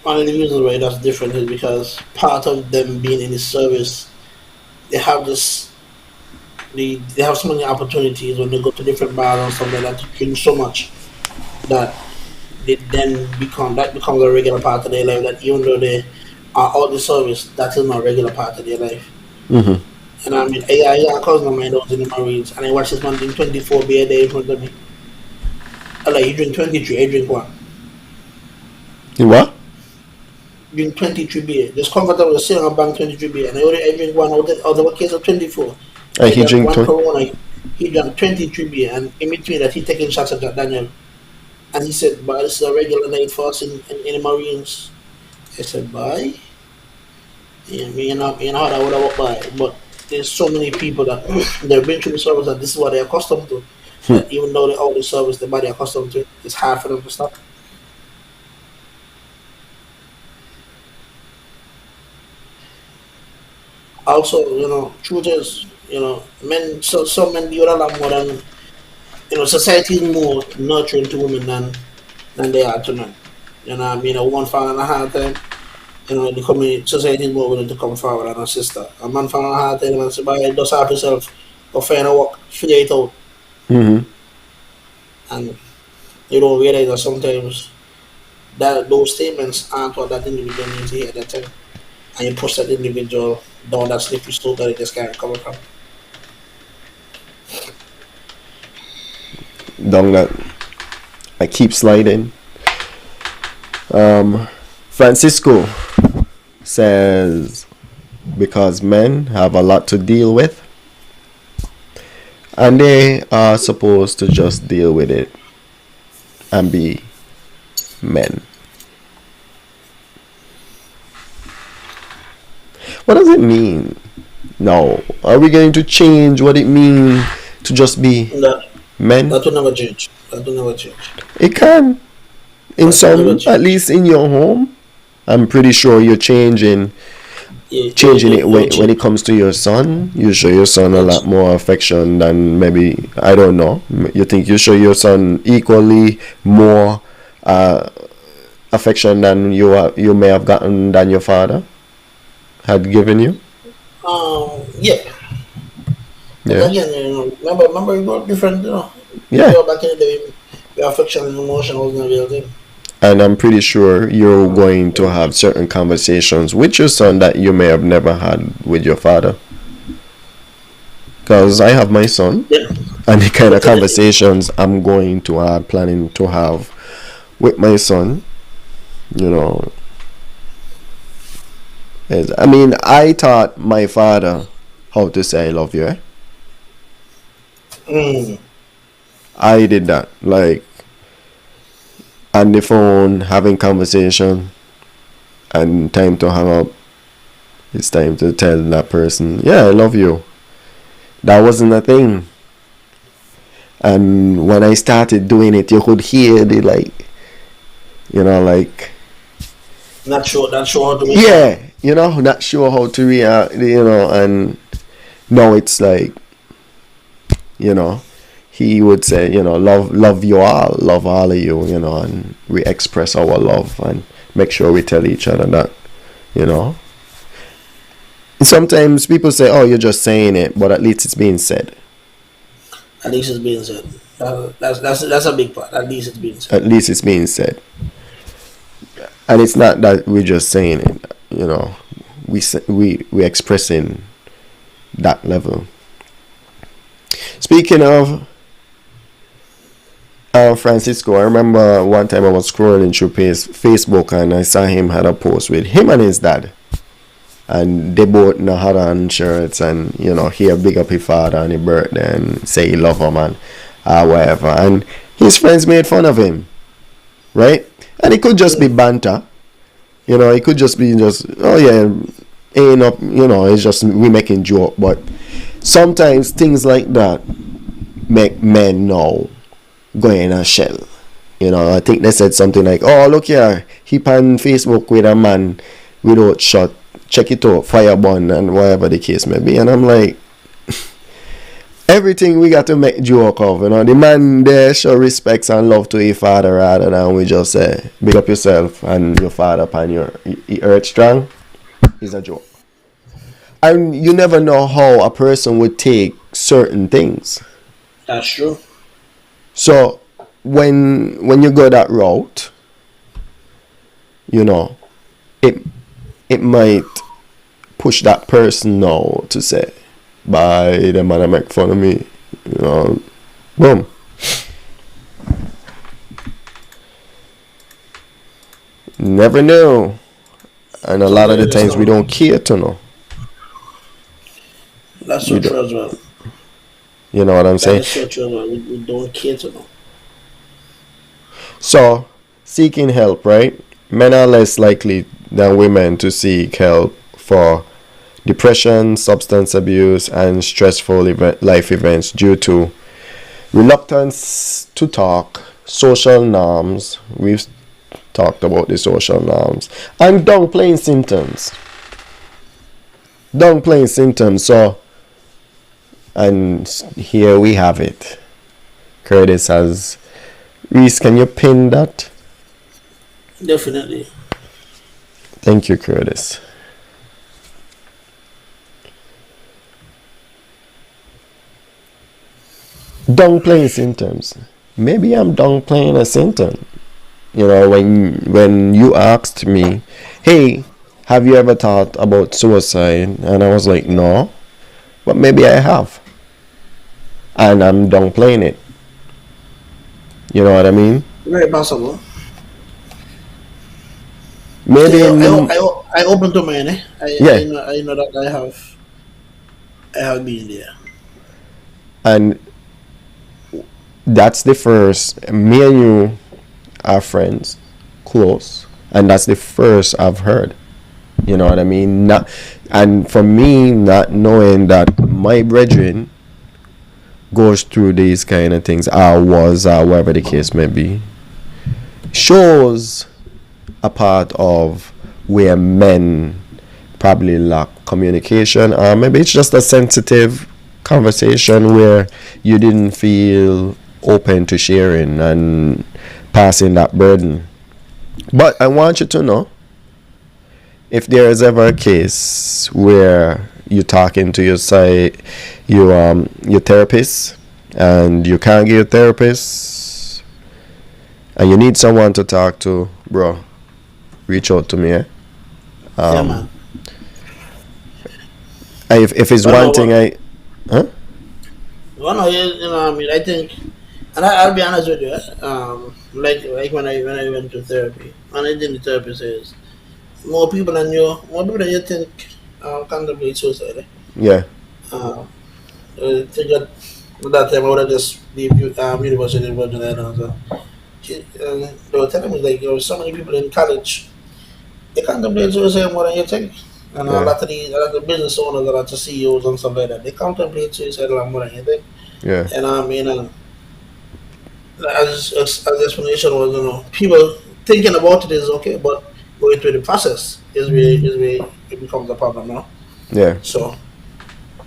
[SPEAKER 6] One of the reasons why that's different is because part of them being in the service, they have this they have so many opportunities when they go to different bars and stuff like that to drink so much that they then becomes a regular part of their life. That even though they are out the service, that is not a regular part of their life.
[SPEAKER 5] Mm-hmm.
[SPEAKER 6] And I mean, I got a cousin of mine that was in the Marines, and I watched this man drink 24 beer a day in front of me. I like, you drink 23, I drink one.
[SPEAKER 5] You what?
[SPEAKER 6] Drink 23 beer. Just comfortable sitting on a bank 23 beer. And I drink one out of a case of 24.
[SPEAKER 5] And he drink
[SPEAKER 6] one Corona. He drank 23 beer, and in between that, he taking shots at Jack Daniel. And he said, "But this is a regular night for us in the Marines." I said, "Bye." Yeah, you know how that would have worked by. But there's so many people that they've been through the service that this is what they're accustomed to. That even though they're out the service, the body accustomed to it, it's hard for them to stop. Also, truth is, men. So some men do a lot more than society is more nurturing to women than they are to men. I mean, a woman found a hard time. The community society is more willing to come forward than a sister. A man found a hard time and say, "Boy, just have yourself go find a work, figure it out."
[SPEAKER 5] Mm-hmm.
[SPEAKER 6] And you don't realize that sometimes that those statements aren't what that individual needs to hear at that time. And you push that individual down that slippery slope that they just can't recover from.
[SPEAKER 5] Down that I keep sliding. Francisco says, because men have a lot to deal with and they are supposed to just deal with it and be men. What does it mean? Now, are we going to change what it means to just be men?
[SPEAKER 6] That will never change.
[SPEAKER 5] It can. In some, at least in your home, I'm pretty sure you're changing it when it comes to your son. You show your son a lot more affection than maybe, I don't know. You think you show your son equally more affection than you may have gotten than your father had given you?
[SPEAKER 6] Yeah.
[SPEAKER 5] Yeah.
[SPEAKER 6] Again, remember we were different,
[SPEAKER 5] Yeah.
[SPEAKER 6] Back in the day, your affection and emotion wasn't a real thing.
[SPEAKER 5] And I'm pretty sure you're going to have certain conversations with your son that you may have never had with your father. Because I have my son, and the kind of conversations I'm planning to have with my son, I taught my father how to say I love you. I did that, like on the phone, having conversation, and time to hang up. It's time to tell that person, yeah, I love you. That wasn't a thing. And when I started doing it, you could hear the
[SPEAKER 6] not sure how to
[SPEAKER 5] react. Yeah, not sure how to react, and now it's like, he would say, love you all, love all of you, and we express our love and make sure we tell each other that, sometimes people say, "Oh, you're just saying it," but at least it's being said.
[SPEAKER 6] At least it's being said. That's a big part. At least it's being said.
[SPEAKER 5] At least it's being said, and it's not that we're just saying it. You know, we expressing that level. Speaking of Francisco, I remember one time I was scrolling through Facebook and I saw him had a post with him and his dad, and they both had on shirts, and he a big up his father on his birthday and say he love him and whatever, and his friends made fun of him, right? And it could just be banter, it could just be oh yeah, ain't up, it's just we making joke, but sometimes things like that make men now go in a shell. I think they said something like, "Oh, look here, he on Facebook with a man without shot, check it out, fire burn," and whatever the case may be. And I'm like, everything we got to make joke of. The man there show respects and love to his father rather than we just say, big up yourself and your father upon your earth strong. Is a joke. And you never know how a person would take certain things.
[SPEAKER 6] That's true.
[SPEAKER 5] So when you go that route, it might push that person now to say, "Bye, the man make fun of me." Boom. Never know. And a lot of the times we don't care to know.
[SPEAKER 6] That's so true as well.
[SPEAKER 5] You know what I'm saying?
[SPEAKER 6] That's so true as well. We don't care to know.
[SPEAKER 5] So, seeking help, right? Men are less likely than women to seek help for depression, substance abuse, and stressful life events due to reluctance to talk, social norms. We've talked about the social norms, and downplaying symptoms. So, and here we have it. Curtis has. Reese, can you pin that?
[SPEAKER 6] Definitely.
[SPEAKER 5] Thank you, Curtis. Downplaying symptoms. Maybe I'm downplaying a symptom. When you asked me, "Hey, have you ever thought about suicide?" And I was like, "No, but maybe I have." And I'm downplaying it. You know what I mean?
[SPEAKER 6] Very possible.
[SPEAKER 5] Maybe
[SPEAKER 6] I open to mine. I know that I have been there.
[SPEAKER 5] And that's the first. Me and you are friends, close, and that's the first I've heard. You know what I mean? And for me, not knowing that my brethren goes through these kind of things, whatever the case may be, shows a part of where men probably lack communication, or maybe it's just a sensitive conversation where you didn't feel open to sharing and passing that burden. But I want you to know, if there is ever a case where you're talking to your therapist and you can't get a therapist and you need someone to talk to, bro, reach out to me.
[SPEAKER 6] Yeah, man.
[SPEAKER 5] If it's one thing
[SPEAKER 6] Well, no, I think, and I'll be honest with you, like when I went to therapy, and I think the therapist says more people than you think contemplate suicide.
[SPEAKER 5] Yeah.
[SPEAKER 6] I think that time I would have just leave University of Virginia, and so they were telling me like so many people in college they contemplate suicide more than you think. And a lot of the business owners, a lot of CEOs and stuff like that, they contemplate suicide a lot more than you think.
[SPEAKER 5] Yeah.
[SPEAKER 6] And as explanation was, people thinking about it is okay, but going through the process is where it becomes a problem now.
[SPEAKER 5] Yeah.
[SPEAKER 6] So,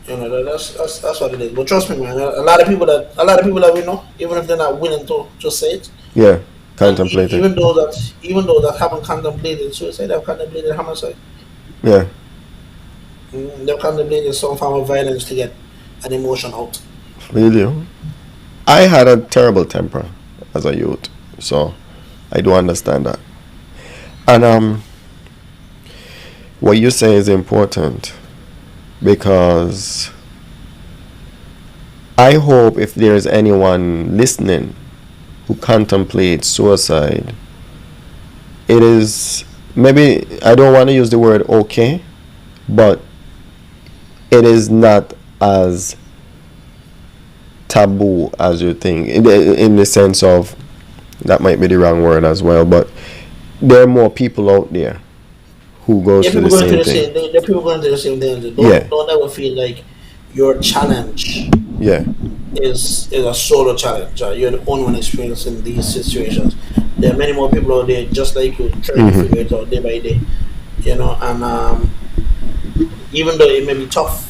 [SPEAKER 6] that's what it is. But trust me, man, a lot of people that we know, even if they're not willing to just say it.
[SPEAKER 5] Yeah. Contemplate
[SPEAKER 6] even though that haven't contemplated suicide, have contemplated homicide.
[SPEAKER 5] Yeah.
[SPEAKER 6] They're contemplating some form of violence to get an emotion out.
[SPEAKER 5] Really? I had a terrible temper as a youth, so I do understand that. And what you say is important because I hope if there's anyone listening who contemplates suicide, it is maybe, I don't want to use the word okay, but it is not as taboo as you think, in the sense of, that might be the wrong word as well, but there are more people out there who goes
[SPEAKER 6] Yeah,
[SPEAKER 5] through
[SPEAKER 6] people
[SPEAKER 5] the
[SPEAKER 6] going through
[SPEAKER 5] same
[SPEAKER 6] the
[SPEAKER 5] thing.
[SPEAKER 6] same. There are people going through the same thing.
[SPEAKER 5] Yeah,
[SPEAKER 6] Don't ever feel like your challenge
[SPEAKER 5] yeah.
[SPEAKER 6] is a solo challenge. You're the only one experiencing these situations. There are many more people out there just like you trying to
[SPEAKER 5] Hmm.
[SPEAKER 6] figure it out day by day. And even though it may be tough,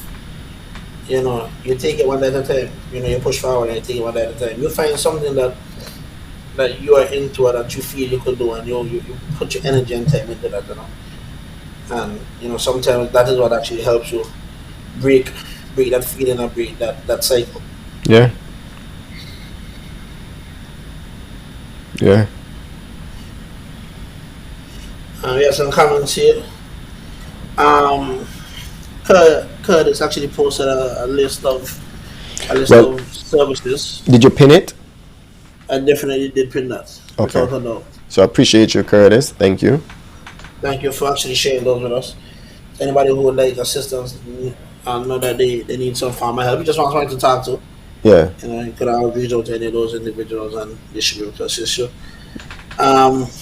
[SPEAKER 6] you take it one day at a time. You push forward and you take it one day at a time. You find something that you are into or that you feel you could do, and you put your energy and time into that. And sometimes that is what actually helps you break break that feeling or break that cycle.
[SPEAKER 5] Yeah, yeah.
[SPEAKER 6] We have some comments here. Um, Curtis actually posted a list
[SPEAKER 5] Well,
[SPEAKER 6] of services.
[SPEAKER 5] did you pin it?
[SPEAKER 6] I definitely did print that
[SPEAKER 5] Okay.
[SPEAKER 6] without a doubt.
[SPEAKER 5] So I appreciate you, Curtis. Thank you.
[SPEAKER 6] Thank you for actually sharing those with us. Anybody who would like assistance, know that they need some form of help. You just want someone to talk to.
[SPEAKER 5] Yeah.
[SPEAKER 6] You could have reached out to any of those individuals and they should be able to assist you.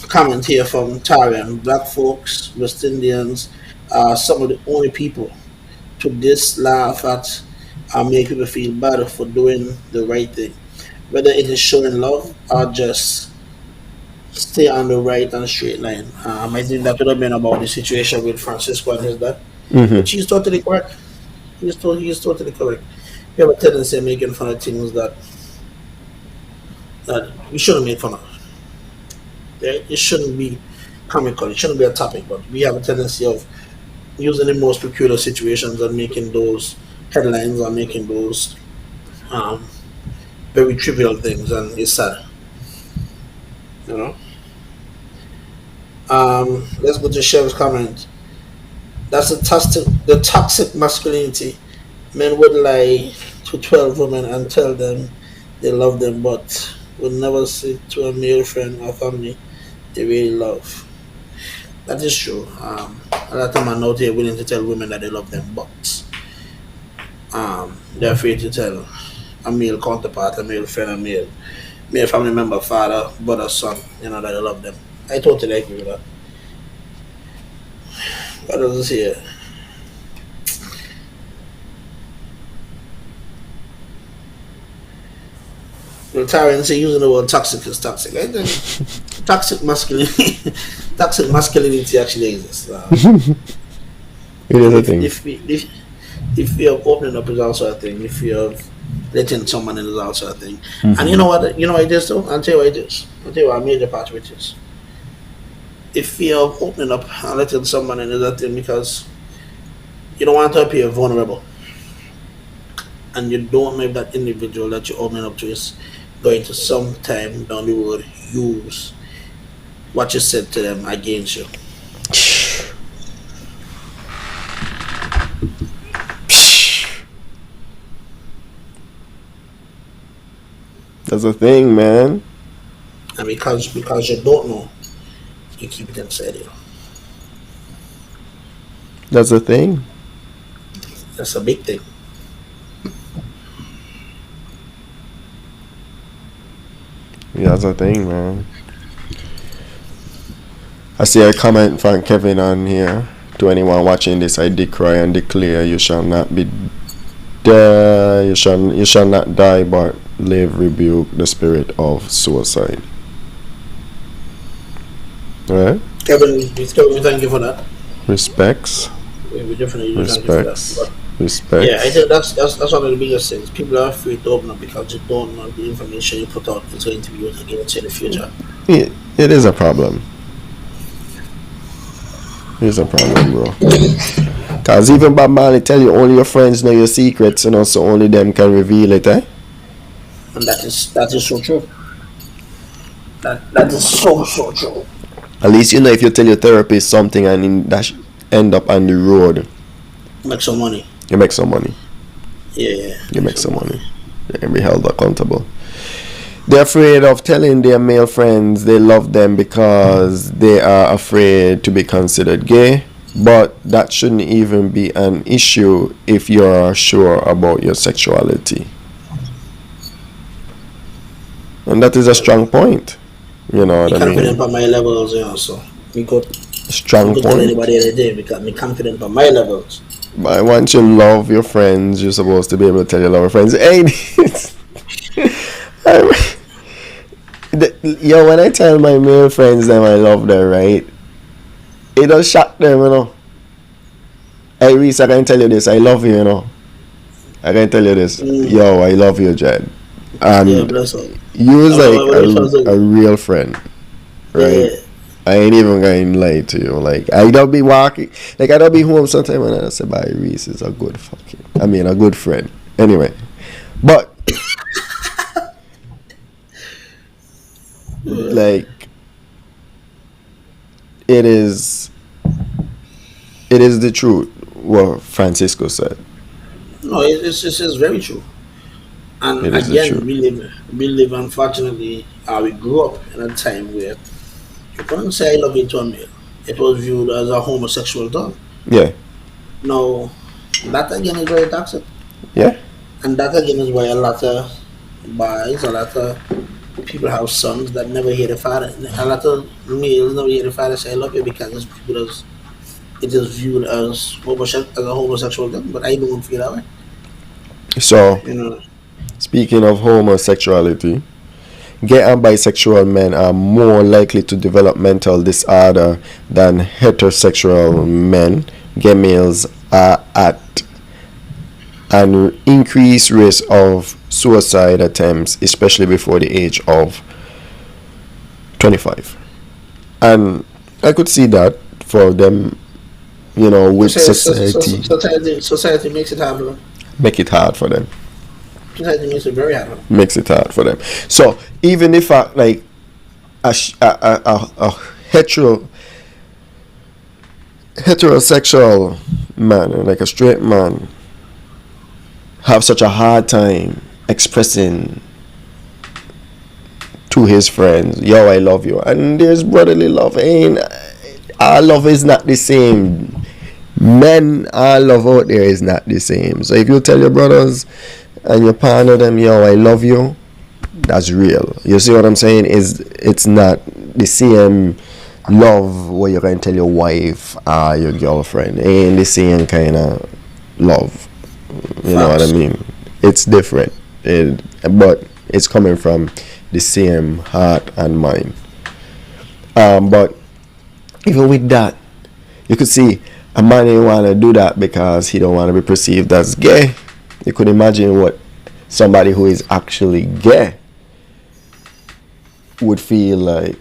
[SPEAKER 6] Comment here from Tarian. Black folks, West Indians are some of the only people to this laugh at and make people feel bad for doing the right thing. Whether it is showing love or just stay on the right and straight line. I think that would have been about the situation with Francisco and his dad.
[SPEAKER 5] Hmm.
[SPEAKER 6] Which he's totally correct. He's totally correct. We have a tendency of making fun of things that we shouldn't make fun of. Yeah, it shouldn't be comical. It shouldn't be a topic, but we have a tendency of using the most peculiar situations and making those headlines or making those um, very trivial things, and it's sad. You know. Let's go to Chef's comment. That's the toxic masculinity. Men would lie to 12 women and tell them they love them, but would never say to a male friend or family they really love. That is true. A lot of men out here willing to tell women that they love them, but they're afraid to tell a male counterpart, a male friend, a male family member, father, brother, son, that they love them. I totally agree with that. What else is here? Retiring say using the word toxic is toxic. I think toxic masculinity, toxic masculinity actually exists.
[SPEAKER 5] It is a
[SPEAKER 6] If
[SPEAKER 5] thing.
[SPEAKER 6] if if if fear of opening up is also a thing. If fear of letting someone in is also a thing. And you know what? You know what it is though. I'll tell you what it is. I'll tell you what a major part of it is. If fear of opening up and letting someone in is a thing because you don't want to appear vulnerable, and you don't know if that individual that you're opening up to is going to sometime down the road use what you said to them against you.
[SPEAKER 5] That's a thing, man.
[SPEAKER 6] And because you don't know, you keep it inside you.
[SPEAKER 5] That's a thing.
[SPEAKER 6] That's a big thing.
[SPEAKER 5] Yeah, that's a thing, man. I see a comment from Kevin on here. To anyone watching this, I decree and declare you shall not be you shall not die but live, rebuke the spirit of suicide. Alright?
[SPEAKER 6] Kevin, we thank you for that.
[SPEAKER 5] Respects.
[SPEAKER 6] We definitely do thank you for that.
[SPEAKER 5] Respects.
[SPEAKER 6] But yeah, I
[SPEAKER 5] Respects.
[SPEAKER 6] think that's one of the biggest things. People are afraid to open up because you don't know the information you put out is going to be used against you in the future.
[SPEAKER 5] It is a problem. It is a problem, bro. Cause even Bob Marley tell you only your friends know your secrets, you know, so only them can reveal it, eh?
[SPEAKER 6] And that is so true. That is so true.
[SPEAKER 5] At least you know if you tell your therapist something and end up on the road,
[SPEAKER 6] Make some money.
[SPEAKER 5] you make some money.
[SPEAKER 6] Yeah.
[SPEAKER 5] You make some money. You can be held accountable. They're afraid of telling their male friends they love them because they are afraid to be considered gay. But that shouldn't even be an issue if you're sure about your sexuality. And that is a strong point. You know what I
[SPEAKER 6] Confident
[SPEAKER 5] mean?
[SPEAKER 6] on my levels, you know, so me could
[SPEAKER 5] Strong
[SPEAKER 6] tell
[SPEAKER 5] point.
[SPEAKER 6] anybody any day because me confident on my levels.
[SPEAKER 5] But once you love your friends, you're supposed to be able to tell your love your friends. Hey, yo, when I tell my male friends them I love them, right? It does shock them, you know. Hey, Reese, I can tell you this. I love you, you know. I can tell you this. Yo, I love you, Jed. And
[SPEAKER 6] Yeah, bless her.
[SPEAKER 5] you was
[SPEAKER 6] what it sounds
[SPEAKER 5] like
[SPEAKER 6] like.
[SPEAKER 5] a real friend, right?
[SPEAKER 6] Yeah.
[SPEAKER 5] I ain't even going to lie to you. Like, I don't be walking. Like, I don't be home sometime and I say, bye, Reese is a good a good friend. Anyway. But, like, it is the truth, what Francisco said.
[SPEAKER 6] No, it's very true. And
[SPEAKER 5] It is the
[SPEAKER 6] again,
[SPEAKER 5] truth.
[SPEAKER 6] we live unfortunately, we grew up in a time where you couldn't say I love you to a male. It was viewed as a homosexual thing.
[SPEAKER 5] Yeah.
[SPEAKER 6] Now, that again is very toxic.
[SPEAKER 5] Yeah.
[SPEAKER 6] And that again is why a lot of boys, a lot of people have sons that never hear the father. A lot of males never hear the father say I love you because it is viewed as a homosexual thing. But I don't feel that way.
[SPEAKER 5] So,
[SPEAKER 6] You know,
[SPEAKER 5] speaking of homosexuality, gay and bisexual men are more likely to develop mental disorder than heterosexual men. Gay males are at an increased risk of suicide attempts, especially before the age of 25. And I could see that for them, you know, with
[SPEAKER 6] society makes it hard for them.
[SPEAKER 5] make it hard for them.
[SPEAKER 6] Society makes it very hard for them.
[SPEAKER 5] Makes it hard for them. So even if a heterosexual man, like a straight man, have such a hard time expressing to his friends, yo, I love you, and there's brotherly love, ain't our love is not the same. Men, our love out there is not the same. So if you tell your brothers and you partner them, yo, I love you, that's real. You see what I'm saying? It's not the same love where you can tell your wife or your girlfriend. It ain't the same kind of love. You know what I mean? It's different. But it's coming from the same heart and mind. But even with that, you could see a man ain't want to do that because he don't want to be perceived as gay. You could imagine what somebody who is actually gay would feel like,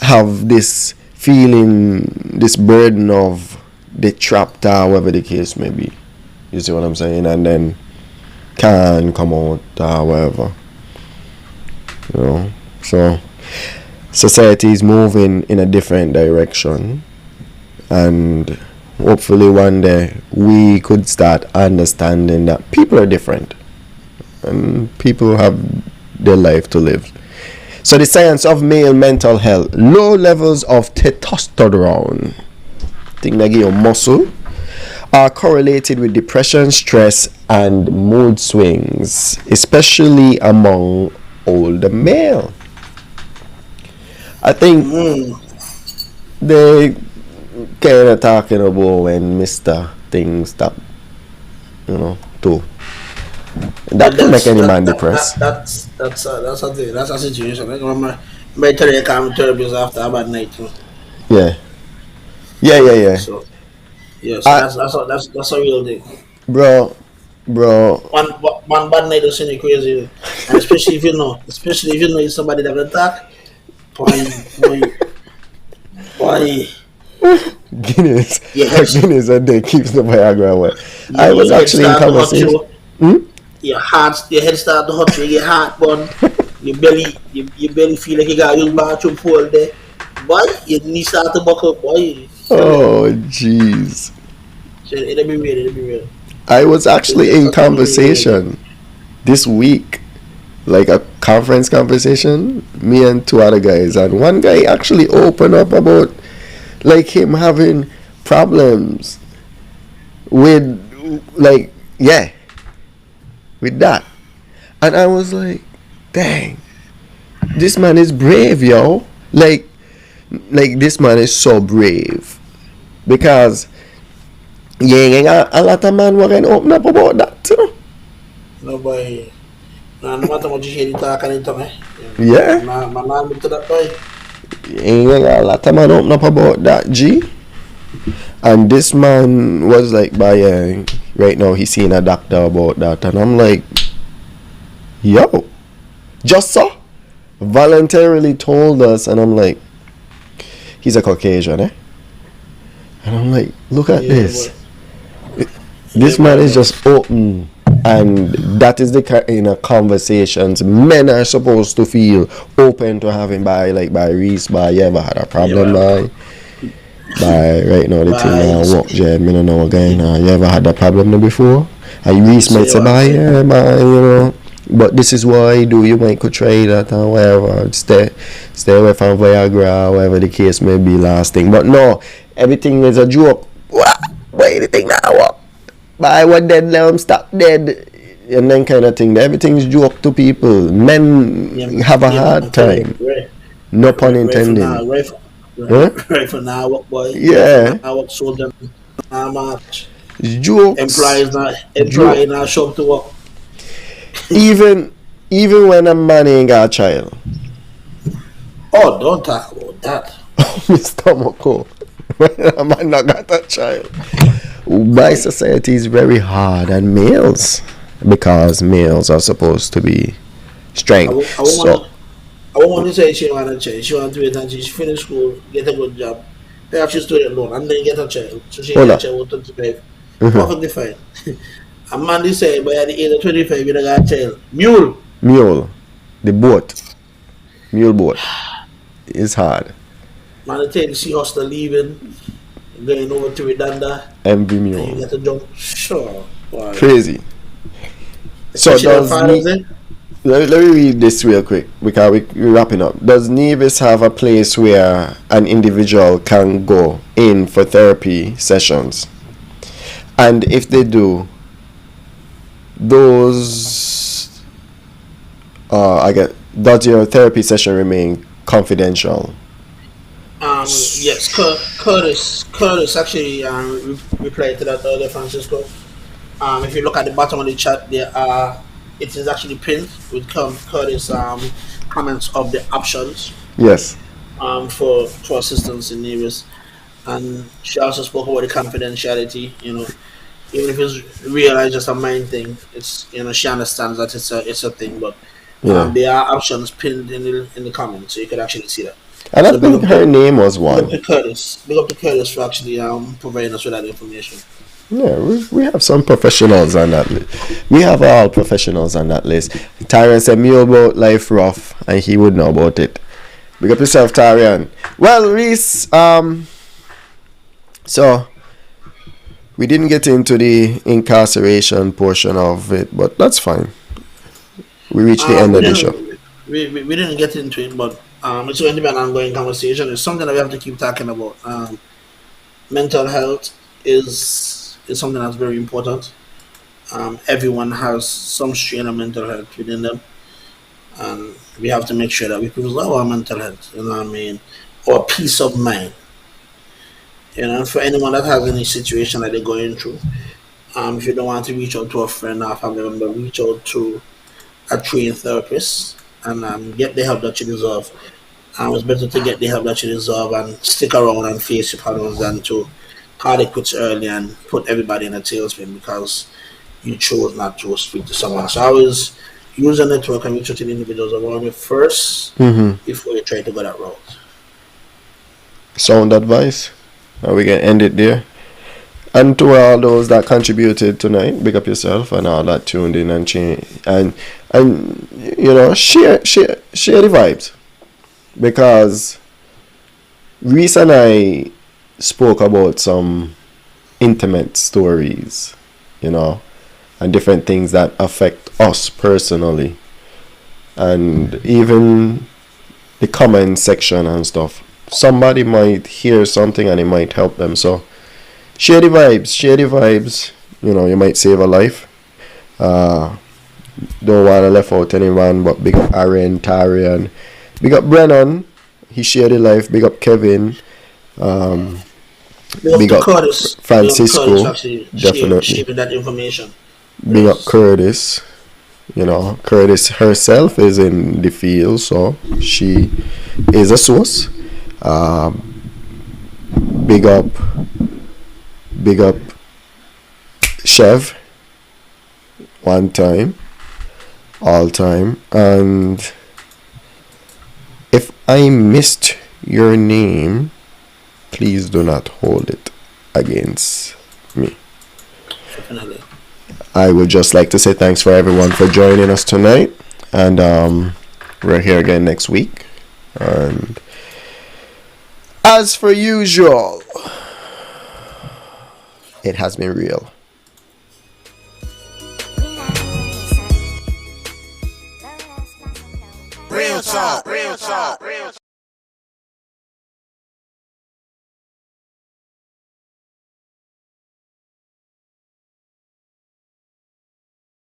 [SPEAKER 5] have this feeling, this burden of the trapped or whatever the case may be. You see what I'm saying? And then can come out or whatever. You know? So society is moving in a different direction, and hopefully one day we could start understanding that people are different and people have their life to live. So the science of male mental health: low levels of testosterone, thing that give you muscle, are correlated with depression, stress, and mood swings, especially among older male. I think they kind of talking about when Mr. Things stop, too. That can make any man depressed.
[SPEAKER 6] That's a thing. That's a situation. Like my tell come therapies after a bad night too.
[SPEAKER 5] Yeah. Yeah.
[SPEAKER 6] So that's a real thing.
[SPEAKER 5] Bro.
[SPEAKER 6] One bad night will send you crazy, and especially if you know it's somebody that will talk. Boy.
[SPEAKER 5] Guinness.
[SPEAKER 6] Your head,
[SPEAKER 5] Guinness a day keeps the Viagra away. I was
[SPEAKER 6] your head
[SPEAKER 5] actually in
[SPEAKER 6] start to hurt
[SPEAKER 5] conversation.
[SPEAKER 6] you. Your head start to hurt you. Your heart burn. Your belly feel like you got your bathroom full there. Boy, your knees start to buckle. Boy,
[SPEAKER 5] Oh, jeez.
[SPEAKER 6] so it'll be real. It'll be real.
[SPEAKER 5] I was actually in
[SPEAKER 6] That's something really real.
[SPEAKER 5] conversation this week, like a conference conversation, me and two other guys, and one guy actually opened up about like him having problems with like with that, and I was like, dang, this man is brave, yo. Like this man is so brave because a lot of men were gonna open up about that too.
[SPEAKER 6] No boy. No matter what you hear, you talk and you talk.
[SPEAKER 5] Yeah.
[SPEAKER 6] My man looked to that boy.
[SPEAKER 5] A lot of men open up about that, G. And this man was like, right now he's seeing a doctor about that, and I'm like, yo, just so voluntarily told us, and I'm like, he's a Caucasian, eh? And I'm like, look at this. This man is just open, and that is the kind of conversations men are supposed to feel open to having by Reese, by you ever had a problem by right now the thing now walk jam, you know again. You ever had a problem before? And Reese might say by man, you know. But this is what I do. You might could try that and whatever. Stay away from Viagra, whatever the case may be. Last thing, but no, everything is a joke. What? Why the thing now? What? By what dead? Let them stop dead, and then kind of thing. Everything's joke to people. Men have a hard time. No pun intended.
[SPEAKER 6] Right for now, what boy?
[SPEAKER 5] Yeah.
[SPEAKER 6] I work soldier. Much.
[SPEAKER 5] It's jokes.
[SPEAKER 6] Employee not show up to work.
[SPEAKER 5] Even when a man ain't got a child.
[SPEAKER 6] Oh, don't talk about that.
[SPEAKER 5] Mr. Moko. When a man not got a child. My society is very hard on males because males are supposed to be strength.
[SPEAKER 6] I want to say she want a child. She want to wait until she finish school, get a good job, pay off her student loan, and then get a child. So she get a child with 25. Perfectly fine. A man is saying by the age of 25, you don't got a child. Mule.
[SPEAKER 5] The boat. Mule boat. It's hard.
[SPEAKER 6] Man, they take the sea hostel leaving, going over to Redanda.
[SPEAKER 5] MB
[SPEAKER 6] And
[SPEAKER 5] Mule.
[SPEAKER 6] you get a jump. Sure. Wow.
[SPEAKER 5] Crazy. So let me read this real quick because we're wrapping up. Does Nevis have a place where an individual can go in for therapy sessions? And if they do, does your therapy session remain confidential?
[SPEAKER 6] Yes, Curtis actually replied to that earlier, Francisco. If you look at the bottom of the chat, it is actually pinned with Curtis comments of the options.
[SPEAKER 5] Yes.
[SPEAKER 6] For assistance in Nevis, and she also spoke about the confidentiality. You know, even if it's realized just a mind thing, it's she understands that it's a thing, but there are options pinned in the comments, so you could actually see that.
[SPEAKER 5] And I think her name was one.
[SPEAKER 6] Big up to Curtis for actually providing us with that information.
[SPEAKER 5] Yeah, we have some professionals on that list. We have all professionals on that list. Tyrion said me about life rough, and he would know about it. Big up yourself, Tyrion. Well, Reese, so we didn't get into the incarceration portion of it, but that's fine. We reached the end of the show.
[SPEAKER 6] We didn't get into it, but it's going to be an ongoing conversation. It's something that we have to keep talking about. Mental health is something that's very important. Everyone has some strain of mental health within them, and we have to make sure that we preserve our mental health. You know what I mean? Or peace of mind. You know, for anyone that has any situation that they're going through, if you don't want to reach out to a friend or a family member, reach out to a trained therapist and get the help that you deserve. It's better to get the help that you deserve and stick around and face your problems than to call it quits early and put everybody in a tailspin because you chose not to speak to someone. So I always use a network and reach out to the individuals around you first before you try to go that route.
[SPEAKER 5] Sound advice? And we can end it there. And to all those that contributed tonight, big up yourself and all that tuned in and change and you know, share the vibes. Because Reese and I spoke about some intimate stories, you know, and different things that affect us personally. And even the comment section and stuff. Somebody might hear something and it might help them. So share the vibes. You know, you might save a life. Don't want to left out anyone, but big up Aaron, Tarian. Big up Brennan. He shared the life. Big up Kevin. Big up
[SPEAKER 6] Curtis.
[SPEAKER 5] Francisco.
[SPEAKER 6] Actually
[SPEAKER 5] Definitely.
[SPEAKER 6] sharing that information.
[SPEAKER 5] Big up Curtis. You know, Curtis herself is in the field, so she is a source. Big up Chev. One time, all time. And if I missed your name, please do not hold it against me.
[SPEAKER 6] Definitely.
[SPEAKER 5] I would just like to say thanks for everyone for joining us tonight, and we're here again next week. And as for usual, it has been real.
[SPEAKER 1] Real talk, real talk, real talk.